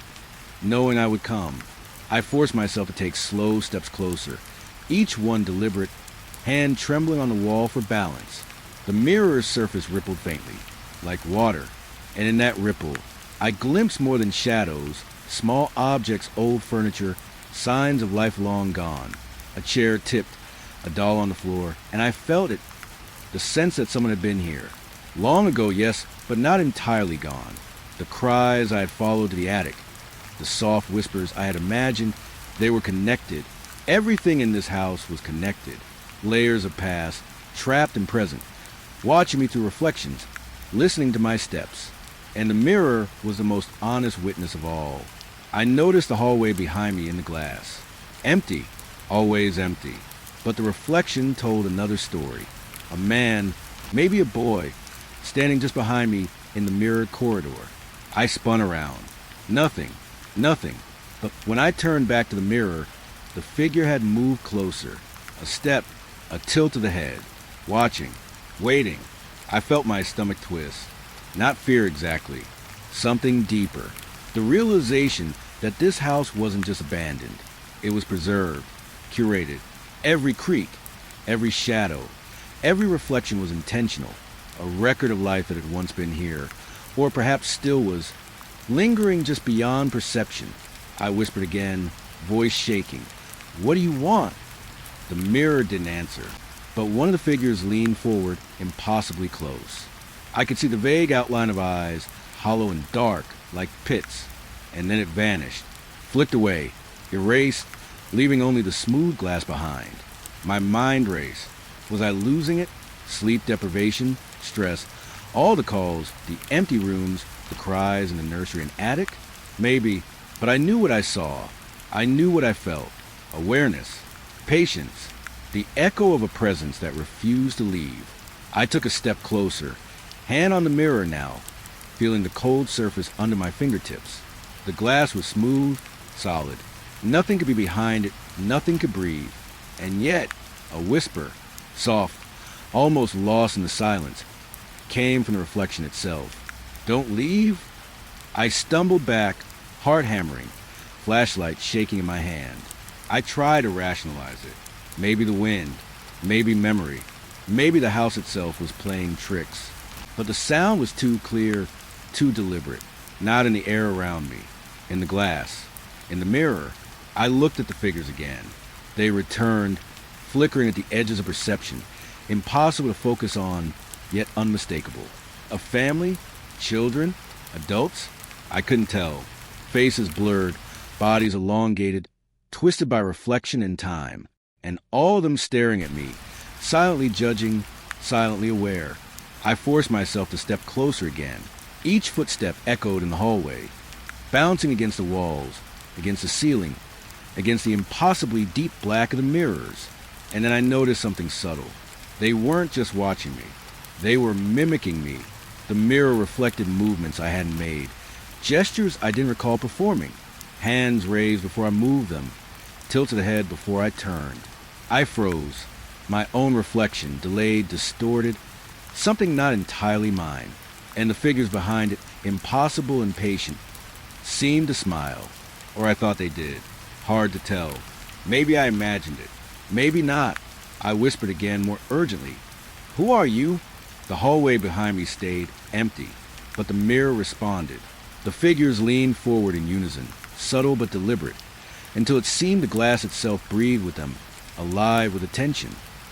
knowing I would come. I forced myself to take slow steps closer, each one deliberate, hand trembling on the wall for balance. The mirror's surface rippled faintly, like water, and in that ripple, I glimpsed more than shadows, small objects, old furniture, signs of life long gone. A chair tipped, a doll on the floor, and I felt it, the sense that someone had been here. Long ago, yes, but not entirely gone. The cries I had followed to the attic, the soft whispers I had imagined, they were connected. Everything in this house was connected. Layers of past, trapped and present, watching me through reflections, listening to my steps. And the mirror was the most honest witness of all. I noticed the hallway behind me in the glass. Empty, always empty. But the reflection told another story. A man, maybe a boy, standing just behind me in the mirrored corridor. I spun around. Nothing. But when I turned back to the mirror, the figure had moved closer. A step, a tilt of the head. Watching, waiting. I felt my stomach twist. Not fear exactly. Something deeper. The realization that this house wasn't just abandoned. It was preserved, curated. Every creak, every shadow, every reflection was intentional. A record of life that had once been here, or perhaps still was, lingering just beyond perception. I whispered again, voice shaking. "What do you want?" The mirror didn't answer, but one of the figures leaned forward, impossibly close. I could see the vague outline of eyes, hollow and dark, like pits, and then it vanished, flicked away, erased, leaving only the smooth glass behind. My mind raced. Was I losing it? Sleep deprivation, stress, all the calls, the empty rooms, the cries in the nursery and attic? Maybe, but I knew what I saw. I knew what I felt. Awareness, patience, the echo of a presence that refused to leave. I took a step closer, hand on the mirror now, feeling the cold surface under my fingertips. The glass was smooth, solid. Nothing could be behind it, nothing could breathe. And yet, a whisper, soft, almost lost in the silence, came from the reflection itself. "Don't leave?" I stumbled back, heart hammering, flashlight shaking in my hand. I tried to rationalize it. Maybe the wind, maybe memory, maybe the house itself was playing tricks. But the sound was too clear, too deliberate, not in the air around me, in the glass, in the mirror. I looked at the figures again. They returned, flickering at the edges of perception, impossible to focus on, yet unmistakable. A family? Children? Adults? I couldn't tell. Faces blurred, bodies elongated, twisted by reflection and time, and all of them staring at me, silently judging, silently aware. I forced myself to step closer again. Each footstep echoed in the hallway, bouncing against the walls, against the ceiling, against the impossibly deep black of the mirrors. And then I noticed something subtle. They weren't just watching me. They were mimicking me. The mirror reflected movements I hadn't made, gestures I didn't recall performing, hands raised before I moved them, tilted ahead before I turned. I froze, my own reflection, delayed, distorted, something not entirely mine, and the figures behind it, impossible and patient, seemed to smile, or I thought they did. Hard to tell. Maybe I imagined it. Maybe not. I whispered again more urgently. Who are you? The hallway behind me stayed empty, but the mirror responded. The figures leaned forward in unison, subtle but deliberate, until it seemed the glass itself breathed with them, alive with attention.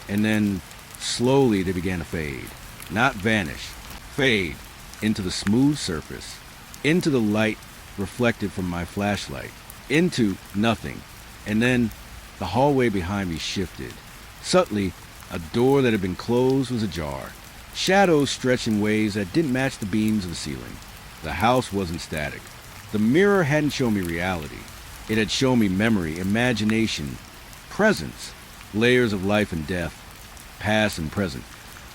And then, slowly they began to fade. Not vanish. Fade into the smooth surface, into the light reflected from my flashlight, into nothing. And then the hallway behind me shifted. Subtly, a door that had been closed was ajar. Shadows stretched in ways that didn't match the beams of the ceiling. The house wasn't static. The mirror hadn't shown me reality. It had shown me memory, imagination, presence, layers of life and death, past and present,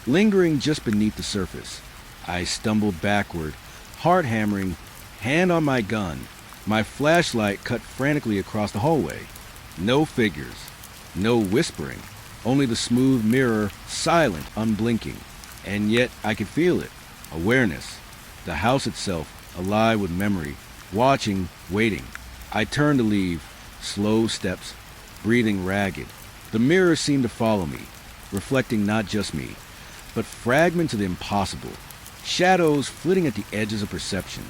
lingering just beneath the surface. I stumbled backward, heart hammering, hand on my gun. My flashlight cut frantically across the hallway. No figures, no whispering, only the smooth mirror, silent, unblinking. And yet I could feel it. Awareness. The house itself, alive with memory, watching, waiting. I turned to leave, slow steps, breathing ragged. The mirror seemed to follow me, reflecting not just me, but fragments of the impossible, shadows flitting at the edges of perception,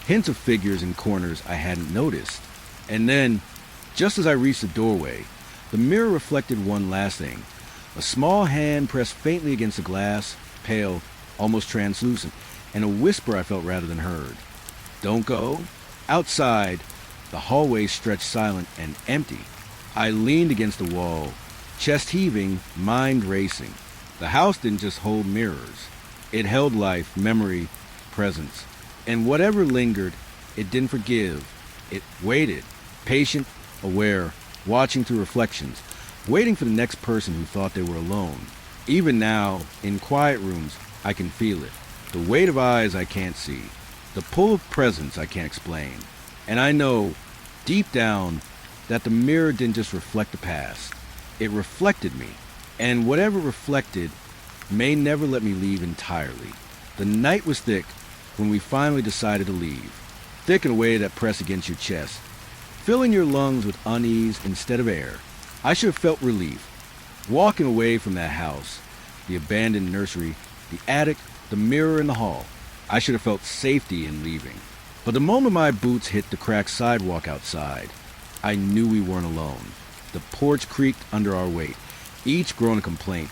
hints of figures in corners I hadn't noticed. And then, just as I reached the doorway, the mirror reflected one last thing. A small hand pressed faintly against the glass, pale, almost translucent, and a whisper I felt rather than heard. Don't go. Outside, the hallway stretched silent and empty. I leaned against the wall, chest heaving, mind racing. The house didn't just hold mirrors. It held life, memory, presence. And whatever lingered, it didn't forgive. It waited, patient, aware, watching through reflections, waiting for the next person who thought they were alone. Even now, in quiet rooms, I can feel it. The weight of eyes I can't see. The pull of presence I can't explain. And I know, deep down, that the mirror didn't just reflect the past. It reflected me. And whatever reflected may never let me leave entirely. The night was thick when we finally decided to leave. Thick in a way that pressed against your chest, filling your lungs with unease instead of air. I should have felt relief. Walking away from that house, the abandoned nursery, the attic, the mirror in the hall. I should have felt safety in leaving. But the moment my boots hit the cracked sidewalk outside, I knew we weren't alone. The porch creaked under our weight, each growing a complaint,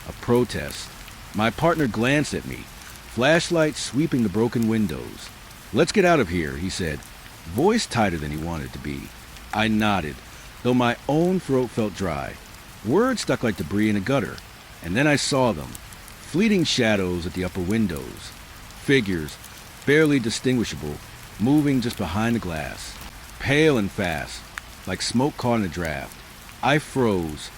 a protest. My partner glanced at me, flashlight sweeping the broken windows. Let's get out of here, he said, voice tighter than he wanted to be. I nodded, though my own throat felt dry. Words stuck like debris in a gutter, and then I saw them, fleeting shadows at the upper windows, figures, barely distinguishable, moving just behind the glass, pale and fast, like smoke caught in a draft. I froze,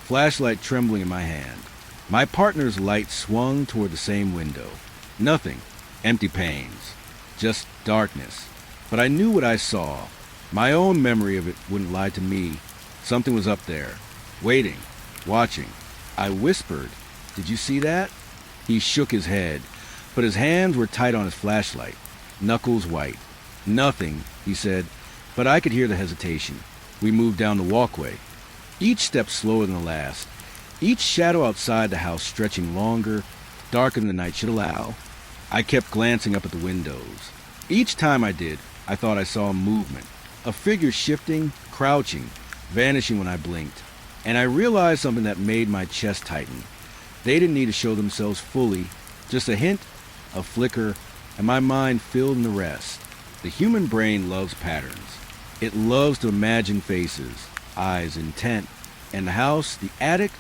flashlight trembling in my hand. My partner's light swung toward the same window. Nothing, empty panes, just darkness. But I knew what I saw. My own memory of it wouldn't lie to me. Something was up there, waiting, watching. I whispered, "Did you see that?" He shook his head, but his hands were tight on his flashlight, knuckles white. "Nothing," he said, but I could hear the hesitation. We moved down the walkway, each step slower than the last, each shadow outside the house stretching longer, darker than the night should allow. I kept glancing up at the windows. Each time I did, I thought I saw a movement, a figure shifting, crouching, vanishing when I blinked. And I realized something that made my chest tighten. They didn't need to show themselves fully, just a hint, a flicker, and my mind filled in the rest. The human brain loves patterns. It loves to imagine faces, eyes intent, and the house, the attic,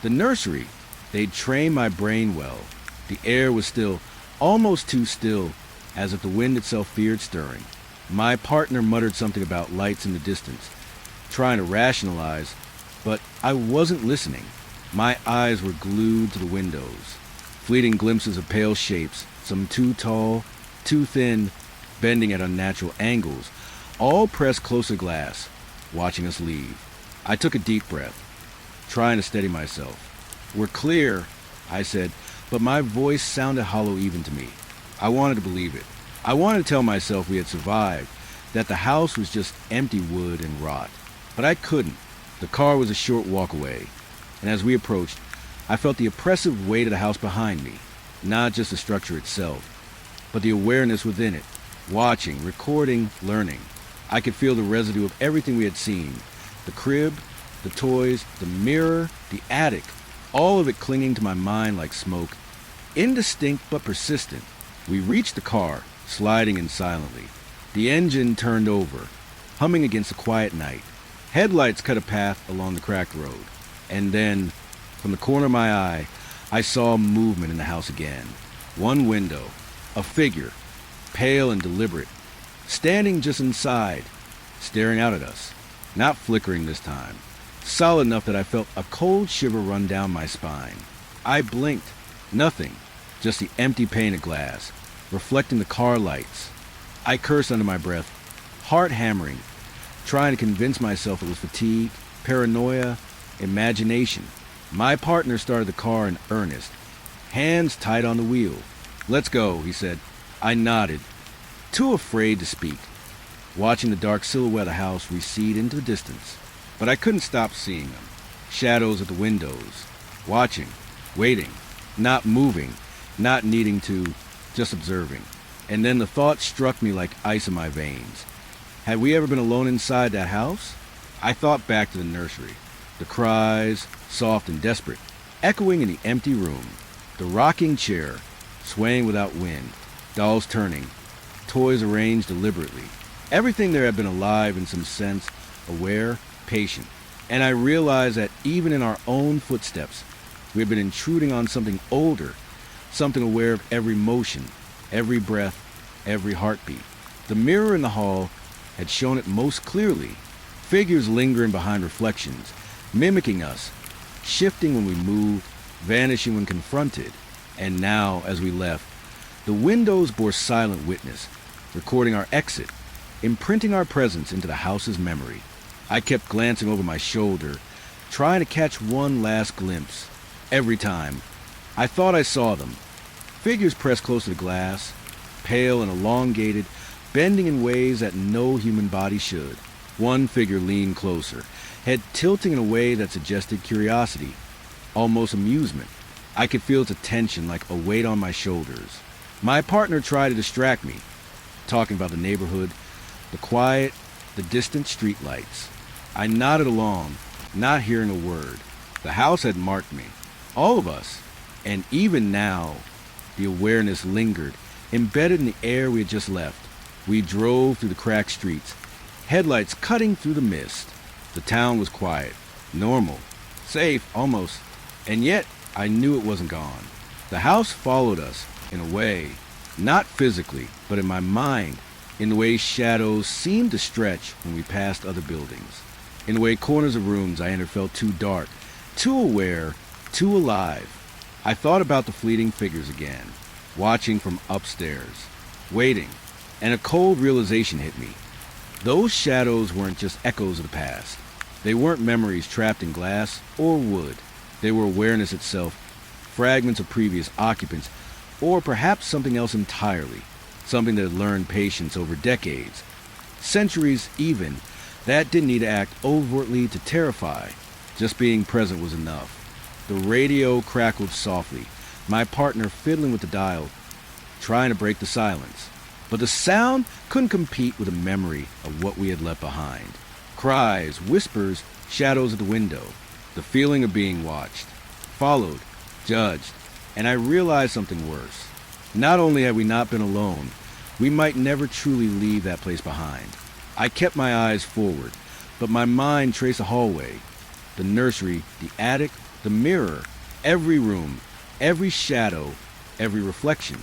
the nursery. They'd trained my brain well. The air was still, almost too still, as if the wind itself feared stirring. My partner muttered something about lights in the distance, trying to rationalize, but I wasn't listening. My eyes were glued to the windows. Fleeting glimpses of pale shapes, some too tall, too thin, bending at unnatural angles, all pressed close to glass, watching us leave. I took a deep breath, trying to steady myself. "We're clear," I said, but my voice sounded hollow even to me. I wanted to believe it. I wanted to tell myself we had survived, that the house was just empty wood and rot. But I couldn't. The car was a short walk away, and as we approached, I felt the oppressive weight of the house behind me, not just the structure itself, but the awareness within it, watching, recording, learning. I could feel the residue of everything we had seen, the crib, the toys, the mirror, the attic, all of it clinging to my mind like smoke, indistinct but persistent. We reached the car, sliding in silently. The engine turned over, humming against the quiet night. Headlights cut a path along the cracked road. And then, from the corner of my eye, I saw movement in the house again. One window, a figure, pale and deliberate, standing just inside, staring out at us. Not flickering this time. Solid enough that I felt a cold shiver run down my spine. I blinked. Nothing. Just the empty pane of glass, reflecting the car lights. I cursed under my breath, heart hammering, trying to convince myself it was fatigue, paranoia, imagination. My partner started the car in earnest, hands tight on the wheel. "Let's go," he said. I nodded, too afraid to speak, watching the dark silhouette of the house recede into the distance. But I couldn't stop seeing them. Shadows at the windows, watching, waiting, not moving, not needing to, just observing. And then the thought struck me like ice in my veins. Had we ever been alone inside that house? I thought back to the nursery. The cries, soft and desperate, echoing in the empty room. The rocking chair, swaying without wind. Dolls turning. Toys arranged deliberately. Everything there had been alive in some sense, aware, patient. And I realized that even in our own footsteps, we had been intruding on something older, something aware of every motion, every breath, every heartbeat. The mirror in the hall had shown it most clearly. Figures lingering behind reflections, mimicking us, shifting when we moved, vanishing when confronted. And now, as we left, the windows bore silent witness, recording our exit, imprinting our presence into the house's memory. I kept glancing over my shoulder, trying to catch one last glimpse. Every time, I thought I saw them. Figures pressed close to the glass, pale and elongated, bending in ways that no human body should. One figure leaned closer, head tilting in a way that suggested curiosity, almost amusement. I could feel its attention like a weight on my shoulders. My partner tried to distract me, talking about the neighborhood, the quiet, the distant streetlights. I nodded along, not hearing a word. The house had marked me, all of us, and even now, the awareness lingered, embedded in the air we had just left. We drove through the cracked streets, headlights cutting through the mist. The town was quiet, normal, safe almost, and yet I knew it wasn't gone. The house followed us, in a way, not physically, but in my mind, in the way shadows seemed to stretch when we passed other buildings, in the way corners of rooms I entered felt too dark, too aware, too alive. I thought about the fleeting figures again, watching from upstairs, waiting, and a cold realization hit me. Those shadows weren't just echoes of the past. They weren't memories trapped in glass or wood. They were awareness itself, fragments of previous occupants, or perhaps something else entirely, something that had learned patience over decades, centuries even, that didn't need to act overtly to terrify. Just being present was enough. The radio crackled softly, my partner fiddling with the dial, trying to break the silence. But the sound couldn't compete with a memory of what we had left behind. Cries, whispers, shadows at the window, the feeling of being watched, followed, judged, and I realized something worse. Not only had we not been alone, we might never truly leave that place behind. I kept my eyes forward, but my mind traced a hallway. The nursery, the attic, the mirror, every room, every shadow, every reflection.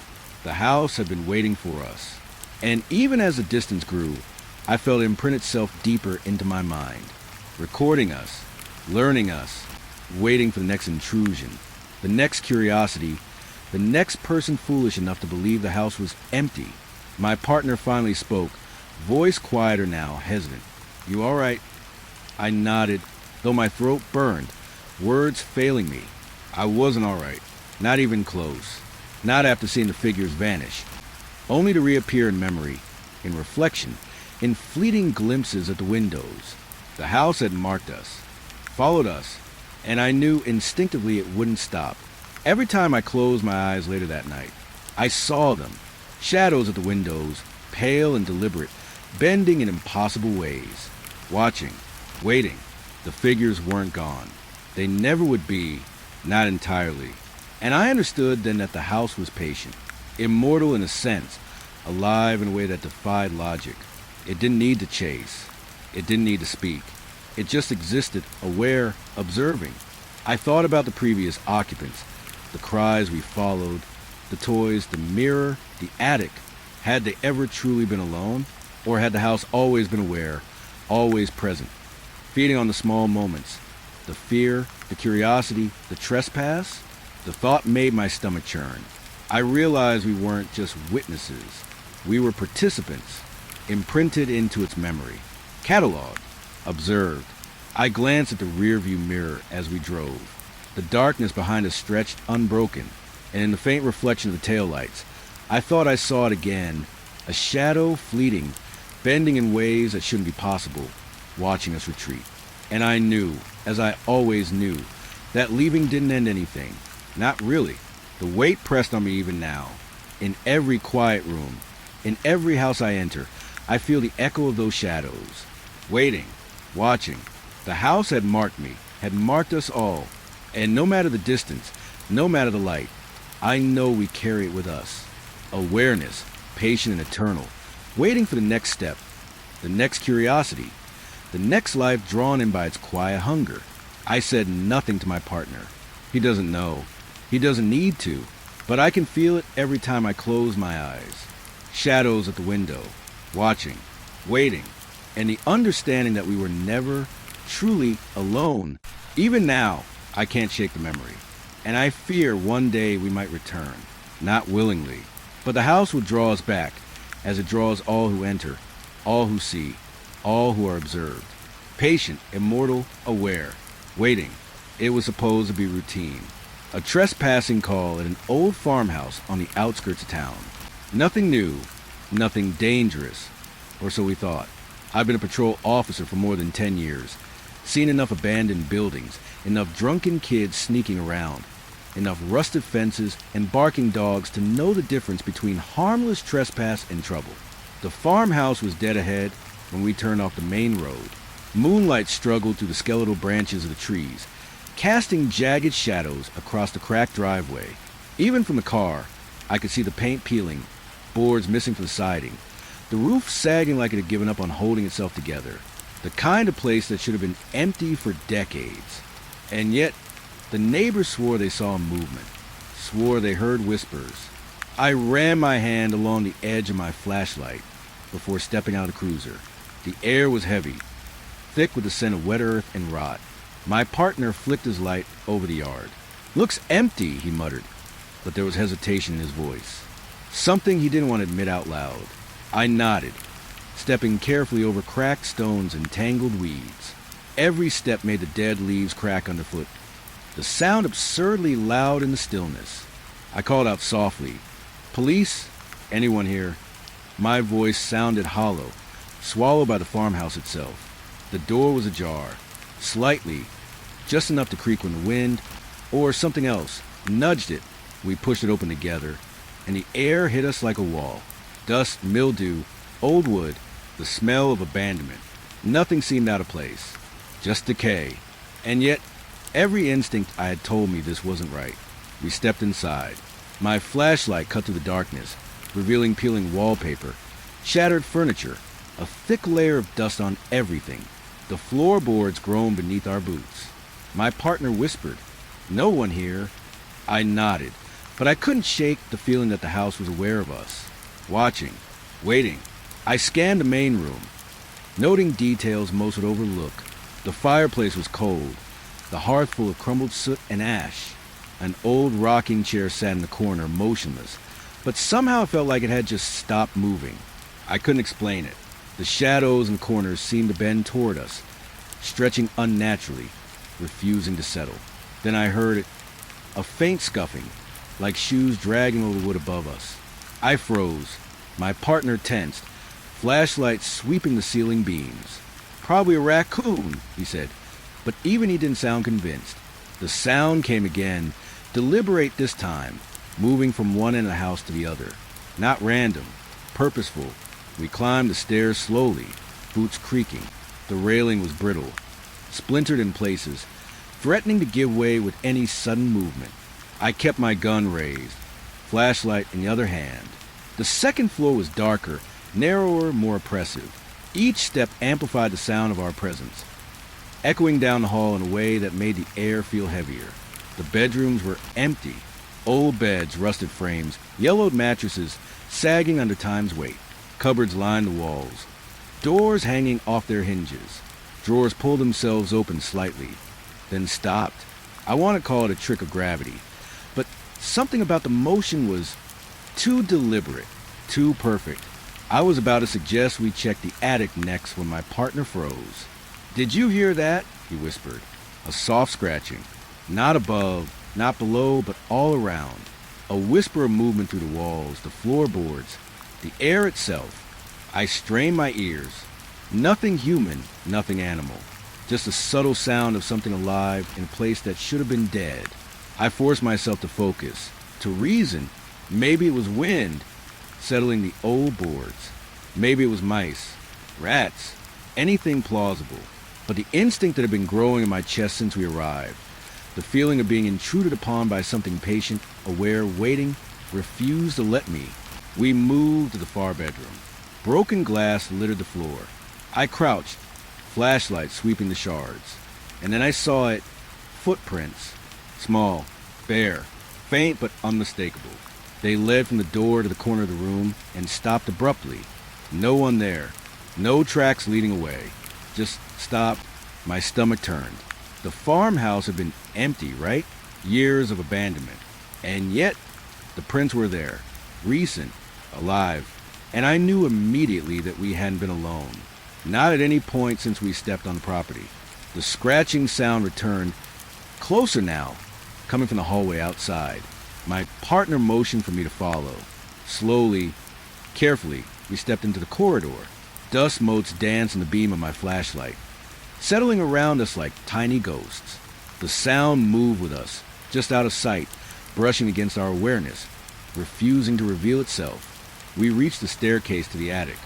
The house had been waiting for us. And even as the distance grew, I felt it imprint itself deeper into my mind, recording us, learning us, waiting for the next intrusion, the next curiosity, the next person foolish enough to believe the house was empty. My partner finally spoke, voice quieter now, hesitant. "You all right?" I nodded, though my throat burned, words failing me. I wasn't all right, not even close, not after seeing the figures vanish, only to reappear in memory, in reflection, in fleeting glimpses at the windows. The house had marked us, followed us, and I knew instinctively it wouldn't stop. Every time I closed my eyes later that night, I saw them, shadows at the windows, pale and deliberate, bending in impossible ways, watching, waiting. The figures weren't gone. They never would be, not entirely. And I understood then that the house was patient, immortal in a sense, alive in a way that defied logic. It didn't need to chase. It didn't need to speak. It just existed, aware, observing. I thought about the previous occupants, the cries we followed, the toys, the mirror, the attic. Had they ever truly been alone? Or had the house always been aware, always present, feeding on the small moments, the fear, the curiosity, the trespass? The thought made my stomach churn. I realized we weren't just witnesses. We were participants, imprinted into its memory, cataloged, observed. I glanced at the rearview mirror as we drove. The darkness behind us stretched unbroken, and in the faint reflection of the taillights, I thought I saw it again, a shadow fleeting, bending in ways that shouldn't be possible, watching us retreat. And I knew, as I always knew, that leaving didn't end anything. Not really. The weight pressed on me even now. In every quiet room, in every house I enter, I feel the echo of those shadows. Waiting, watching. The house had marked me, had marked us all. And no matter the distance, no matter the light, I know we carry it with us. Awareness, patient and eternal, waiting for the next step, the next curiosity, the next life drawn in by its quiet hunger. I said nothing to my partner. He doesn't know. He doesn't need to. But I can feel it every time I close my eyes. Shadows at the window, watching, waiting, and the understanding that we were never truly alone. Even now, I can't shake the memory. And I fear one day we might return, not willingly. But the house will draw us back, as it draws all who enter, all who see, all who are observed. Patient, immortal, aware, waiting. It was supposed to be routine. A trespassing call at an old farmhouse on the outskirts of town. Nothing new, nothing dangerous, or so we thought. I've been a patrol officer for more than 10 years, seen enough abandoned buildings, enough drunken kids sneaking around, enough rusted fences and barking dogs to know the difference between harmless trespass and trouble. The farmhouse was dead ahead when we turned off the main road. Moonlight struggled through the skeletal branches of the trees, casting jagged shadows across the cracked driveway. Even from the car, I could see the paint peeling, boards missing from the siding, the roof sagging like it had given up on holding itself together. The kind of place that should have been empty for decades. And yet, the neighbors swore they saw a movement, swore they heard whispers. I ran my hand along the edge of my flashlight before stepping out of the cruiser. The air was heavy, thick with the scent of wet earth and rot. My partner flicked his light over the yard. "Looks empty," he muttered, but there was hesitation in his voice. Something he didn't want to admit out loud. I nodded, stepping carefully over cracked stones and tangled weeds. Every step made the dead leaves crack underfoot, the sound absurdly loud in the stillness. I called out softly, "Police? Anyone here?" My voice sounded hollow, swallowed by the farmhouse itself. The door was ajar, slightly, just enough to creak when the wind, or something else, nudged it. We pushed it open together, and the air hit us like a wall. Dust, mildew, old wood, the smell of abandonment. Nothing seemed out of place, just decay. And yet, every instinct I had told me this wasn't right. We stepped inside. My flashlight cut through the darkness, revealing peeling wallpaper, shattered furniture, a thick layer of dust on everything. The floorboards groaned beneath our boots. My partner whispered, "No one here." I nodded, but I couldn't shake the feeling that the house was aware of us, watching, waiting. I scanned the main room, noting details most would overlook. The fireplace was cold, the hearth full of crumbled soot and ash. An old rocking chair sat in the corner, motionless, but somehow it felt like it had just stopped moving. I couldn't explain it. The shadows and corners seemed to bend toward us, stretching unnaturally, refusing to settle. Then I heard it, a faint scuffing, like shoes dragging over the wood above us. I froze, my partner tensed, flashlight sweeping the ceiling beams. "Probably a raccoon," he said, but even he didn't sound convinced. The sound came again, deliberate this time, moving from one end of the house to the other. Not random, purposeful. We climbed the stairs slowly, boots creaking. The railing was brittle, splintered in places, threatening to give way with any sudden movement. I kept my gun raised, flashlight in the other hand. The second floor was darker, narrower, more oppressive. Each step amplified the sound of our presence, echoing down the hall in a way that made the air feel heavier. The bedrooms were empty. Old beds, rusted frames, yellowed mattresses sagging under time's weight. Cupboards lined the walls, doors hanging off their hinges. Drawers pulled themselves open slightly, then stopped. I want to call it a trick of gravity, but something about the motion was too deliberate, too perfect. I was about to suggest we check the attic next when my partner froze. "Did you hear that?" he whispered. A soft scratching. Not above, not below, but all around. A whisper of movement through the walls, the floorboards, the air itself. I strained my ears. Nothing human, nothing animal. Just a subtle sound of something alive in a place that should have been dead. I forced myself to focus, to reason. Maybe it was wind settling the old boards. Maybe it was mice, rats, anything plausible. But the instinct that had been growing in my chest since we arrived, the feeling of being intruded upon by something patient, aware, waiting, refused to let me. We moved to the far bedroom. Broken glass littered the floor. I crouched, flashlight sweeping the shards. And then I saw it, footprints. Small, bare, faint but unmistakable. They led from the door to the corner of the room and stopped abruptly. No one there. No tracks leading away. Just stopped. My stomach turned. The farmhouse had been empty, right? Years of abandonment. And yet, the prints were there. Recent. Alive. And I knew immediately that we hadn't been alone. Not at any point since we stepped on the property. The scratching sound returned. Closer now. Coming from the hallway outside. My partner motioned for me to follow. Slowly, carefully, we stepped into the corridor. Dust motes danced in the beam of my flashlight, settling around us like tiny ghosts. The sound moved with us, just out of sight, brushing against our awareness, refusing to reveal itself. We reached the staircase to the attic.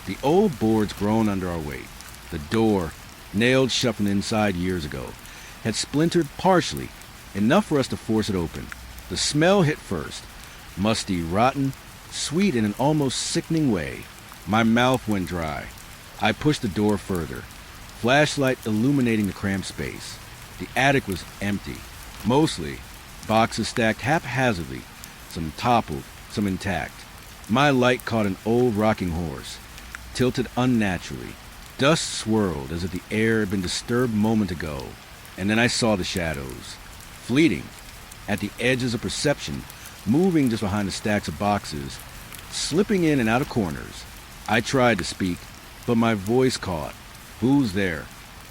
The old boards groaned under our weight. The door, nailed shut from the inside years ago, had splintered partially, enough for us to force it open. The smell hit first, musty, rotten, sweet in an almost sickening way. My mouth went dry. I pushed the door further, flashlight illuminating the cramped space. The attic was empty, mostly boxes stacked haphazardly, some toppled, some intact. My light caught an old rocking horse, tilted unnaturally. Dust swirled as if the air had been disturbed a moment ago, and then I saw the shadows, fleeting, at the edges of perception, moving just behind the stacks of boxes, slipping in and out of corners. I tried to speak, but my voice caught. Who's there?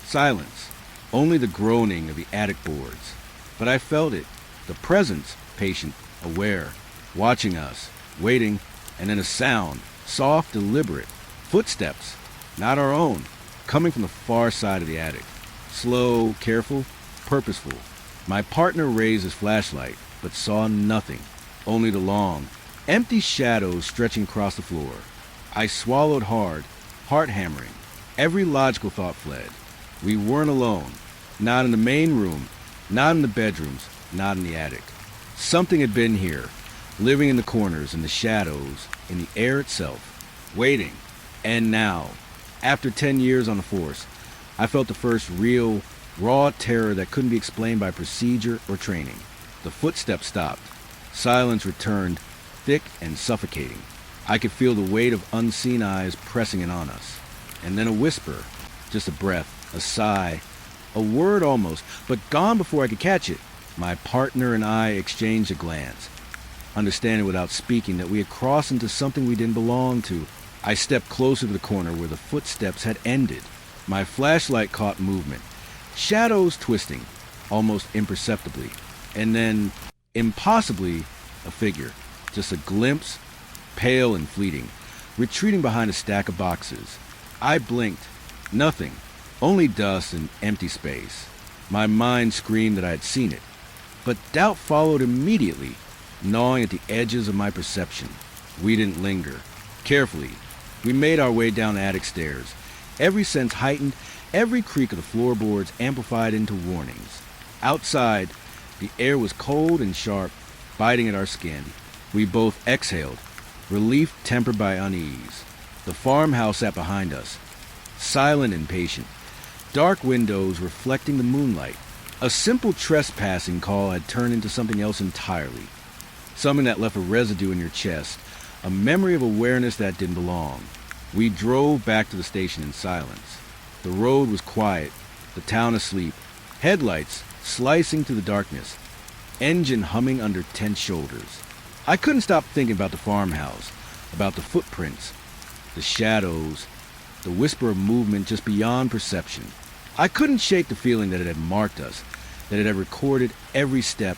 Silence. Only the groaning of the attic boards. But I felt it. The presence, patient, aware, watching us, waiting, and then a sound, soft, deliberate. Footsteps, not our own, coming from the far side of the attic. Slow, careful, purposeful. My partner raised his flashlight, but saw nothing, only the long, empty shadows stretching across the floor. I swallowed hard, heart hammering. Every logical thought fled. We weren't alone. Not in the main room, not in the bedrooms, not in the attic. Something had been here, living in the corners, in the shadows, in the air itself, waiting. And now, after 10 years on the force, I felt the first real, raw terror that couldn't be explained by procedure or training. The footsteps stopped. Silence returned, thick and suffocating. I could feel the weight of unseen eyes pressing in on us. And then a whisper, just a breath, a sigh, a word almost, but gone before I could catch it. My partner and I exchanged a glance, understanding without speaking that we had crossed into something we didn't belong to. I stepped closer to the corner where the footsteps had ended. My flashlight caught movement, shadows twisting, almost imperceptibly, and then, impossibly, a figure, just a glimpse, pale and fleeting, retreating behind a stack of boxes. I blinked. Nothing. Only dust and empty space. My mind screamed that I had seen it. But doubt followed immediately, gnawing at the edges of my perception. We didn't linger. Carefully, we made our way down the attic stairs, every sense heightened, every creak of the floorboards amplified into warnings. Outside, the air was cold and sharp, biting at our skin. We both exhaled, relief tempered by unease. The farmhouse sat behind us, silent and patient, dark windows reflecting the moonlight. A simple trespassing call had turned into something else entirely, something that left a residue in your chest, a memory of awareness that didn't belong. We drove back to the station in silence. The road was quiet, the town asleep, headlights slicing through the darkness, engine humming under tense shoulders. I couldn't stop thinking about the farmhouse, about the footprints, the shadows, the whisper of movement just beyond perception. I couldn't shake the feeling that it had marked us, that it had recorded every step,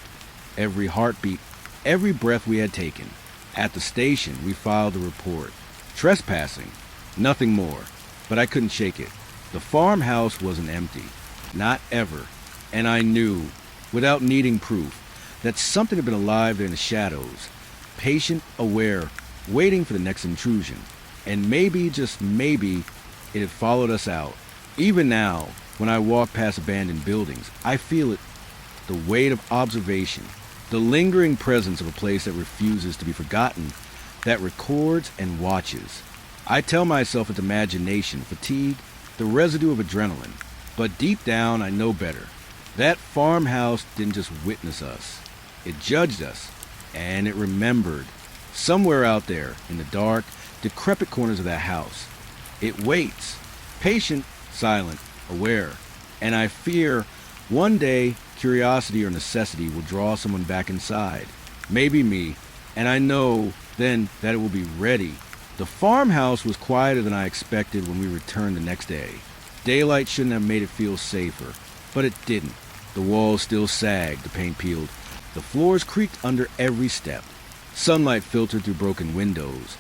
every heartbeat, every breath we had taken. At the station, we filed a report. Trespassing, nothing more, but I couldn't shake it. The farmhouse wasn't empty, not ever, and I knew, without needing proof, that something had been alive there in the shadows, patient, aware, waiting for the next intrusion. And maybe, just maybe, it had followed us out. Even now, when I walk past abandoned buildings, I feel it, the weight of observation, the lingering presence of a place that refuses to be forgotten, that records and watches. I tell myself it's imagination, fatigue, the residue of adrenaline. But deep down, I know better. That farmhouse didn't just witness us. It judged us, and it remembered. Somewhere out there, in the dark, decrepit corners of that house, it waits, patient, silent, aware. And I fear one day curiosity or necessity will draw someone back inside. Maybe me, and I know then that it will be ready. The farmhouse was quieter than I expected when we returned the next day. Daylight shouldn't have made it feel safer, but it didn't. The walls still sagged, the paint peeled. The floors creaked under every step. Sunlight filtered through broken windows,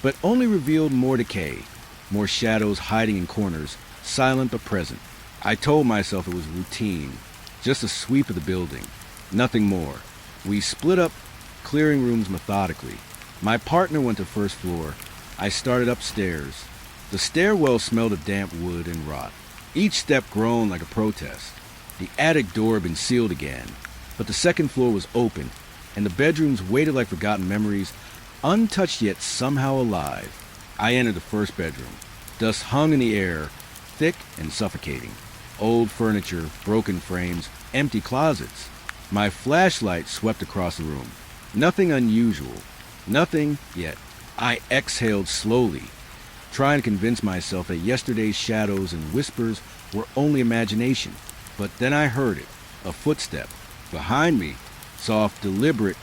but only revealed more decay, more shadows hiding in corners, silent but present. I told myself it was routine, just a sweep of the building, nothing more. We split up, clearing rooms methodically. My partner went to first floor. I started upstairs. The stairwell smelled of damp wood and rot. Each step groaned like a protest. The attic door had been sealed again, but the second floor was open, and the bedrooms waited like forgotten memories, untouched yet somehow alive. I entered the first bedroom. Dust hung in the air, thick and suffocating. Old furniture, broken frames, empty closets. My flashlight swept across the room. Nothing unusual. Nothing yet. I exhaled slowly, trying to convince myself that yesterday's shadows and whispers were only imagination. But then I heard it, a footstep. Behind me, soft, deliberate,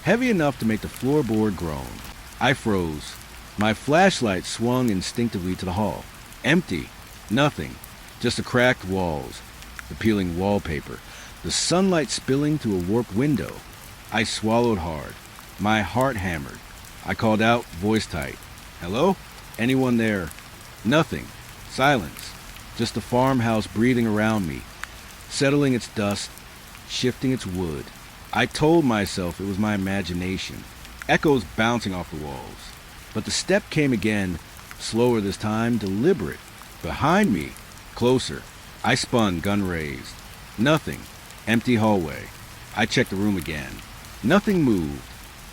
heavy enough to make the floorboard groan. I froze. My flashlight swung instinctively to the hall. Empty. Nothing. Just the cracked walls, the peeling wallpaper, the sunlight spilling through a warped window. I swallowed hard. My heart hammered. I called out, voice tight. Hello? Anyone there? Nothing. Silence. Just the farmhouse breathing around me, settling its dust, shifting its wood. I told myself it was my imagination, echoes bouncing off the walls. But the step came again, slower this time, deliberate. Behind me, closer. I spun, gun raised. Nothing. Empty hallway. I checked the room again. Nothing moved.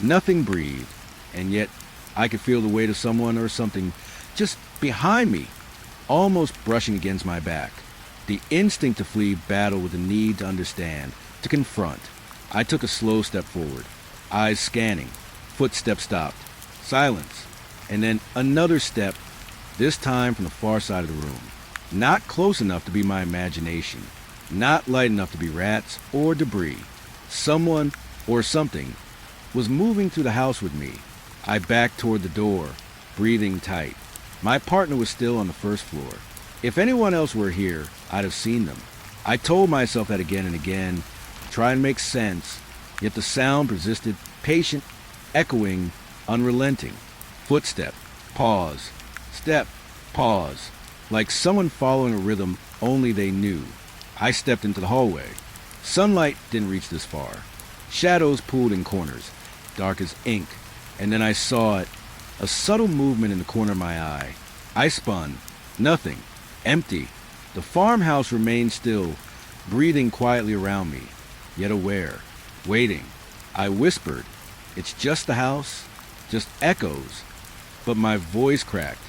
Nothing breathed, and yet I could feel the weight of someone or something just behind me, almost brushing against my back. The instinct to flee battled with the need to understand, to confront. I took a slow step forward, eyes scanning. Footsteps stopped. Silence. And then another step, this time from the far side of the room. Not close enough to be my imagination. Not light enough to be rats or debris. Someone or something was moving through the house with me. I backed toward the door, breathing tight. My partner was still on the first floor. If anyone else were here, I'd have seen them. I told myself that again and again, try and make sense, yet the sound persisted, patient, echoing, unrelenting. Footstep, pause, step, pause, like someone following a rhythm only they knew. I stepped into the hallway. Sunlight didn't reach this far. Shadows pooled in corners, dark as ink, and then I saw it, a subtle movement in the corner of my eye. I spun. Nothing. Empty. The farmhouse remained still, breathing quietly around me, yet aware, waiting. I whispered, "It's just the house, just echoes." But my voice cracked.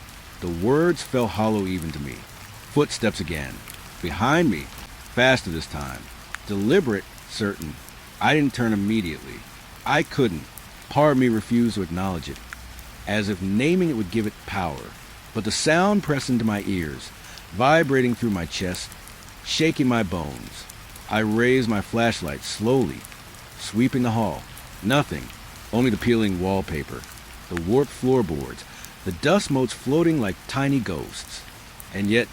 The words fell hollow even to me. Footsteps again. Behind me. Faster this time. Deliberate, certain. I didn't turn immediately. I couldn't. Part of me refused to acknowledge it, as if naming it would give it power. But the sound pressed into my ears, vibrating through my chest, shaking my bones. I raised my flashlight slowly, sweeping the hall. Nothing, only the peeling wallpaper, the warped floorboards, the dust motes floating like tiny ghosts. And yet,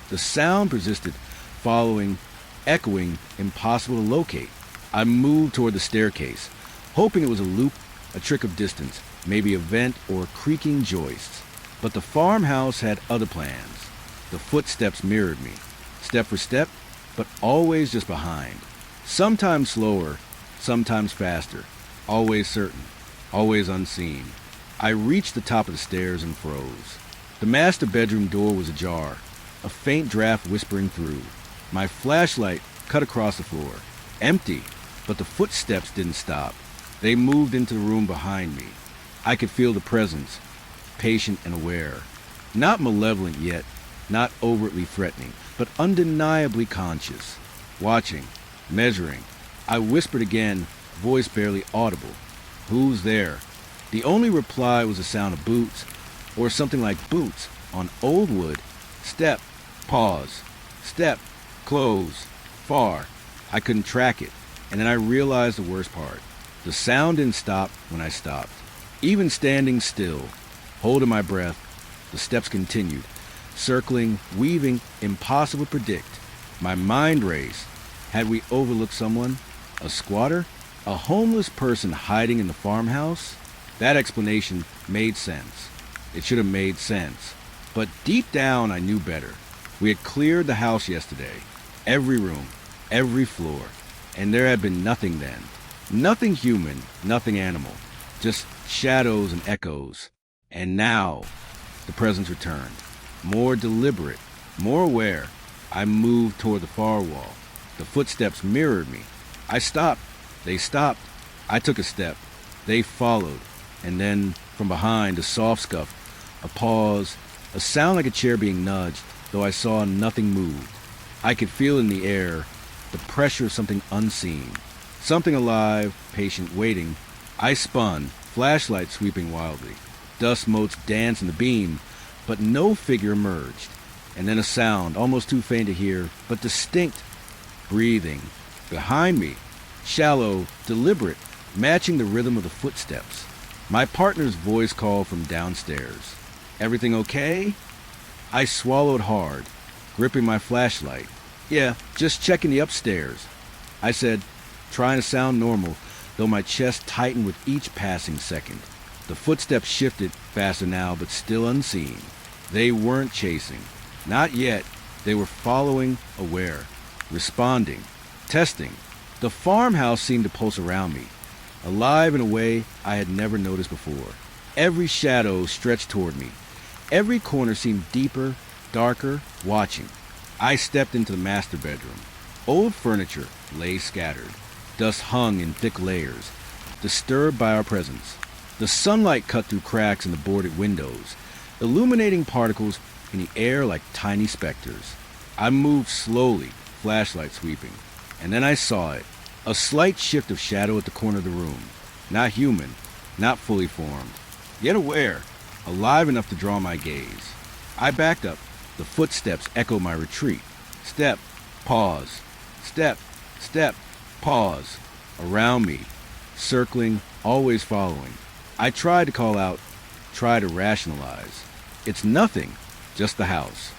the sound persisted, following, echoing, impossible to locate. I moved toward the staircase, hoping it was a loop, a trick of distance, maybe a vent or creaking joists. But the farmhouse had other plans. The footsteps mirrored me, step for step, but always just behind. Sometimes slower, sometimes faster, always certain, always unseen. I reached the top of the stairs and froze. The master bedroom door was ajar, a faint draft whispering through. My flashlight cut across the floor, empty, but the footsteps didn't stop. They moved into the room behind me. I could feel the presence, patient and aware. Not malevolent yet, not overtly threatening, but undeniably conscious. Watching, measuring. I whispered again, voice barely audible. "Who's there?" The only reply was the sound of boots, or something like boots, on old wood. Step, pause, step, close, far. I couldn't track it, and then I realized the worst part. The sound didn't stop when I stopped. Even standing still, holding my breath, the steps continued, circling, weaving, impossible to predict. My mind raced. Had we overlooked someone? A squatter? A homeless person hiding in the farmhouse? That explanation made sense. It should have made sense. But deep down, I knew better. We had cleared the house yesterday. Every room, every floor. And there had been nothing then. Nothing human, nothing animal. Just shadows and echoes. And now, the presence returned. More deliberate, more aware. I moved toward the far wall. The footsteps mirrored me. I stopped. They stopped. I took a step. They followed. And then, from behind, a soft scuff, a pause, a sound like a chair being nudged, though I saw nothing moved. I could feel in the air the pressure of something unseen. Something alive, patient, waiting. I spun, flashlight sweeping wildly. Dust motes danced in the beam, but no figure emerged. And then a sound, almost too faint to hear, but distinct. Breathing. Behind me. Shallow, deliberate, matching the rhythm of the footsteps. My partner's voice called from downstairs. "Everything okay?" I swallowed hard, gripping my flashlight. "Yeah, just checking the upstairs," I said, trying to sound normal, though my chest tightened with each passing second. The footsteps shifted, faster now, but still unseen. They weren't chasing. Not yet. They were following, aware, responding, testing. The farmhouse seemed to pulse around me, alive in a way I had never noticed before. Every shadow stretched toward me. Every corner seemed deeper, darker, watching. I stepped into the master bedroom. Old furniture lay scattered. Dust hung in thick layers. disturbed by our presence. The sunlight cut through cracks in the boarded windows, illuminating particles in the air like tiny specters. I moved slowly, flashlight sweeping, and then I saw it. A slight shift of shadow at the corner of the room. Not human, not fully formed, yet aware, alive enough to draw my gaze. I backed up. The footsteps echoed my retreat. Step, pause. Step, step, pause. Around me, circling, always following. I tried to call out, try to rationalize. It's nothing, just the house.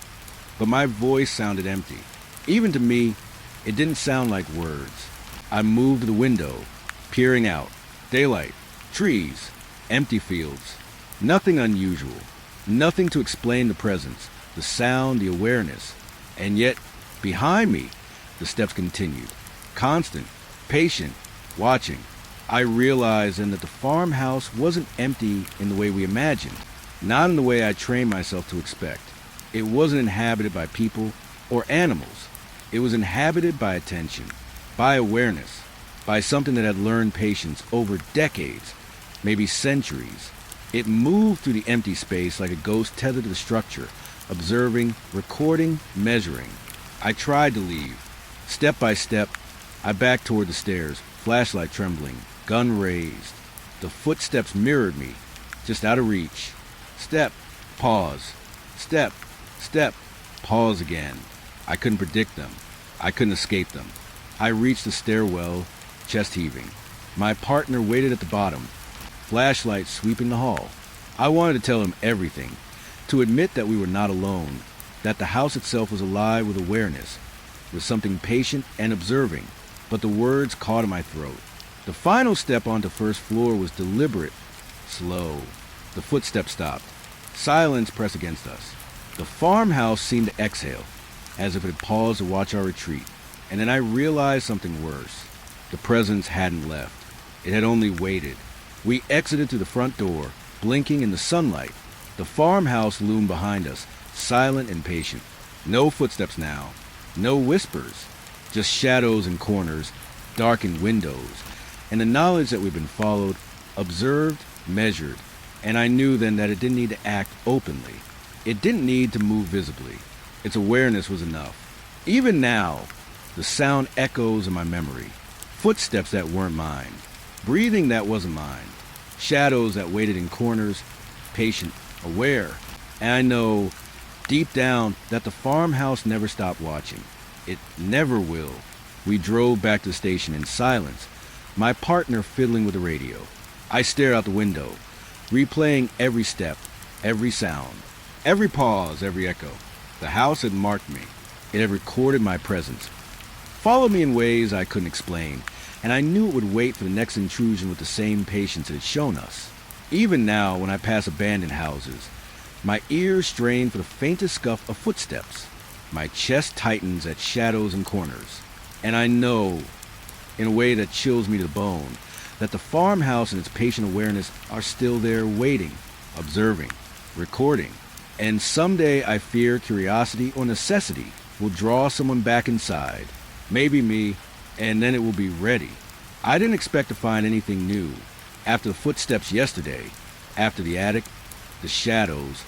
But my voice sounded empty. Even to me, it didn't sound like words. I moved to the window, peering out. Daylight, trees, empty fields. Nothing unusual. Nothing to explain the presence, the sound, the awareness. And yet, behind me, the steps continued. Constant, patient, watching. I realized then that the farmhouse wasn't empty in the way we imagined. Not in the way I trained myself to expect. It wasn't inhabited by people or animals. It was inhabited by attention, by awareness, by something that had learned patience over decades, maybe centuries. It moved through the empty space like a ghost tethered to the structure, observing, recording, measuring. I tried to leave. Step by step, I backed toward the stairs, flashlight trembling, gun raised. The footsteps mirrored me, just out of reach. Step, pause. Step, step, pause again. I couldn't predict them. I couldn't escape them. I reached the stairwell, chest heaving. My partner waited at the bottom, flashlight sweeping the hall. I wanted to tell him everything, to admit that we were not alone, that the house itself was alive with awareness, with something patient and observing, but the words caught in my throat. The final step onto first floor was deliberate, slow. The footsteps stopped. Silence pressed against us. The farmhouse seemed to exhale, as if it had paused to watch our retreat. And then I realized something worse. The presence hadn't left. It had only waited. We exited through the front door, blinking in the sunlight. The farmhouse loomed behind us, silent and patient. No footsteps now. No whispers. Just shadows in corners, darkened windows, and the knowledge that we'd been followed, observed, measured. And I knew then that it didn't need to act openly. It didn't need to move visibly. Its awareness was enough. Even now, the sound echoes in my memory. Footsteps that weren't mine. Breathing that wasn't mine. Shadows that waited in corners, patient, aware. And I know, deep down, that the farmhouse never stopped watching. It never will. We drove back to the station in silence, my partner fiddling with the radio. I stared out the window, replaying every step, every sound, every pause, every echo. The house had marked me. It had recorded my presence, followed me in ways I couldn't explain, and I knew it would wait for the next intrusion with the same patience it had shown us. Even now, when I pass abandoned houses, my ears strain for the faintest scuff of footsteps. My chest tightens at shadows and corners. And I know, in a way that chills me to the bone, that the farmhouse and its patient awareness are still there waiting, observing, recording. And someday I fear curiosity or necessity will draw someone back inside, maybe me, and then it will be ready. I didn't expect to find anything new. After the footsteps yesterday, after the attic, the shadows,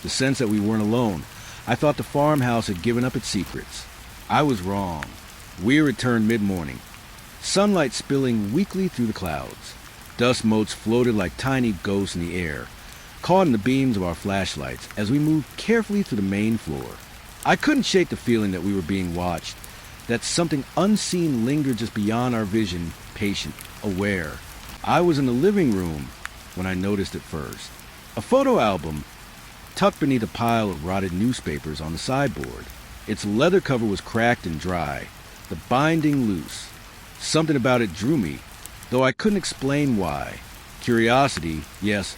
the sense that we weren't alone, I thought the farmhouse had given up its secrets. I was wrong. We returned mid-morning, sunlight spilling weakly through the clouds. Dust motes floated like tiny ghosts in the air, caught in the beams of our flashlights as we moved carefully through the main floor. I couldn't shake the feeling that we were being watched, that something unseen lingered just beyond our vision, patient, aware. I was in the living room when I noticed it first. A photo album tucked beneath a pile of rotted newspapers on the sideboard. Its leather cover was cracked and dry, the binding loose. Something about it drew me, though I couldn't explain why. Curiosity, yes,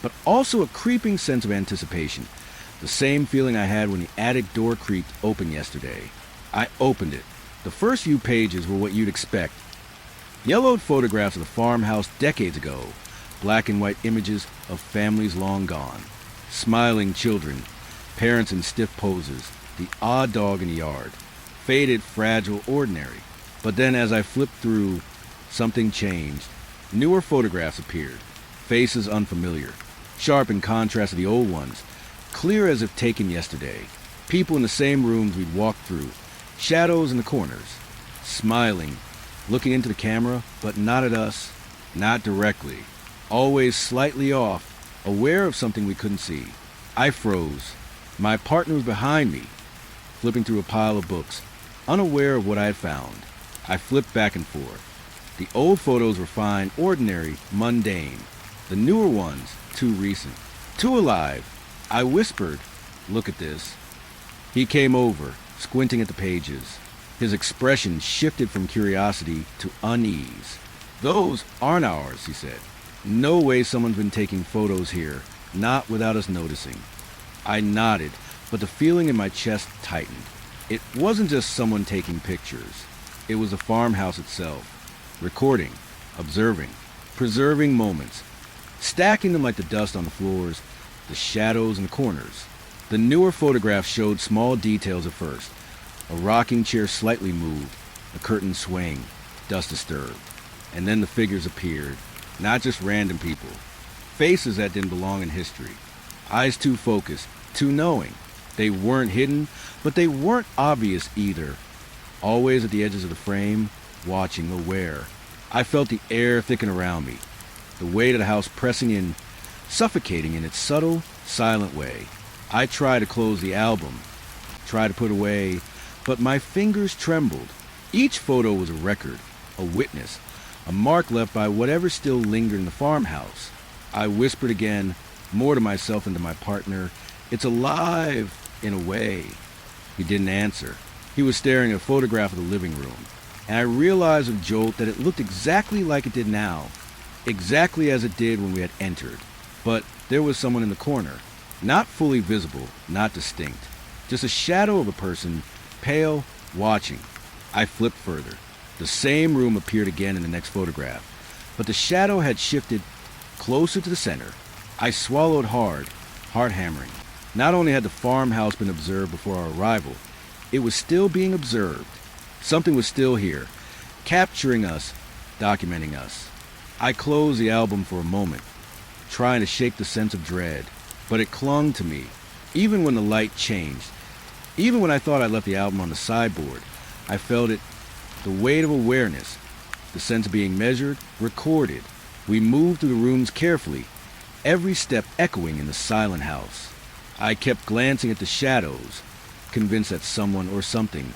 but also a creeping sense of anticipation, the same feeling I had when the attic door creaked open yesterday. I opened it. The first few pages were what you'd expect. Yellowed photographs of the farmhouse decades ago, black and white images of families long gone, smiling children, parents in stiff poses, the odd dog in the yard, faded, fragile, ordinary. But then as I flipped through, something changed. Newer photographs appeared, faces unfamiliar, sharp in contrast to the old ones, clear as if taken yesterday. People in the same rooms we'd walked through, shadows in the corners, smiling, looking into the camera, but not at us, not directly, always slightly off, aware of something we couldn't see. I froze. My partner was behind me, flipping through a pile of books, unaware of what I had found. I flipped back and forth. The old photos were fine, ordinary, mundane. The newer ones, too recent, too alive. I whispered, "Look at this." He came over, squinting at the pages. His expression shifted from curiosity to unease. "Those aren't ours," he said. "No way someone's been taking photos here, not without us noticing." I nodded, but the feeling in my chest tightened. It wasn't just someone taking pictures. It was the farmhouse itself, recording, observing, preserving moments, stacking them like the dust on the floors, the shadows in the corners. The newer photographs showed small details at first. A rocking chair slightly moved, a curtain swaying, dust disturbed. And then the figures appeared, not just random people, faces that didn't belong in history. Eyes too focused, too knowing. They weren't hidden, but they weren't obvious either. Always at the edges of the frame, watching, aware. I felt the air thicken around me, the weight of the house pressing in, suffocating in its subtle, silent way. I tried to close the album, tried to put away, but my fingers trembled. Each photo was a record, a witness, a mark left by whatever still lingered in the farmhouse. I whispered again, more to myself and to my partner, "It's alive, in a way." He didn't answer. He was staring at a photograph of the living room, and I realized with jolt that it looked exactly like it did now, exactly as it did when we had entered. But there was someone in the corner, not fully visible, not distinct, just a shadow of a person, pale, watching. I flipped further. The same room appeared again in the next photograph, but the shadow had shifted closer to the center. I swallowed hard, heart hammering. Not only had the farmhouse been observed before our arrival, it was still being observed. Something was still here, capturing us, documenting us. I closed the album for a moment, trying to shake the sense of dread, but it clung to me, even when the light changed. Even when I thought I left the album on the sideboard, I felt it, the weight of awareness, the sense of being measured, recorded. We moved through the rooms carefully, every step echoing in the silent house. I kept glancing at the shadows, convinced that someone or something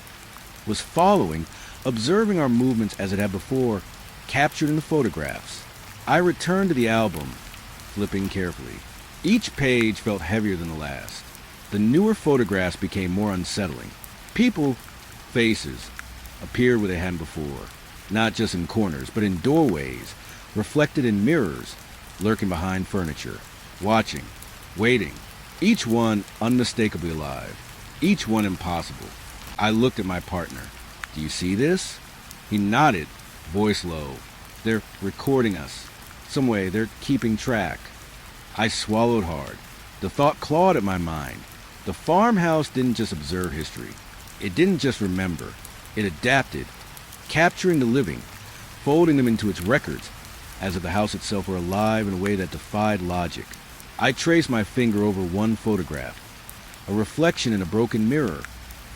was following, observing our movements as it had before, captured in the photographs. I returned to the album, flipping carefully. Each page felt heavier than the last. The newer photographs became more unsettling. People, faces, appeared where they hadn't before, not just in corners, but in doorways, reflected in mirrors, lurking behind furniture, watching, waiting, each one unmistakably alive, each one impossible. I looked at my partner. "Do you see this?" He nodded, voice low. "They're recording us. Some way, they're keeping track." I swallowed hard. The thought clawed at my mind. The farmhouse didn't just observe history. It didn't just remember. It adapted, capturing the living, folding them into its records, as if the house itself were alive in a way that defied logic. I traced my finger over one photograph, a reflection in a broken mirror,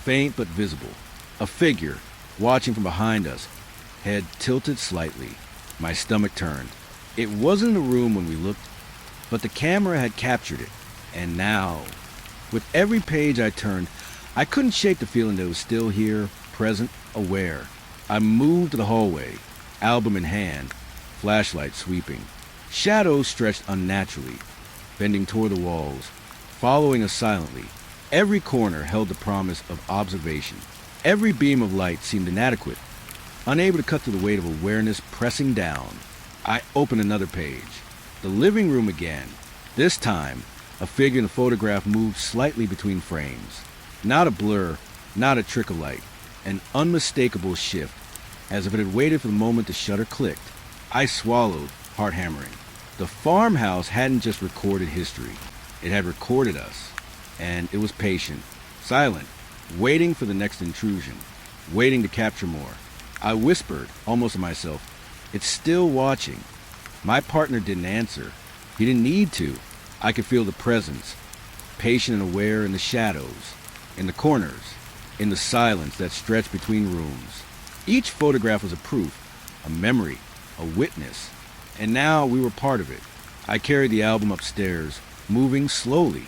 faint but visible. A figure, watching from behind us, head tilted slightly. My stomach turned. It wasn't in the room when we looked, but the camera had captured it. And now, with every page I turned, I couldn't shake the feeling that it was still here, present, aware. I moved to the hallway, album in hand, flashlight sweeping. Shadows stretched unnaturally, bending toward the walls, following us silently. Every corner held the promise of observation. Every beam of light seemed inadequate, unable to cut through the weight of awareness pressing down. I opened another page. The living room again. This time, a figure in the photograph moved slightly between frames. Not a blur, not a trick of light. An unmistakable shift, as if it had waited for the moment the shutter clicked. I swallowed, heart hammering. The farmhouse hadn't just recorded history. It had recorded us. And it was patient, silent, waiting for the next intrusion, waiting to capture more. I whispered, almost to myself, "It's still watching." My partner didn't answer. He didn't need to. I could feel the presence, patient and aware in the shadows, in the corners, in the silence that stretched between rooms. Each photograph was a proof, a memory, a witness, and now we were part of it. I carried the album upstairs, moving slowly.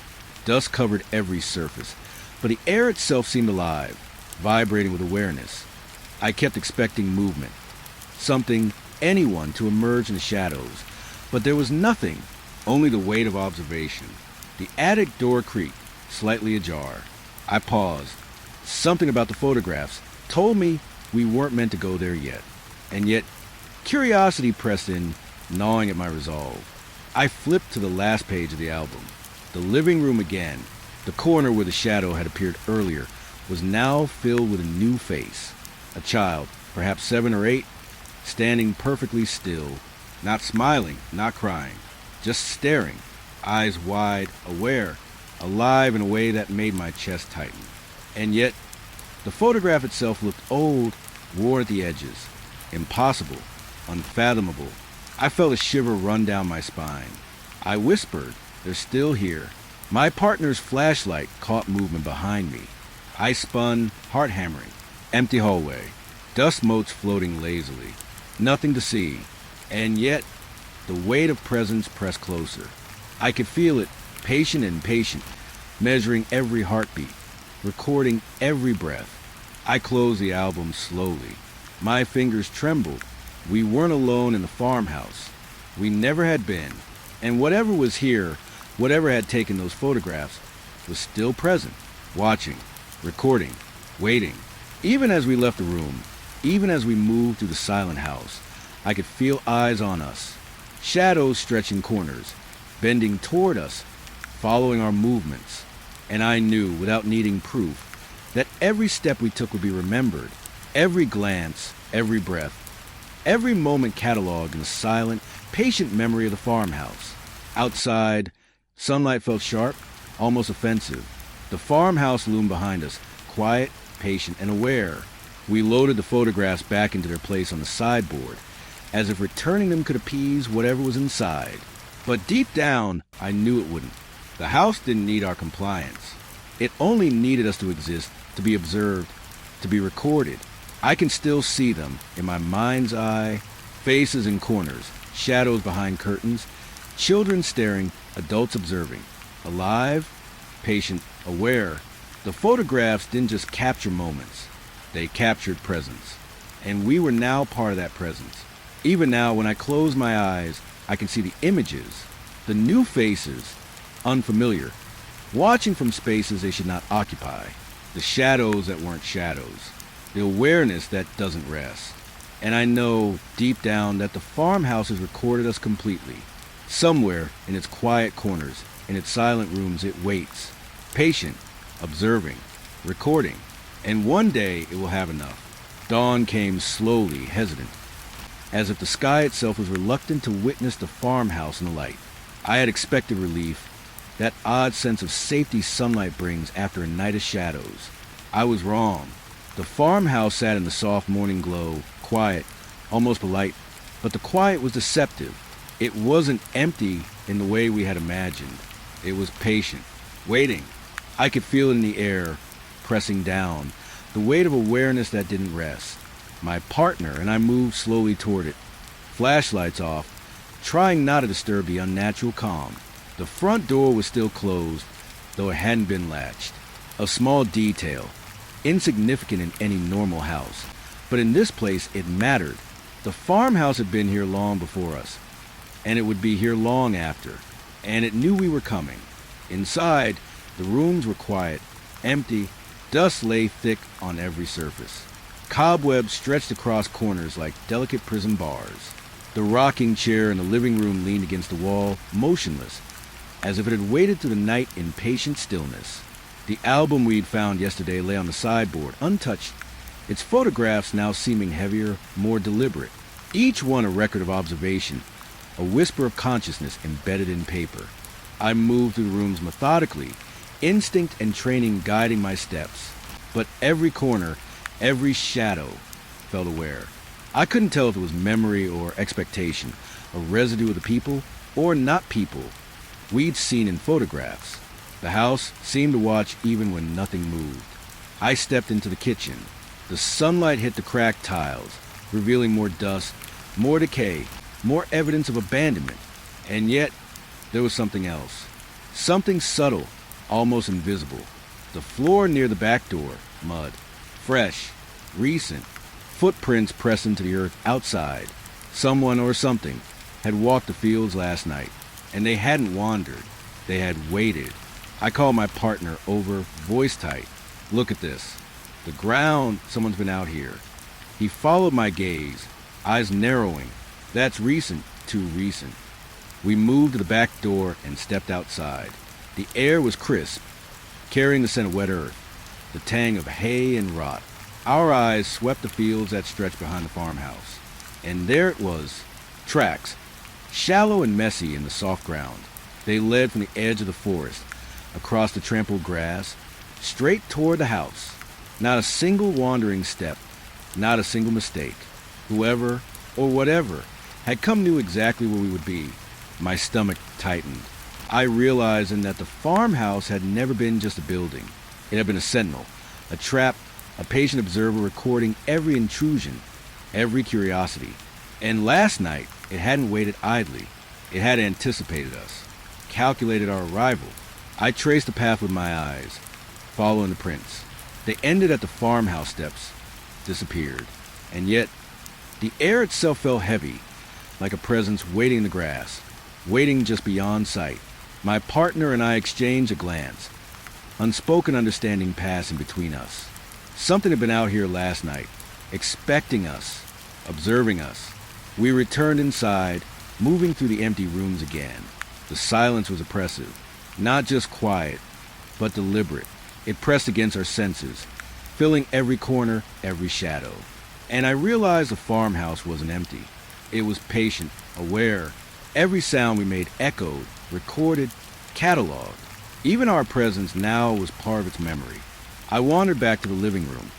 Dust covered every surface, but the air itself seemed alive, vibrating with awareness. I kept expecting movement, something, anyone to emerge in the shadows, but there was nothing, only the weight of observation. The attic door creaked, slightly ajar. I paused. Something about the photographs told me we weren't meant to go there yet. And yet, curiosity pressed in, gnawing at my resolve. I flipped to the last page of the album. The living room again, the corner where the shadow had appeared earlier, was now filled with a new face. A child, perhaps 7 or 8, standing perfectly still, not smiling, not crying, just staring, eyes wide, aware, alive in a way that made my chest tighten. And yet, the photograph itself looked old, worn at the edges, impossible, unfathomable. I felt a shiver run down my spine. I whispered, "They're still here." My partner's flashlight caught movement behind me. I spun, heart hammering. Empty hallway. Dust motes floating lazily. Nothing to see. And yet, the weight of presence pressed closer. I could feel it, patient and impatient, measuring every heartbeat, recording every breath. I closed the album slowly. My fingers trembled. We weren't alone in the farmhouse. We never had been. And whatever was here, whatever had taken those photographs, was still present, watching, recording, waiting. Even as we left the room, even as we moved through the silent house, I could feel eyes on us, shadows stretching corners, bending toward us, following our movements. And I knew, without needing proof, that every step we took would be remembered, every glance, every breath, every moment cataloged in the silent, patient memory of the farmhouse. Outside, sunlight felt sharp, almost offensive. The farmhouse loomed behind us, quiet, patient, and aware. We loaded the photographs back into their place on the sideboard, as if returning them could appease whatever was inside. But deep down, I knew it wouldn't. The house didn't need our compliance. It only needed us to exist, to be observed, to be recorded. I can still see them in my mind's eye, faces in corners, shadows behind curtains, children staring, adults observing. Alive, patient, aware. The photographs didn't just capture moments. They captured presence. And we were now part of that presence. Even now, when I close my eyes, I can see the images, the new faces, unfamiliar, watching from spaces they should not occupy, the shadows that weren't shadows, the awareness that doesn't rest. And I know, deep down, that the farmhouse has recorded us completely. Somewhere, in its quiet corners, in its silent rooms, it waits, patient, observing, recording. And one day, it will have enough. Dawn came slowly, hesitant, as if the sky itself was reluctant to witness the farmhouse in the light. I had expected relief, that odd sense of safety sunlight brings after a night of shadows. I was wrong. The farmhouse sat in the soft morning glow, quiet, almost polite, but the quiet was deceptive. It wasn't empty in the way we had imagined. It was patient, waiting. I could feel it in the air, pressing down, the weight of awareness that didn't rest. My partner and I moved slowly toward it, flashlights off, trying not to disturb the unnatural calm. The front door was still closed, though it hadn't been latched. A small detail, insignificant in any normal house, but in this place it mattered. The farmhouse had been here long before us, and it would be here long after, and it knew we were coming. Inside, the rooms were quiet, empty, dust lay thick on every surface. Cobwebs stretched across corners like delicate prison bars. The rocking chair in the living room leaned against the wall, motionless, as if it had waited through the night in patient stillness. The album we'd found yesterday lay on the sideboard, untouched, its photographs now seeming heavier, more deliberate. Each one a record of observation, a whisper of consciousness embedded in paper. I moved through the rooms methodically, instinct and training guiding my steps. But every corner, every shadow felt aware. I couldn't tell if it was memory or expectation, a residue of the people, or not people, we'd seen in photographs. The house seemed to watch even when nothing moved. I stepped into the kitchen. The sunlight hit the cracked tiles, revealing more dust, more decay, more evidence of abandonment. And yet, there was something else. Something subtle, almost invisible. The floor near the back door, mud. Fresh, recent. Footprints pressed into the earth outside. Someone or something had walked the fields last night, and they hadn't wandered. They had waited. I called my partner over, voice tight. Look at this. The ground, someone's been out here. He followed my gaze, eyes narrowing. That's recent, too recent. We moved to the back door and stepped outside. The air was crisp, carrying the scent of wet earth, the tang of hay and rot. Our eyes swept the fields that stretched behind the farmhouse. And there it was, tracks, shallow and messy in the soft ground. They led from the edge of the forest, across the trampled grass, straight toward the house. Not a single wandering step, not a single mistake. Whoever, or whatever, had come knew exactly where we would be. My stomach tightened. I realized then that the farmhouse had never been just a building. It had been a sentinel, a trap, a patient observer recording every intrusion, every curiosity. And last night, it hadn't waited idly. It had anticipated us, calculated our arrival. I traced the path with my eyes, following the prints. They ended at the farmhouse steps, disappeared. And yet, the air itself felt heavy, like a presence waiting in the grass, waiting just beyond sight. My partner and I exchanged a glance, unspoken understanding passing between us. Something had been out here last night, expecting us, observing us. We returned inside, moving through the empty rooms again. The silence was oppressive, not just quiet, but deliberate. It pressed against our senses, filling every corner, every shadow. And I realized the farmhouse wasn't empty. It was patient, aware. Every sound we made echoed, recorded, cataloged. Even our presence now was part of its memory. I wandered back to the living room,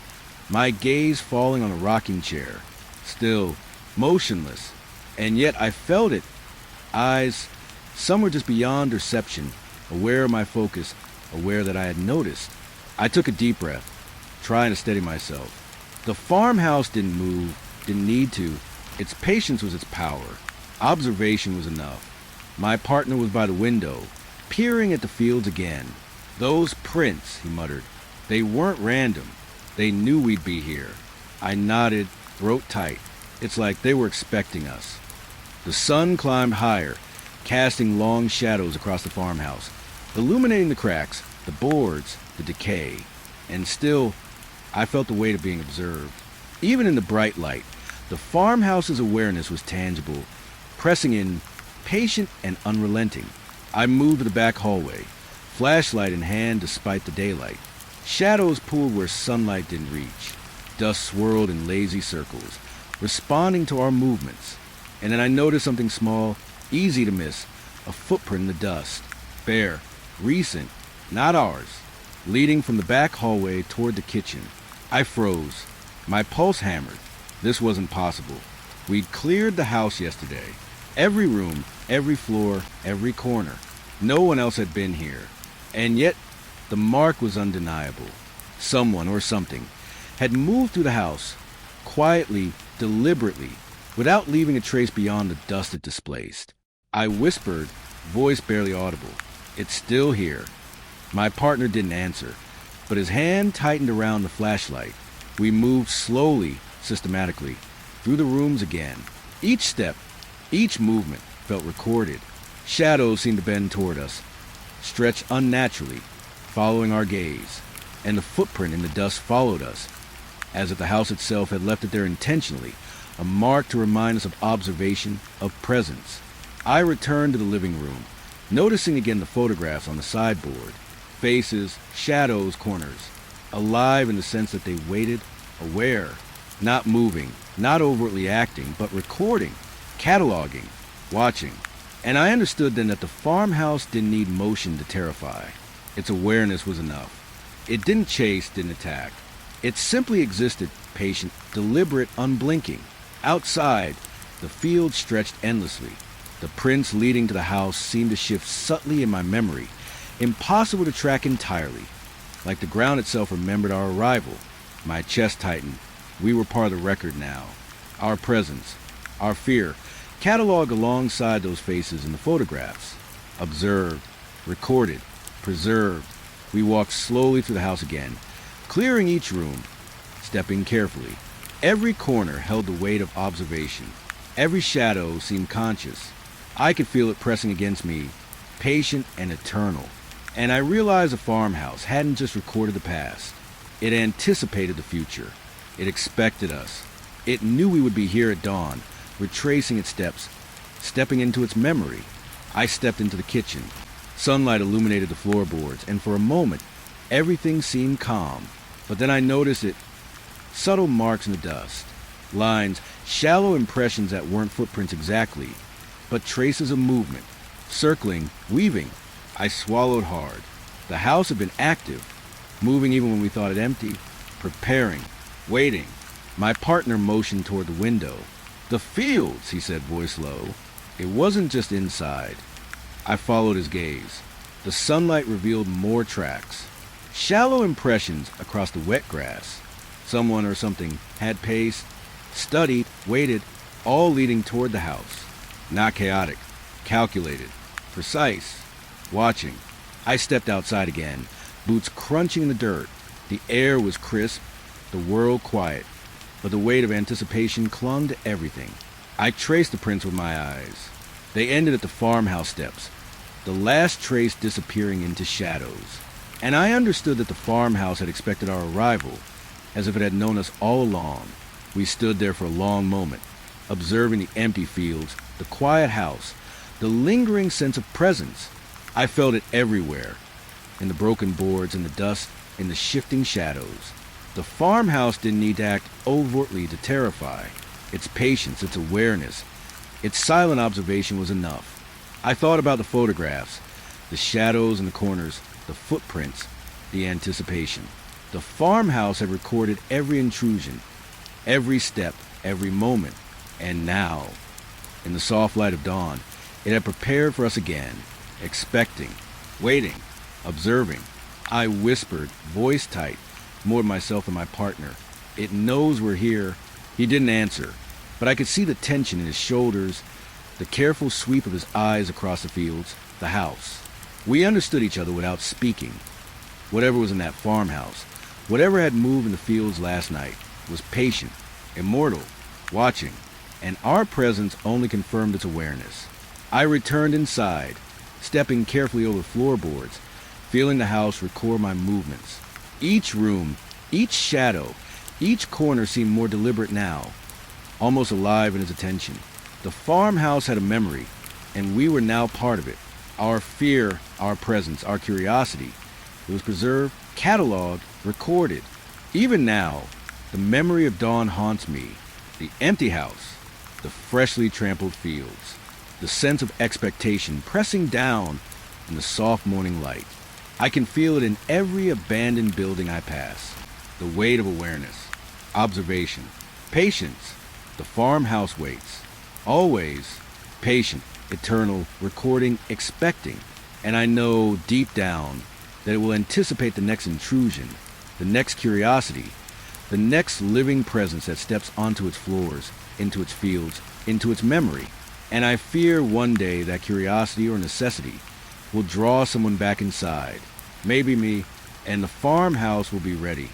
my gaze falling on a rocking chair, still, motionless, and yet I felt it. Eyes, somewhere just beyond perception, aware of my focus, aware that I had noticed. I took a deep breath, trying to steady myself. The farmhouse didn't move, didn't need to. Its patience was its power. Observation was enough. My partner was by the window, peering at the fields again. Those prints, he muttered. They weren't random. They knew we'd be here. I nodded, throat tight. It's like they were expecting us. The sun climbed higher, casting long shadows across the farmhouse, illuminating the cracks, the boards, the decay. And still, I felt the weight of being observed. Even in the bright light, the farmhouse's awareness was tangible, pressing in, patient and unrelenting. I moved to the back hallway, flashlight in hand despite the daylight. Shadows pooled where sunlight didn't reach. Dust swirled in lazy circles, responding to our movements. And then I noticed something small, easy to miss, a footprint in the dust. Bare, recent, not ours, leading from the back hallway toward the kitchen. I froze. My pulse hammered. This wasn't possible. We'd cleared the house yesterday. Every room, every floor, every corner. No one else had been here. And yet, the mark was undeniable. Someone or something had moved through the house, quietly, deliberately, without leaving a trace beyond the dust it displaced. I whispered, voice barely audible. It's still here. My partner didn't answer, but his hand tightened around the flashlight. We moved slowly, systematically, through the rooms again. Each step, each movement felt recorded. Shadows seemed to bend toward us, stretch unnaturally, following our gaze. And the footprint in the dust followed us, as if the house itself had left it there intentionally, a mark to remind us of observation, of presence. I returned to the living room, noticing again the photographs on the sideboard. Faces, shadows, corners. Alive in the sense that they waited, aware, not moving, not overtly acting, but recording, cataloging, watching. And I understood then that the farmhouse didn't need motion to terrify. Its awareness was enough. It didn't chase, didn't attack. It simply existed, patient, deliberate, unblinking. Outside, The field stretched endlessly. The prints leading to the house seemed to shift subtly in my memory, impossible to track entirely. Like the ground itself remembered our arrival. My chest tightened. We were part of the record now. Our presence, our fear, cataloged alongside those faces in the photographs. Observed, recorded, preserved. We walked slowly through the house again, clearing each room, stepping carefully. Every corner held the weight of observation. Every shadow seemed conscious. I could feel it pressing against me, patient and eternal. And I realized the farmhouse hadn't just recorded the past. It anticipated the future. It expected us. It knew we would be here at dawn, retracing its steps, stepping into its memory. I stepped into the kitchen. Sunlight illuminated the floorboards, and for a moment, everything seemed calm. But then I noticed it. Subtle marks in the dust. Lines, shallow impressions that weren't footprints exactly, but traces of movement. Circling, weaving. I swallowed hard. The house had been active, moving even when we thought it empty, preparing, waiting. My partner motioned toward the window. "The fields," he said, voice low. It wasn't just inside. I followed his gaze. The sunlight revealed more tracks. Shallow impressions across the wet grass. Someone or something had paced, studied, waited, all leading toward the house. Not chaotic, calculated, precise. Watching. I stepped outside again, boots crunching in the dirt. The air was crisp, the world quiet, but the weight of anticipation clung to everything. I traced the prints with my eyes. They ended at the farmhouse steps, the last trace disappearing into shadows. And I understood that the farmhouse had expected our arrival, as if it had known us all along. We stood there for a long moment, observing the empty fields, the quiet house, the lingering sense of presence. I felt it everywhere, in the broken boards, in the dust, in the shifting shadows. The farmhouse didn't need to act overtly to terrify. Its patience, its awareness, its silent observation was enough. I thought about the photographs, the shadows in the corners, the footprints, the anticipation. The farmhouse had recorded every intrusion, every step, every moment. And now, in the soft light of dawn, it had prepared for us again, expecting, waiting, observing. I whispered, voice tight, more to myself and my partner. "It knows we're here." He didn't answer, but I could see the tension in his shoulders, the careful sweep of his eyes across the fields, the house. We understood each other without speaking. Whatever was in that farmhouse, whatever had moved in the fields last night, was patient, immortal, watching, and our presence only confirmed its awareness. I returned inside, stepping carefully over floorboards, feeling the house record my movements. Each room, each shadow, each corner seemed more deliberate now, almost alive in its attention. The farmhouse had a memory, and we were now part of it. Our fear, our presence, our curiosity. It was preserved, cataloged, recorded. Even now, the memory of dawn haunts me. The empty house, the freshly trampled fields, the sense of expectation pressing down in the soft morning light. I can feel it in every abandoned building I pass. The weight of awareness, observation, patience. The farmhouse waits. Always patient, eternal, recording, expecting. And I know deep down that it will anticipate the next intrusion, the next curiosity, the next living presence that steps onto its floors, into its fields, into its memory. And I fear one day that curiosity or necessity will draw someone back inside, maybe me, and the farmhouse will be ready.